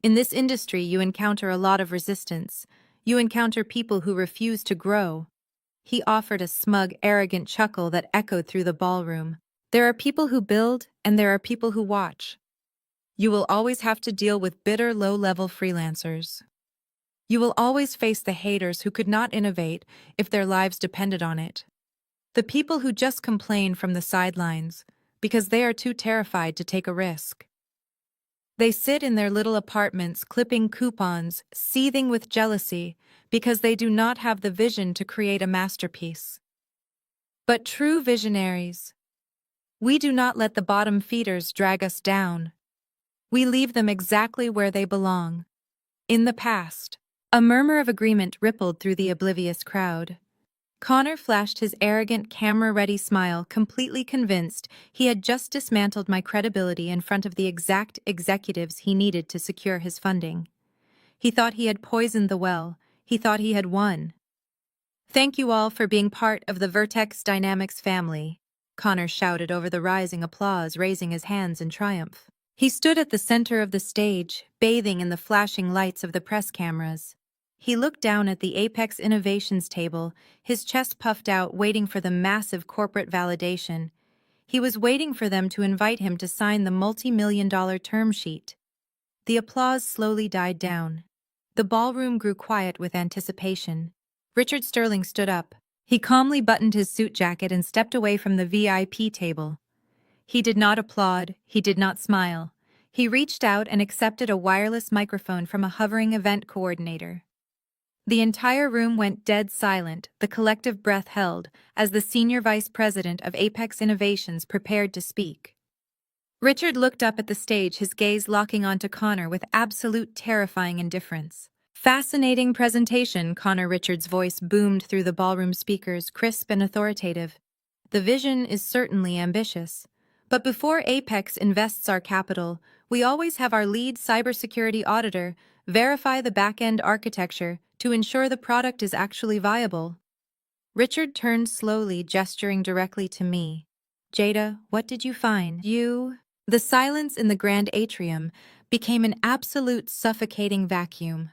Speaker 1: In this industry, you encounter a lot of resistance. You encounter people who refuse to grow." He offered a smug, arrogant chuckle that echoed through the ballroom. "There are people who build, and there are people who watch. You will always have to deal with bitter, low-level freelancers. You will always face the haters who could not innovate if their lives depended on it. The people who just complain from the sidelines because they are too terrified to take a risk. They sit in their little apartments clipping coupons, seething with jealousy because they do not have the vision to create a masterpiece. But true visionaries, we do not let the bottom feeders drag us down. We leave them exactly where they belong, in the past." A murmur of agreement rippled through the oblivious crowd. Connor flashed his arrogant, camera-ready smile, completely convinced he had just dismantled my credibility in front of the exact executives he needed to secure his funding. He thought he had poisoned the well. He thought he had won. "Thank you all for being part of the Vertex Dynamics family," Connor shouted over the rising applause, raising his hands in triumph. He stood at the center of the stage, bathing in the flashing lights of the press cameras. He looked down at the Apex Innovations table, his chest puffed out, waiting for the massive corporate validation. He was waiting for them to invite him to sign the multi-million-dollar term sheet. The applause slowly died down. The ballroom grew quiet with anticipation. Richard Sterling stood up. He calmly buttoned his suit jacket and stepped away from the VIP table. He did not applaud, he did not smile. He reached out and accepted a wireless microphone from a hovering event coordinator. The entire room went dead silent, the collective breath held, as the senior vice president of Apex Innovations prepared to speak. Richard looked up at the stage, his gaze locking onto Connor with absolute terrifying indifference. "Fascinating presentation," Connor Richards' voice boomed through the ballroom speakers, crisp and authoritative. "The vision is certainly ambitious. But before Apex invests our capital, we always have our lead cybersecurity auditor verify the back-end architecture to ensure the product is actually viable." Richard turned slowly, gesturing directly to me. "Jada, what did you find?" The silence in the grand atrium became an absolute suffocating vacuum.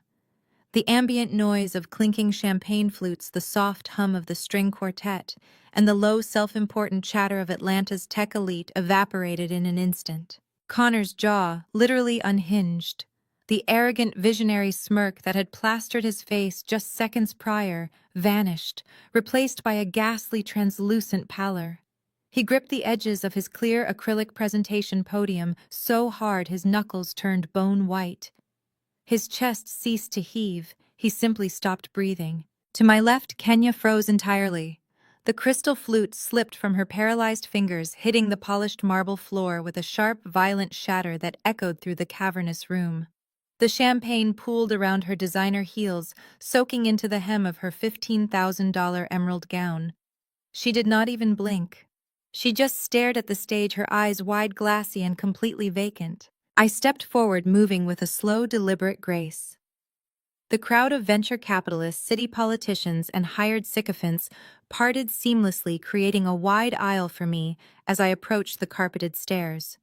Speaker 1: The ambient noise of clinking champagne flutes, the soft hum of the string quartet, and the low, self-important chatter of Atlanta's tech elite evaporated in an instant. Connor's jaw literally unhinged. The arrogant, visionary smirk that had plastered his face just seconds prior vanished, replaced by a ghastly, translucent pallor. He gripped the edges of his clear acrylic presentation podium so hard his knuckles turned bone white. His chest ceased to heave, he simply stopped breathing. To my left, Kenya froze entirely. The crystal flute slipped from her paralyzed fingers, hitting the polished marble floor with a sharp, violent shatter that echoed through the cavernous room. The champagne pooled around her designer heels, soaking into the hem of her $15,000 emerald gown. She did not even blink. She just stared at the stage, her eyes wide, glassy, and completely vacant. I stepped forward, moving with a slow, deliberate grace. The crowd of venture capitalists, city politicians, and hired sycophants parted seamlessly, creating a wide aisle for me as I approached the carpeted stairs.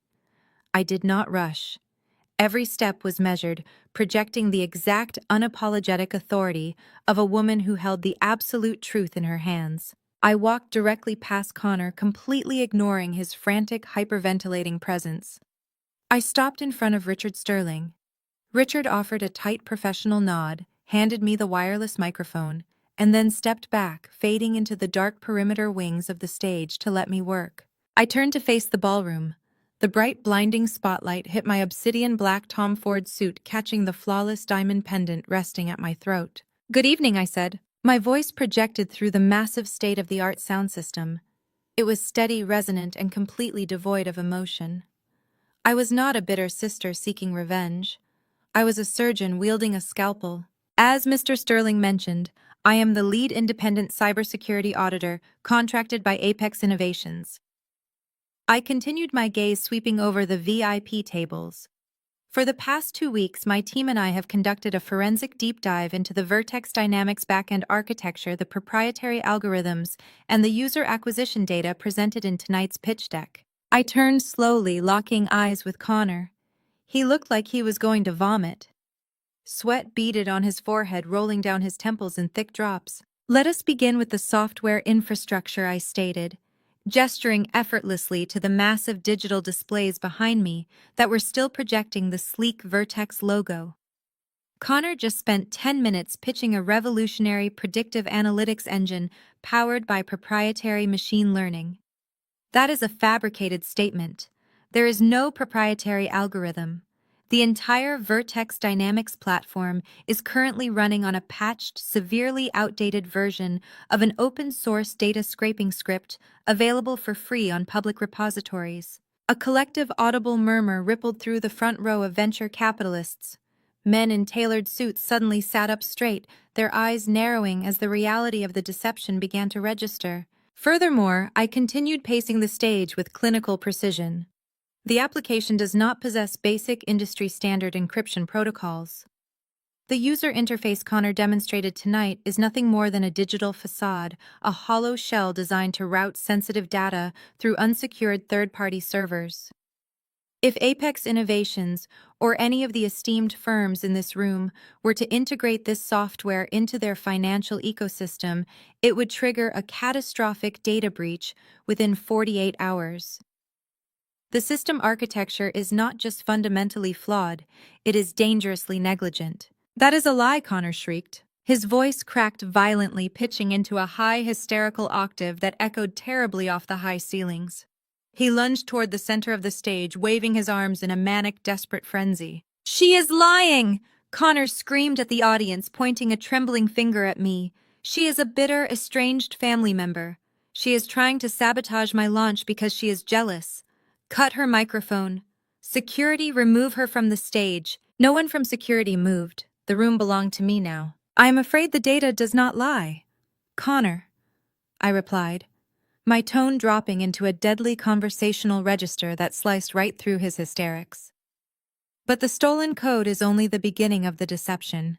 Speaker 1: I did not rush. Every step was measured, projecting the exact unapologetic authority of a woman who held the absolute truth in her hands. I walked directly past Connor, completely ignoring his frantic, hyperventilating presence. I stopped in front of Richard Sterling. Richard offered a tight professional nod, handed me the wireless microphone, and then stepped back, fading into the dark perimeter wings of the stage to let me work. I turned to face the ballroom. The bright, blinding spotlight hit my obsidian black Tom Ford suit, catching the flawless diamond pendant resting at my throat. "Good evening," I said. My voice projected through the massive state-of-the-art sound system. It was steady, resonant, and completely devoid of emotion. I was not a bitter sister seeking revenge. I was a surgeon wielding a scalpel. As Mr. Sterling mentioned, I am the lead independent cybersecurity auditor contracted by Apex Innovations. I continued, my gaze sweeping over the VIP tables. For the past 2 weeks, my team and I have conducted a forensic deep dive into the Vertex Dynamics backend architecture, the proprietary algorithms, and the user acquisition data presented in tonight's pitch deck. I turned slowly, locking eyes with Connor. He looked like he was going to vomit. Sweat beaded on his forehead, rolling down his temples in thick drops. "Let us begin with the software infrastructure," I stated, gesturing effortlessly to the massive digital displays behind me that were still projecting the sleek Vertex logo. Connor just spent 10 minutes pitching a revolutionary predictive analytics engine powered by proprietary machine learning. That is a fabricated statement. There is no proprietary algorithm. The entire Vertex Dynamics platform is currently running on a patched, severely outdated version of an open-source data scraping script available for free on public repositories. A collective audible murmur rippled through the front row of venture capitalists. Men in tailored suits suddenly sat up straight, their eyes narrowing as the reality of the deception began to register. Furthermore, I continued pacing the stage with clinical precision. The application does not possess basic industry standard encryption protocols. The user interface Connor demonstrated tonight is nothing more than a digital facade, a hollow shell designed to route sensitive data through unsecured third-party servers. If Apex Innovations, or any of the esteemed firms in this room, were to integrate this software into their financial ecosystem, it would trigger a catastrophic data breach within 48 hours. The system architecture is not just fundamentally flawed, it is dangerously negligent. "That is a lie," Connor shrieked. His voice cracked violently, pitching into a high, hysterical octave that echoed terribly off the high ceilings. He lunged toward the center of the stage, waving his arms in a manic, desperate frenzy. "She is lying!" Connor screamed at the audience, pointing a trembling finger at me. "She is a bitter, estranged family member. She is trying to sabotage my launch because she is jealous. Cut her microphone. Security, remove her from the stage." No one from security moved. The room belonged to me now. "I am afraid the data does not lie, Connor," I replied, my tone dropping into a deadly conversational register that sliced right through his hysterics. "But the stolen code is only the beginning of the deception.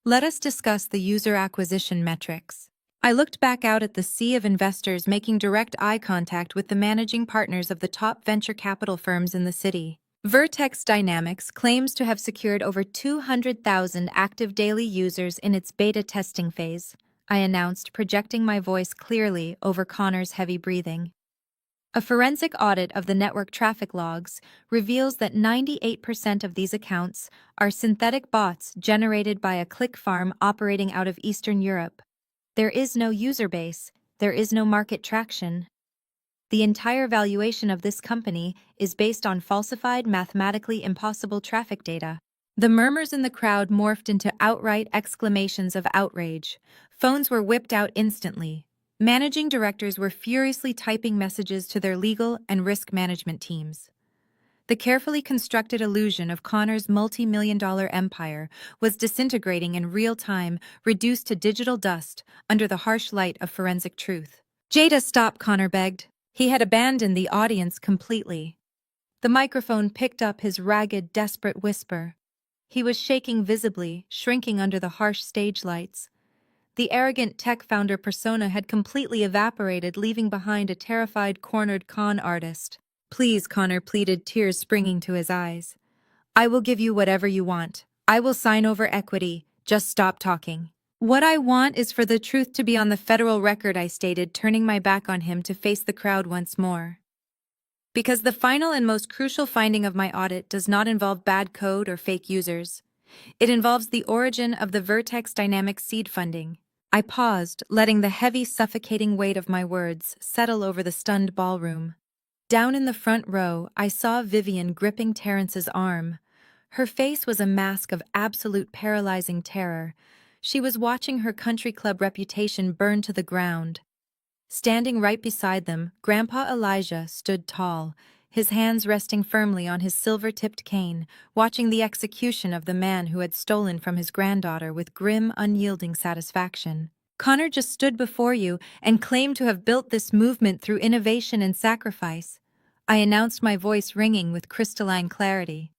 Speaker 1: Let us discuss the user acquisition metrics." I looked back out at the sea of investors, making direct eye contact with the managing partners of the top venture capital firms in the city. Vertex Dynamics claims to have secured over 200,000 active daily users in its beta testing phase, I announced, projecting my voice clearly over Connor's heavy breathing. A forensic audit of the network traffic logs reveals that 98% of these accounts are synthetic bots generated by a click farm operating out of Eastern Europe. There is no user base, there is no market traction. The entire valuation of this company is based on falsified, mathematically impossible traffic data. The murmurs in the crowd morphed into outright exclamations of outrage. Phones were whipped out instantly. Managing directors were furiously typing messages to their legal and risk management teams. The carefully constructed illusion of Connor's multi-million-dollar empire was disintegrating in real time, reduced to digital dust under the harsh light of forensic truth. "Jada, stop," Connor begged. He had abandoned the audience completely. The microphone picked up his ragged, desperate whisper. He was shaking visibly, shrinking under the harsh stage lights. The arrogant tech founder persona had completely evaporated, leaving behind a terrified, cornered con artist. "Please," Connor pleaded, tears springing to his eyes. "I will give you whatever you want. I will sign over equity. Just stop talking." "What I want is for the truth to be on the federal record," I stated, turning my back on him to face the crowd once more. Because the final and most crucial finding of my audit does not involve bad code or fake users. It involves the origin of the Vertex Dynamics seed funding. I paused, letting the heavy, suffocating weight of my words settle over the stunned ballroom. Down in the front row, I saw Vivian gripping Terrence's arm. Her face was a mask of absolute paralyzing terror. She was watching her country club reputation burn to the ground. Standing right beside them, Grandpa Elijah stood tall, his hands resting firmly on his silver-tipped cane, watching the execution of the man who had stolen from his granddaughter with grim, unyielding satisfaction. "Connor just stood before you and claimed to have built this movement through innovation and sacrifice," I announced, my voice ringing with crystalline clarity.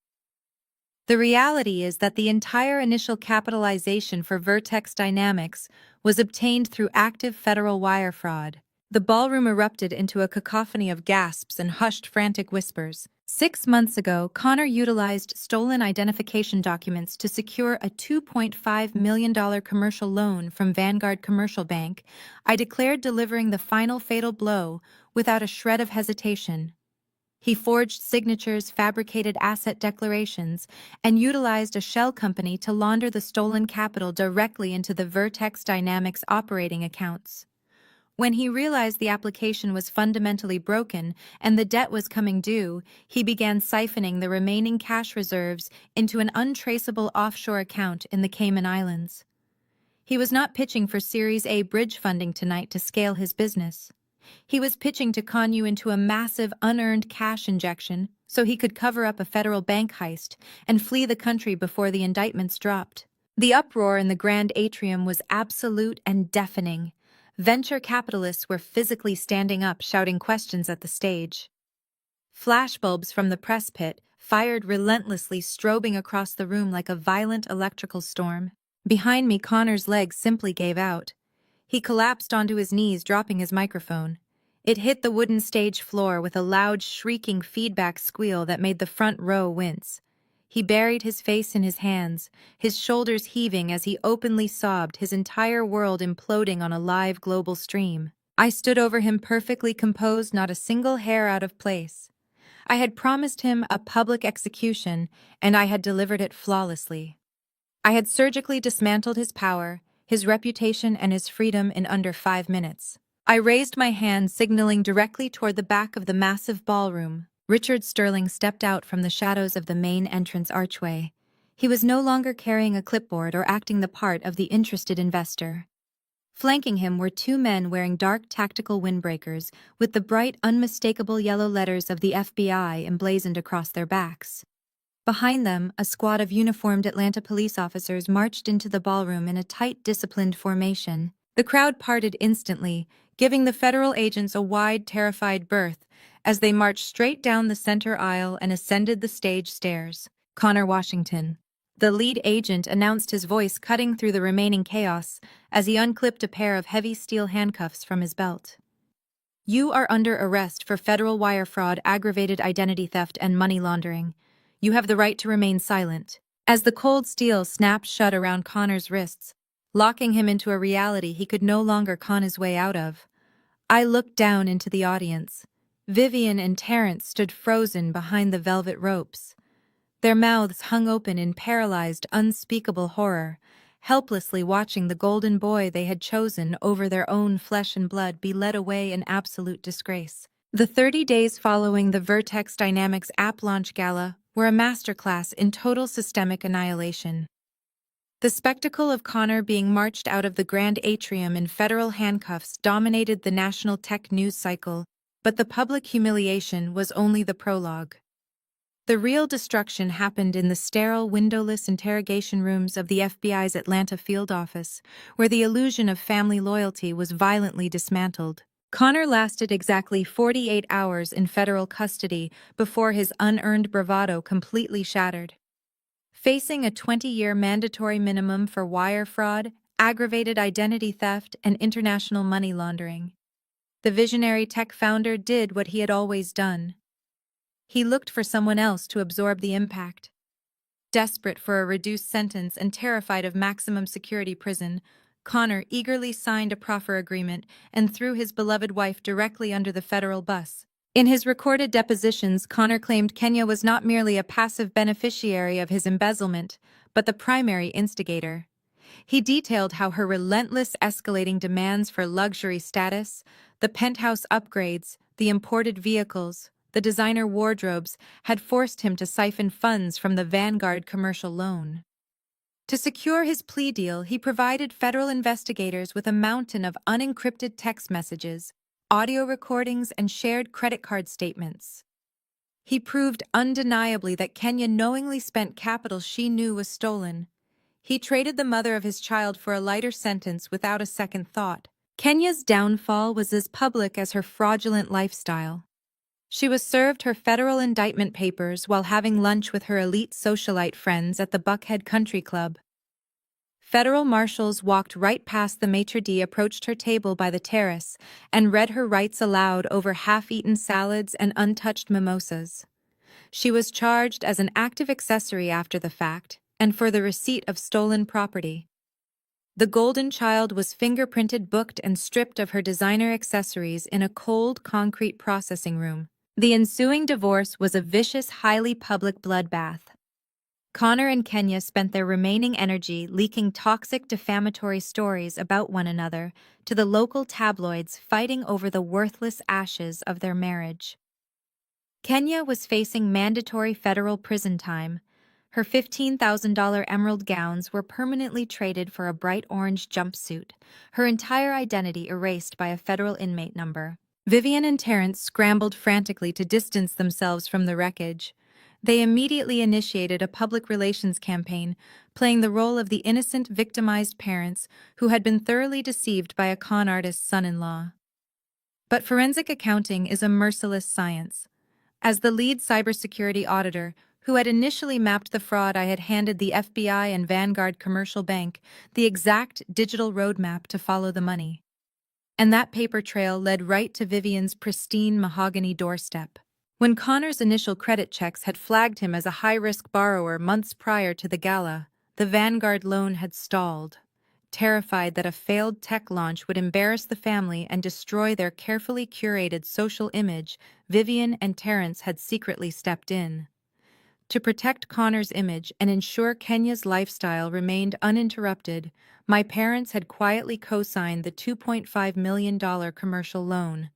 Speaker 1: "The reality is that the entire initial capitalization for Vertex Dynamics was obtained through active federal wire fraud." The ballroom erupted into a cacophony of gasps and hushed, frantic whispers. 6 months ago, Connor utilized stolen identification documents to secure a $2.5 million commercial loan from Vanguard Commercial Bank. I declared, delivering the final fatal blow without a shred of hesitation. He forged signatures, fabricated asset declarations, and utilized a shell company to launder the stolen capital directly into the Vertex Dynamics operating accounts. When he realized the application was fundamentally broken and the debt was coming due, he began siphoning the remaining cash reserves into an untraceable offshore account in the Cayman Islands. He was not pitching for Series A bridge funding tonight to scale his business. He was pitching to con you into a massive unearned cash injection so he could cover up a federal bank heist and flee the country before the indictments dropped. The uproar in the grand atrium was absolute and deafening. Venture capitalists were physically standing up, shouting questions at the stage. Flashbulbs from the press pit fired relentlessly, strobing across the room like a violent electrical storm. Behind me, Connor's legs simply gave out. He collapsed onto his knees, dropping his microphone. It hit the wooden stage floor with a loud, shrieking feedback squeal that made the front row wince. He buried his face in his hands, his shoulders heaving as he openly sobbed, his entire world imploding on a live global stream. I stood over him, perfectly composed, not a single hair out of place. I had promised him a public execution, and I had delivered it flawlessly. I had surgically dismantled his power, his reputation, and his freedom in under 5 minutes. I raised my hand, signaling directly toward the back of the massive ballroom. Richard Sterling stepped out from the shadows of the main entrance archway. He was no longer carrying a clipboard or acting the part of the interested investor. Flanking him were 2 men wearing dark tactical windbreakers with the bright, unmistakable yellow letters of the FBI emblazoned across their backs. Behind them, a squad of uniformed Atlanta police officers marched into the ballroom in a tight, disciplined formation. The crowd parted instantly, giving the federal agents a wide, terrified berth as they marched straight down the center aisle and ascended the stage stairs. "Connor Washington," the lead agent announced, his voice cutting through the remaining chaos as he unclipped a pair of heavy steel handcuffs from his belt. "You are under arrest for federal wire fraud, aggravated identity theft, and money laundering. You have the right to remain silent." As the cold steel snapped shut around Connor's wrists, locking him into a reality he could no longer con his way out of, I looked down into the audience. Vivian and Terrence stood frozen behind the velvet ropes. Their mouths hung open in paralyzed, unspeakable horror, helplessly watching the golden boy they had chosen over their own flesh and blood be led away in absolute disgrace. The 30 days following the Vertex Dynamics app launch gala were a masterclass in total systemic annihilation. The spectacle of Connor being marched out of the grand atrium in federal handcuffs dominated the national tech news cycle, but the public humiliation was only the prologue. The real destruction happened in the sterile, windowless interrogation rooms of the FBI's Atlanta field office, where the illusion of family loyalty was violently dismantled. Connor lasted exactly 48 hours in federal custody before his unearned bravado completely shattered. facing a 20-year mandatory minimum for wire fraud, aggravated identity theft, and international money laundering. The visionary tech founder did what he had always done. He looked for someone else to absorb the impact. Desperate for a reduced sentence and terrified of maximum security prison, Connor eagerly signed a proffer agreement and threw his beloved wife directly under the federal bus. In his recorded depositions, Connor claimed Kenya was not merely a passive beneficiary of his embezzlement, but the primary instigator. He detailed how her relentless escalating demands for luxury status, the penthouse upgrades, the imported vehicles, the designer wardrobes, had forced him to siphon funds from the Vanguard commercial loan. To secure his plea deal, he provided federal investigators with a mountain of unencrypted text messages, audio recordings, and shared credit card statements. He proved undeniably that Kenya knowingly spent capital she knew was stolen. He traded the mother of his child for a lighter sentence without a second thought. Kenya's downfall was as public as her fraudulent lifestyle. She was served her federal indictment papers while having lunch with her elite socialite friends at the Buckhead Country Club. Federal marshals walked right past the maitre d', approached her table by the terrace, and read her rights aloud over half-eaten salads and untouched mimosas. She was charged as an active accessory after the fact, and for the receipt of stolen property. The golden child was fingerprinted, booked, and stripped of her designer accessories in a cold concrete processing room. The ensuing divorce was a vicious, highly public bloodbath. Connor and Kenya spent their remaining energy leaking toxic, defamatory stories about one another to the local tabloids, fighting over the worthless ashes of their marriage. Kenya was facing mandatory federal prison time. Her $15,000 emerald gowns were permanently traded for a bright orange jumpsuit, her entire identity erased by a federal inmate number. Vivian and Terrence scrambled frantically to distance themselves from the wreckage. They immediately initiated a public relations campaign, playing the role of the innocent, victimized parents who had been thoroughly deceived by a con artist's son-in-law. But forensic accounting is a merciless science. As the lead cybersecurity auditor, who had initially mapped the fraud, I had handed the FBI and Vanguard Commercial Bank the exact digital roadmap to follow the money. And that paper trail led right to Vivian's pristine mahogany doorstep. When Connor's initial credit checks had flagged him as a high-risk borrower months prior to the gala, the Vanguard loan had stalled. Terrified that a failed tech launch would embarrass the family and destroy their carefully curated social image, Vivian and Terrence had secretly stepped in. To protect Connor's image and ensure Kenya's lifestyle remained uninterrupted, my parents had quietly co-signed the $2.5 million commercial loan.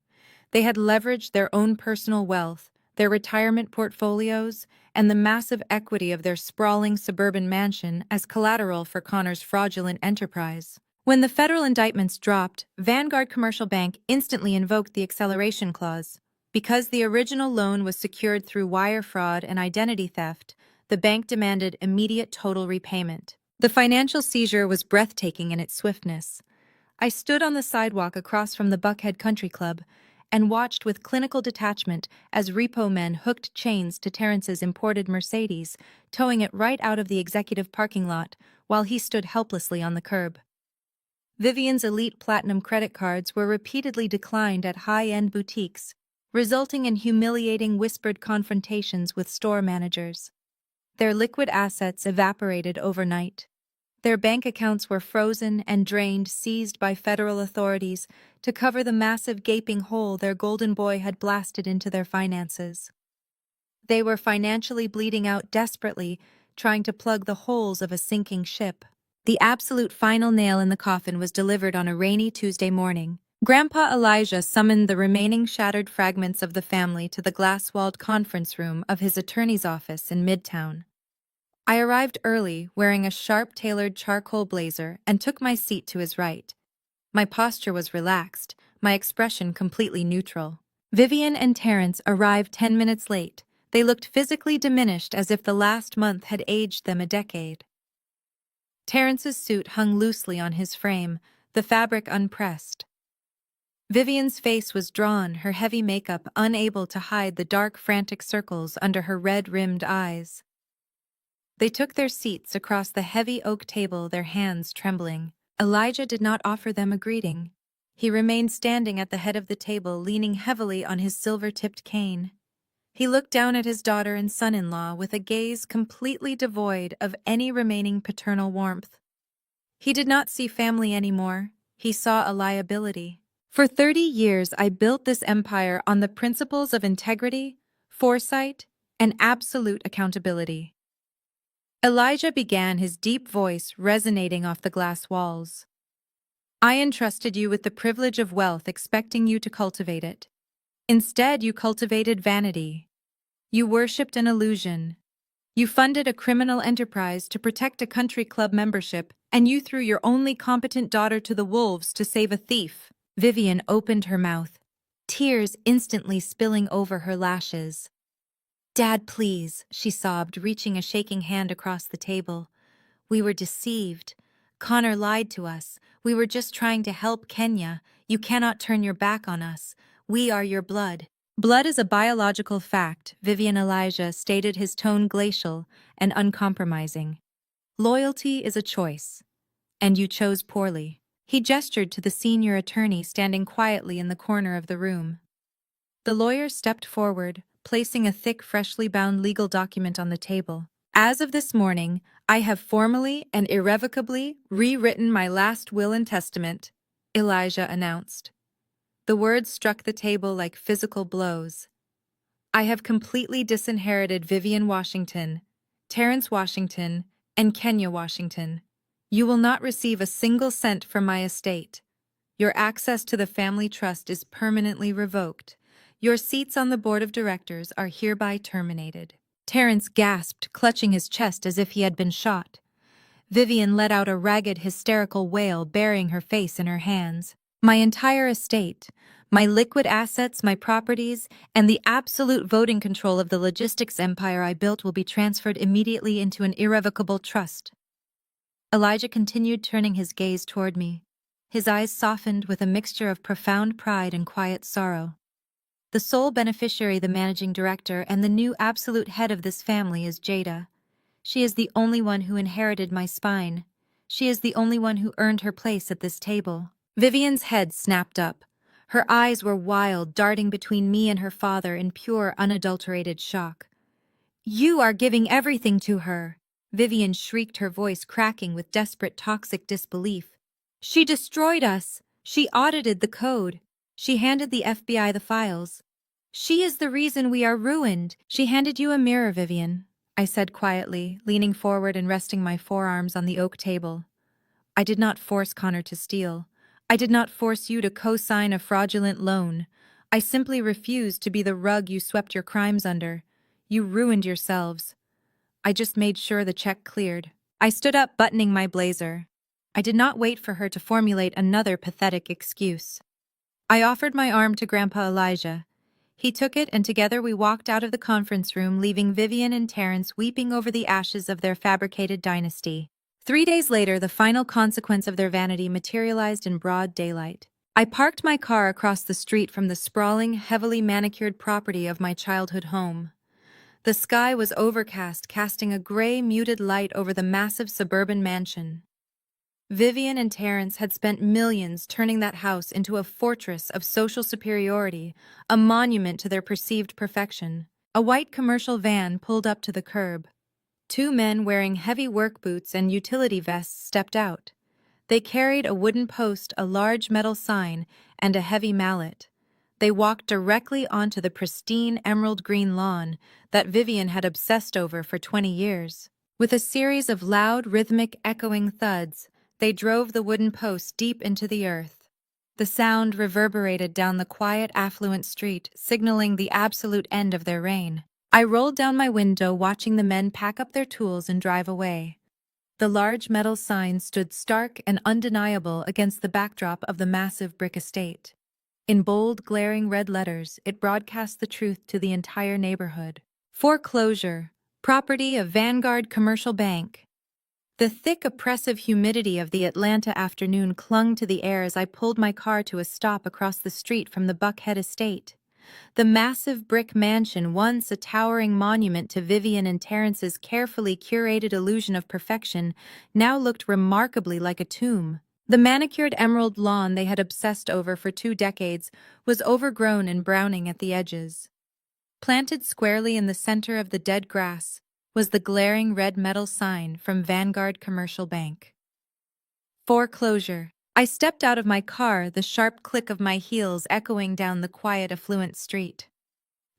Speaker 1: They had leveraged their own personal wealth, their retirement portfolios, and the massive equity of their sprawling suburban mansion as collateral for Connor's fraudulent enterprise. When the federal indictments dropped, Vanguard Commercial Bank instantly invoked the acceleration clause. Because the original loan was secured through wire fraud and identity theft, the bank demanded immediate total repayment. The financial seizure was breathtaking in its swiftness. I stood on the sidewalk across from the Buckhead Country Club and watched with clinical detachment as repo men hooked chains to Terrence's imported Mercedes, towing it right out of the executive parking lot while he stood helplessly on the curb. Vivian's elite platinum credit cards were repeatedly declined at high-end boutiques, resulting in humiliating whispered confrontations with store managers. Their liquid assets evaporated overnight. Their bank accounts were frozen and drained, seized by federal authorities to cover the massive gaping hole their golden boy had blasted into their finances. They were financially bleeding out desperately, trying to plug the holes of a sinking ship. The absolute final nail in the coffin was delivered on a rainy Tuesday morning. Grandpa Elijah summoned the remaining shattered fragments of the family to the glass-walled conference room of his attorney's office in Midtown. I arrived early, wearing a sharp-tailored charcoal blazer, and took my seat to his right. My posture was relaxed, my expression completely neutral. Vivian and Terrence arrived 10 minutes late. They looked physically diminished, as if the last month had aged them a decade. Terrence's suit hung loosely on his frame, the fabric unpressed. Vivian's face was drawn, her heavy makeup unable to hide the dark, frantic circles under her red-rimmed eyes. They took their seats across the heavy oak table, their hands trembling. Elijah did not offer them a greeting. He remained standing at the head of the table, leaning heavily on his silver-tipped cane. He looked down at his daughter and son-in-law with a gaze completely devoid of any remaining paternal warmth. He did not see family anymore. He saw a liability. For 30 years, I built this empire on the principles of integrity, foresight, and absolute accountability. Elijah began, his deep voice resonating off the glass walls. I entrusted you with the privilege of wealth, expecting you to cultivate it. Instead, you cultivated vanity. You worshipped an illusion. You funded a criminal enterprise to protect a country club membership, and you threw your only competent daughter to the wolves to save a thief. Vivian opened her mouth, tears instantly spilling over her lashes. Dad, please, she sobbed, reaching a shaking hand across the table. We were deceived. Connor lied to us. We were just trying to help Kenya. You cannot turn your back on us. We are your blood. Blood is a biological fact, Vivian Elijah stated, his tone glacial and uncompromising. Loyalty is a choice. And you chose poorly. He gestured to the senior attorney standing quietly in the corner of the room. The lawyer stepped forward, placing a thick, freshly bound legal document on the table. As of this morning, I have formally and irrevocably rewritten my last will and testament, Elijah announced. The words struck the table like physical blows. I have completely disinherited Vivian Washington, Terrence Washington, and Kenya Washington. You will not receive a single cent from my estate. Your access to the family trust is permanently revoked. Your seats on the board of directors are hereby terminated. Terrence gasped, clutching his chest as if he had been shot. Vivian let out a ragged, hysterical wail, burying her face in her hands. My entire estate, my liquid assets, my properties, and the absolute voting control of the logistics empire I built will be transferred immediately into an irrevocable trust. Elijah continued, turning his gaze toward me. His eyes softened with a mixture of profound pride and quiet sorrow. The sole beneficiary, the managing director, and the new absolute head of this family is Jada. She is the only one who inherited my spine. She is the only one who earned her place at this table. Vivian's head snapped up. Her eyes were wild, darting between me and her father in pure, unadulterated shock. You are giving everything to her, Vivian shrieked, her voice cracking with desperate, toxic disbelief. She destroyed us. She audited the code. She handed the FBI the files. She is the reason we are ruined. She handed you a mirror, Vivian, I said quietly, leaning forward and resting my forearms on the oak table. I did not force Connor to steal. I did not force you to co-sign a fraudulent loan. I simply refused to be the rug you swept your crimes under. You ruined yourselves. I just made sure the check cleared. I stood up, buttoning my blazer. I did not wait for her to formulate another pathetic excuse. I offered my arm to Grandpa Elijah. He took it, and together we walked out of the conference room, leaving Vivian and Terrence weeping over the ashes of their fabricated dynasty. 3 days later, the final consequence of their vanity materialized in broad daylight. I parked my car across the street from the sprawling, heavily manicured property of my childhood home. The sky was overcast, casting a gray, muted light over the massive suburban mansion. Vivian and Terrence had spent millions turning that house into a fortress of social superiority, a monument to their perceived perfection. A white commercial van pulled up to the curb. 2 men wearing heavy work boots and utility vests stepped out. They carried a wooden post, a large metal sign, and a heavy mallet. They walked directly onto the pristine emerald green lawn that Vivian had obsessed over for 20 years. With a series of loud, rhythmic, echoing thuds, they drove the wooden post deep into the earth. The sound reverberated down the quiet, affluent street, signaling the absolute end of their reign. I rolled down my window, watching the men pack up their tools and drive away. The large metal sign stood stark and undeniable against the backdrop of the massive brick estate. In bold, glaring red letters, it broadcast the truth to the entire neighborhood. Foreclosure, property of Vanguard Commercial Bank. The thick, oppressive humidity of the Atlanta afternoon clung to the air as I pulled my car to a stop across the street from the Buckhead estate. The massive brick mansion, once a towering monument to Vivian and Terrence's carefully curated illusion of perfection, now looked remarkably like a tomb. The manicured emerald lawn they had obsessed over for 2 decades was overgrown and browning at the edges. Planted squarely in the center of the dead grass was the glaring red metal sign from Vanguard Commercial Bank. Foreclosure. I stepped out of my car, the sharp click of my heels echoing down the quiet, affluent street.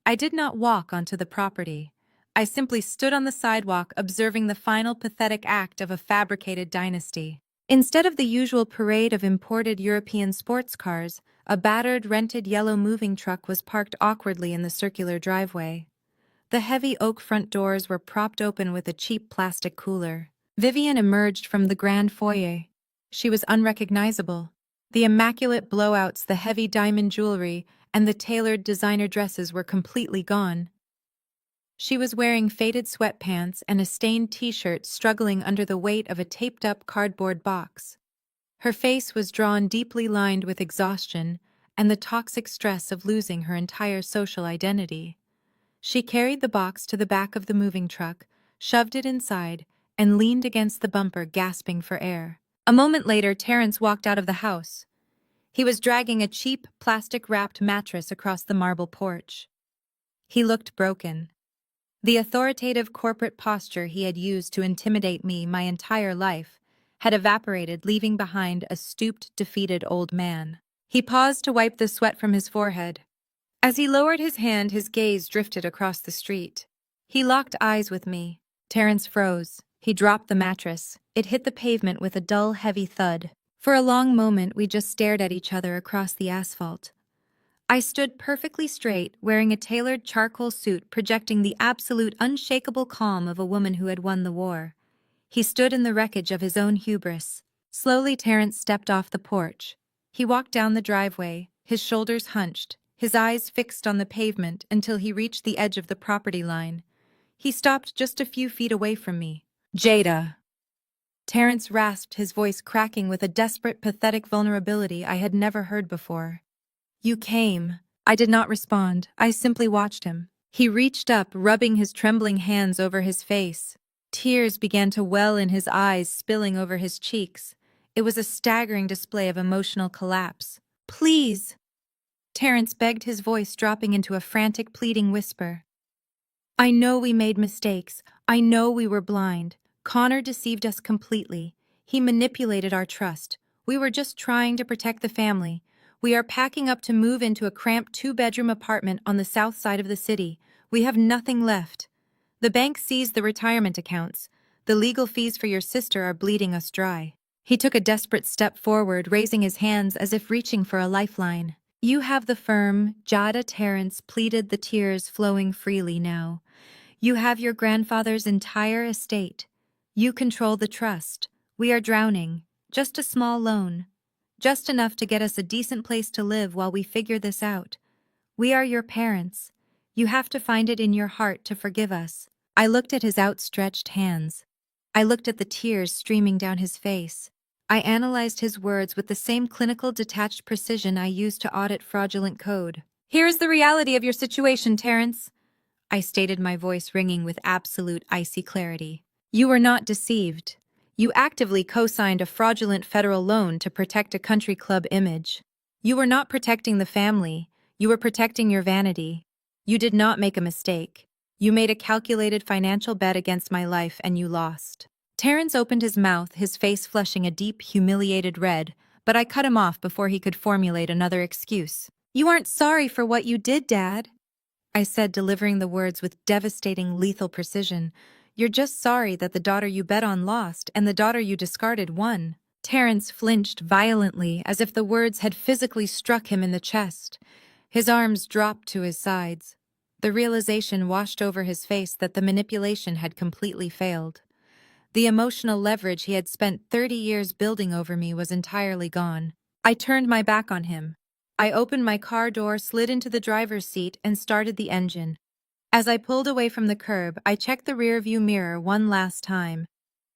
Speaker 1: I did not walk onto the property. I simply stood on the sidewalk observing the final pathetic act of a fabricated dynasty. Instead of the usual parade of imported European sports cars, a battered, rented yellow moving truck was parked awkwardly in the circular driveway. The heavy oak front doors were propped open with a cheap plastic cooler. Vivian emerged from the grand foyer. She was unrecognizable. The immaculate blowouts, the heavy diamond jewelry, and the tailored designer dresses were completely gone. She was wearing faded sweatpants and a stained t-shirt, struggling under the weight of a taped-up cardboard box. Her face was drawn, deeply lined with exhaustion and the toxic stress of losing her entire social identity. She carried the box to the back of the moving truck, shoved it inside, and leaned against the bumper, gasping for air. A moment later, Terrence walked out of the house. He was dragging a cheap, plastic-wrapped mattress across the marble porch. He looked broken. The authoritative corporate posture he had used to intimidate me my entire life had evaporated, leaving behind a stooped, defeated old man. He paused to wipe the sweat from his forehead. As he lowered his hand, his gaze drifted across the street. He locked eyes with me. Terrence froze. He dropped the mattress. It hit the pavement with a dull, heavy thud. For a long moment, we just stared at each other across the asphalt. I stood perfectly straight, wearing a tailored charcoal suit, projecting the absolute unshakable calm of a woman who had won the war. He stood in the wreckage of his own hubris. Slowly, Terrence stepped off the porch. He walked down the driveway, his shoulders hunched, his eyes fixed on the pavement until he reached the edge of the property line. He stopped just a few feet away from me. "Jada." Terrence rasped, his voice cracking with a desperate, pathetic vulnerability I had never heard before. "You came." I did not respond. I simply watched him. He reached up, rubbing his trembling hands over his face. Tears began to well in his eyes, spilling over his cheeks. It was a staggering display of emotional collapse. "Please." Terrence begged, his voice dropping into a frantic, pleading whisper. "I know we made mistakes. I know we were blind. Connor deceived us completely. He manipulated our trust. We were just trying to protect the family. We are packing up to move into a cramped 2-bedroom apartment on the south side of the city. We have nothing left. The bank seized the retirement accounts. The legal fees for your sister are bleeding us dry." He took a desperate step forward, raising his hands as if reaching for a lifeline. "You have the firm," Jada. Terrence pleaded, the tears flowing freely now. "You have your grandfather's entire estate. You control the trust. We are drowning. Just a small loan. Just enough to get us a decent place to live while we figure this out. We are your parents. You have to find it in your heart to forgive us." I looked at his outstretched hands. I looked at the tears streaming down his face. I analyzed his words with the same clinical, detached precision I used to audit fraudulent code. "Here is the reality of your situation, Terrence," I stated, my voice ringing with absolute icy clarity. "You were not deceived. You actively co-signed a fraudulent federal loan to protect a country club image. You were not protecting the family. You were protecting your vanity. You did not make a mistake. You made a calculated financial bet against my life, and you lost." Terrence opened his mouth, his face flushing a deep, humiliated red, but I cut him off before he could formulate another excuse. "You aren't sorry for what you did, Dad," I said, delivering the words with devastating, lethal precision. "You're just sorry that the daughter you bet on lost and the daughter you discarded won." Terrence flinched violently, as if the words had physically struck him in the chest. His arms dropped to his sides. The realization washed over his face that the manipulation had completely failed. The emotional leverage he had spent 30 years building over me was entirely gone. I turned my back on him. I opened my car door, slid into the driver's seat, and started the engine. As I pulled away from the curb, I checked the rearview mirror one last time.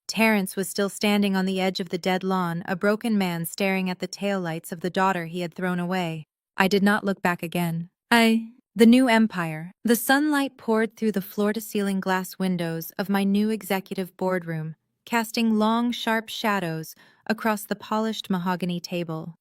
Speaker 1: Terrence was still standing on the edge of the dead lawn, a broken man staring at the taillights of the daughter he had thrown away. I did not look back again. I The new empire. The sunlight poured through the floor-to-ceiling glass windows of my new executive boardroom, casting long, sharp shadows across the polished mahogany table.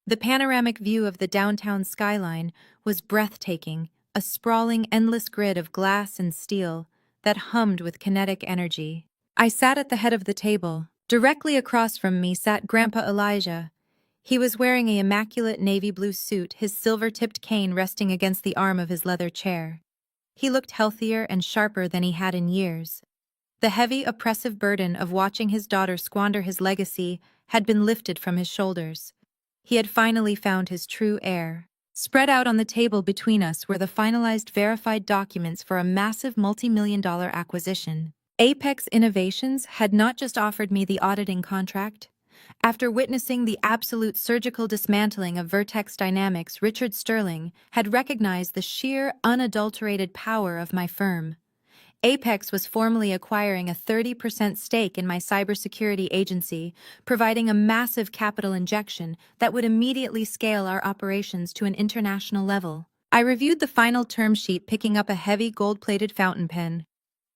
Speaker 1: The panoramic view of the downtown skyline was breathtaking, a sprawling, endless grid of glass and steel that hummed with kinetic energy. I sat at the head of the table. Directly across from me sat Grandpa Elijah. He was wearing an immaculate navy blue suit, his silver-tipped cane resting against the arm of his leather chair. He looked healthier and sharper than he had in years. The heavy, oppressive burden of watching his daughter squander his legacy had been lifted from his shoulders. He had finally found his true heir. Spread out on the table between us were the finalized verified documents for a massive multi-million-dollar acquisition. Apex Innovations had not just offered me the auditing contract. After witnessing the absolute surgical dismantling of Vertex Dynamics, Richard Sterling had recognized the sheer, unadulterated power of my firm. Apex was formally acquiring a 30% stake in my cybersecurity agency, providing a massive capital injection that would immediately scale our operations to an international level. I reviewed the final term sheet, picking up a heavy gold-plated fountain pen.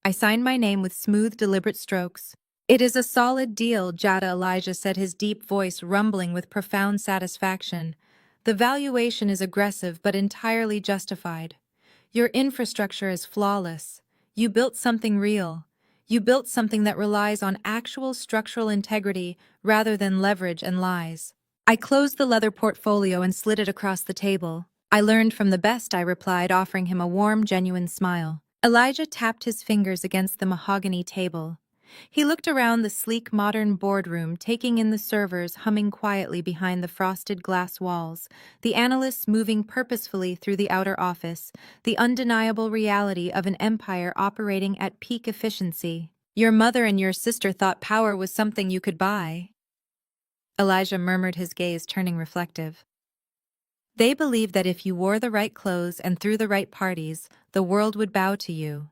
Speaker 1: I signed my name with smooth, deliberate strokes. "It is a solid deal," Jada Elijah said, his deep voice rumbling with profound satisfaction. "The valuation is aggressive but entirely justified. Your infrastructure is flawless. You built something real. You built something that relies on actual structural integrity rather than leverage and lies." I closed the leather portfolio and slid it across the table. "I learned from the best," I replied, offering him a warm, genuine smile. Elijah tapped his fingers against the mahogany table. He looked around the sleek, modern boardroom, taking in the servers humming quietly behind the frosted glass walls, the analysts moving purposefully through the outer office, the undeniable reality of an empire operating at peak efficiency. "Your mother and your sister thought power was something you could buy," Elijah murmured, his gaze turning reflective. "They believed that if you wore the right clothes and threw the right parties, the world would bow to you.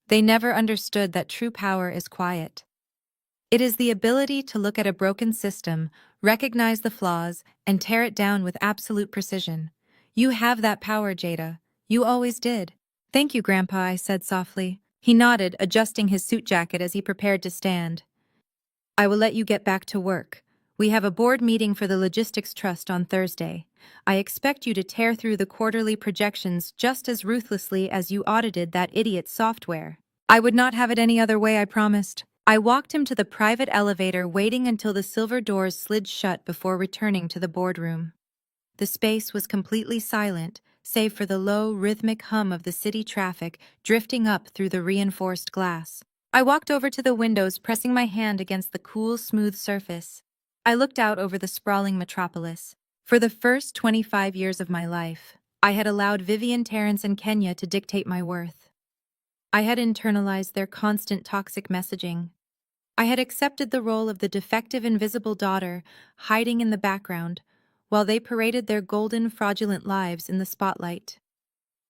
Speaker 1: They never understood that true power is quiet. It is the ability to look at a broken system, recognize the flaws, and tear it down with absolute precision. You have that power, Jada. You always did." "Thank you, Grandpa," I said softly. He nodded, adjusting his suit jacket as he prepared to stand. "I will let you get back to work. We have a board meeting for the Logistics Trust on Thursday. I expect you to tear through the quarterly projections just as ruthlessly as you audited that idiot's software." "I would not have it any other way, I promised." I walked him to the private elevator, waiting until the silver doors slid shut before returning to the boardroom. The space was completely silent, save for the low, rhythmic hum of the city traffic drifting up through the reinforced glass. I walked over to the windows, pressing my hand against the cool, smooth surface. I looked out over the sprawling metropolis. For the first 25 years of my life, I had allowed Vivian, Terrence, and Kenya to dictate my worth. I had internalized their constant toxic messaging. I had accepted the role of the defective, invisible daughter, hiding in the background, while they paraded their golden, fraudulent lives in the spotlight.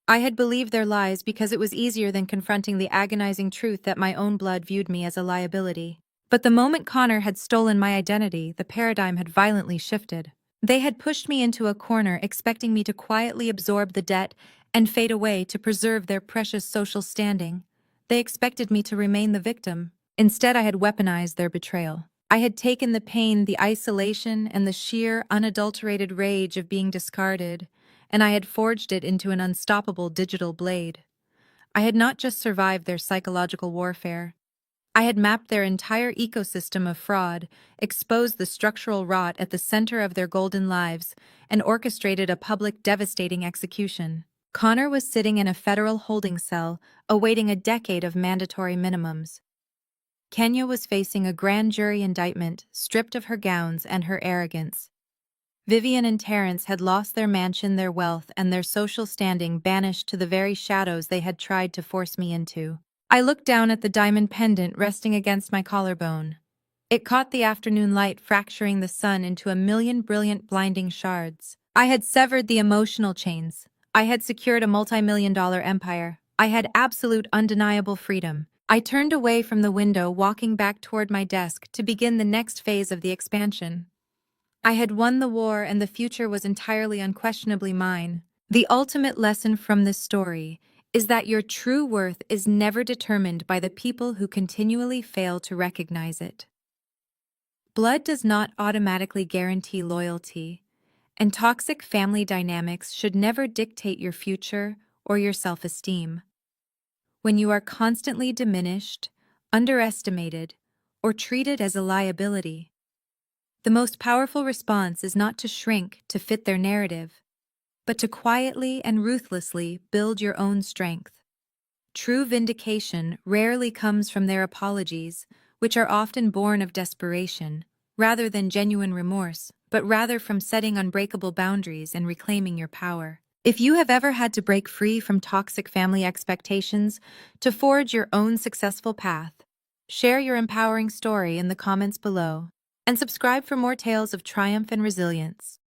Speaker 1: I had believed their lies because it was easier than confronting the agonizing truth that my own blood viewed me as a liability. But the moment Connor had stolen my identity, the paradigm had violently shifted. They had pushed me into a corner, expecting me to quietly absorb the debt and fade away to preserve their precious social standing. They expected me to remain the victim. Instead, I had weaponized their betrayal. I had taken the pain, the isolation, and the sheer, unadulterated rage of being discarded, and I had forged it into an unstoppable digital blade. I had not just survived their psychological warfare. I had mapped their entire ecosystem of fraud, exposed the structural rot at the center of their golden lives, and orchestrated a public, devastating execution. Connor was sitting in a federal holding cell, awaiting a decade of mandatory minimums. Kenya was facing a grand jury indictment, stripped of her gowns and her arrogance. Vivian and Terrence had lost their mansion, their wealth, and their social standing, banished to the very shadows they had tried to force me into. I looked down at the diamond pendant resting against my collarbone. It caught the afternoon light, fracturing the sun into a million brilliant, blinding shards. I had severed the emotional chains. I had secured a multi-million-dollar empire. I had absolute, undeniable freedom. I turned away from the window, walking back toward my desk to begin the next phase of the expansion. I had won the war, and the future was entirely, unquestionably mine. The ultimate lesson from this story is that your true worth is never determined by the people who continually fail to recognize it. Blood does not automatically guarantee loyalty, and toxic family dynamics should never dictate your future or your self-esteem. When you are constantly diminished, underestimated, or treated as a liability, the most powerful response is not to shrink to fit their narrative, but to quietly and ruthlessly build your own strength. True vindication rarely comes from their apologies, which are often born of desperation, rather than genuine remorse, but rather from setting unbreakable boundaries and reclaiming your power. If you have ever had to break free from toxic family expectations to forge your own successful path, share your empowering story in the comments below, and subscribe for more tales of triumph and resilience.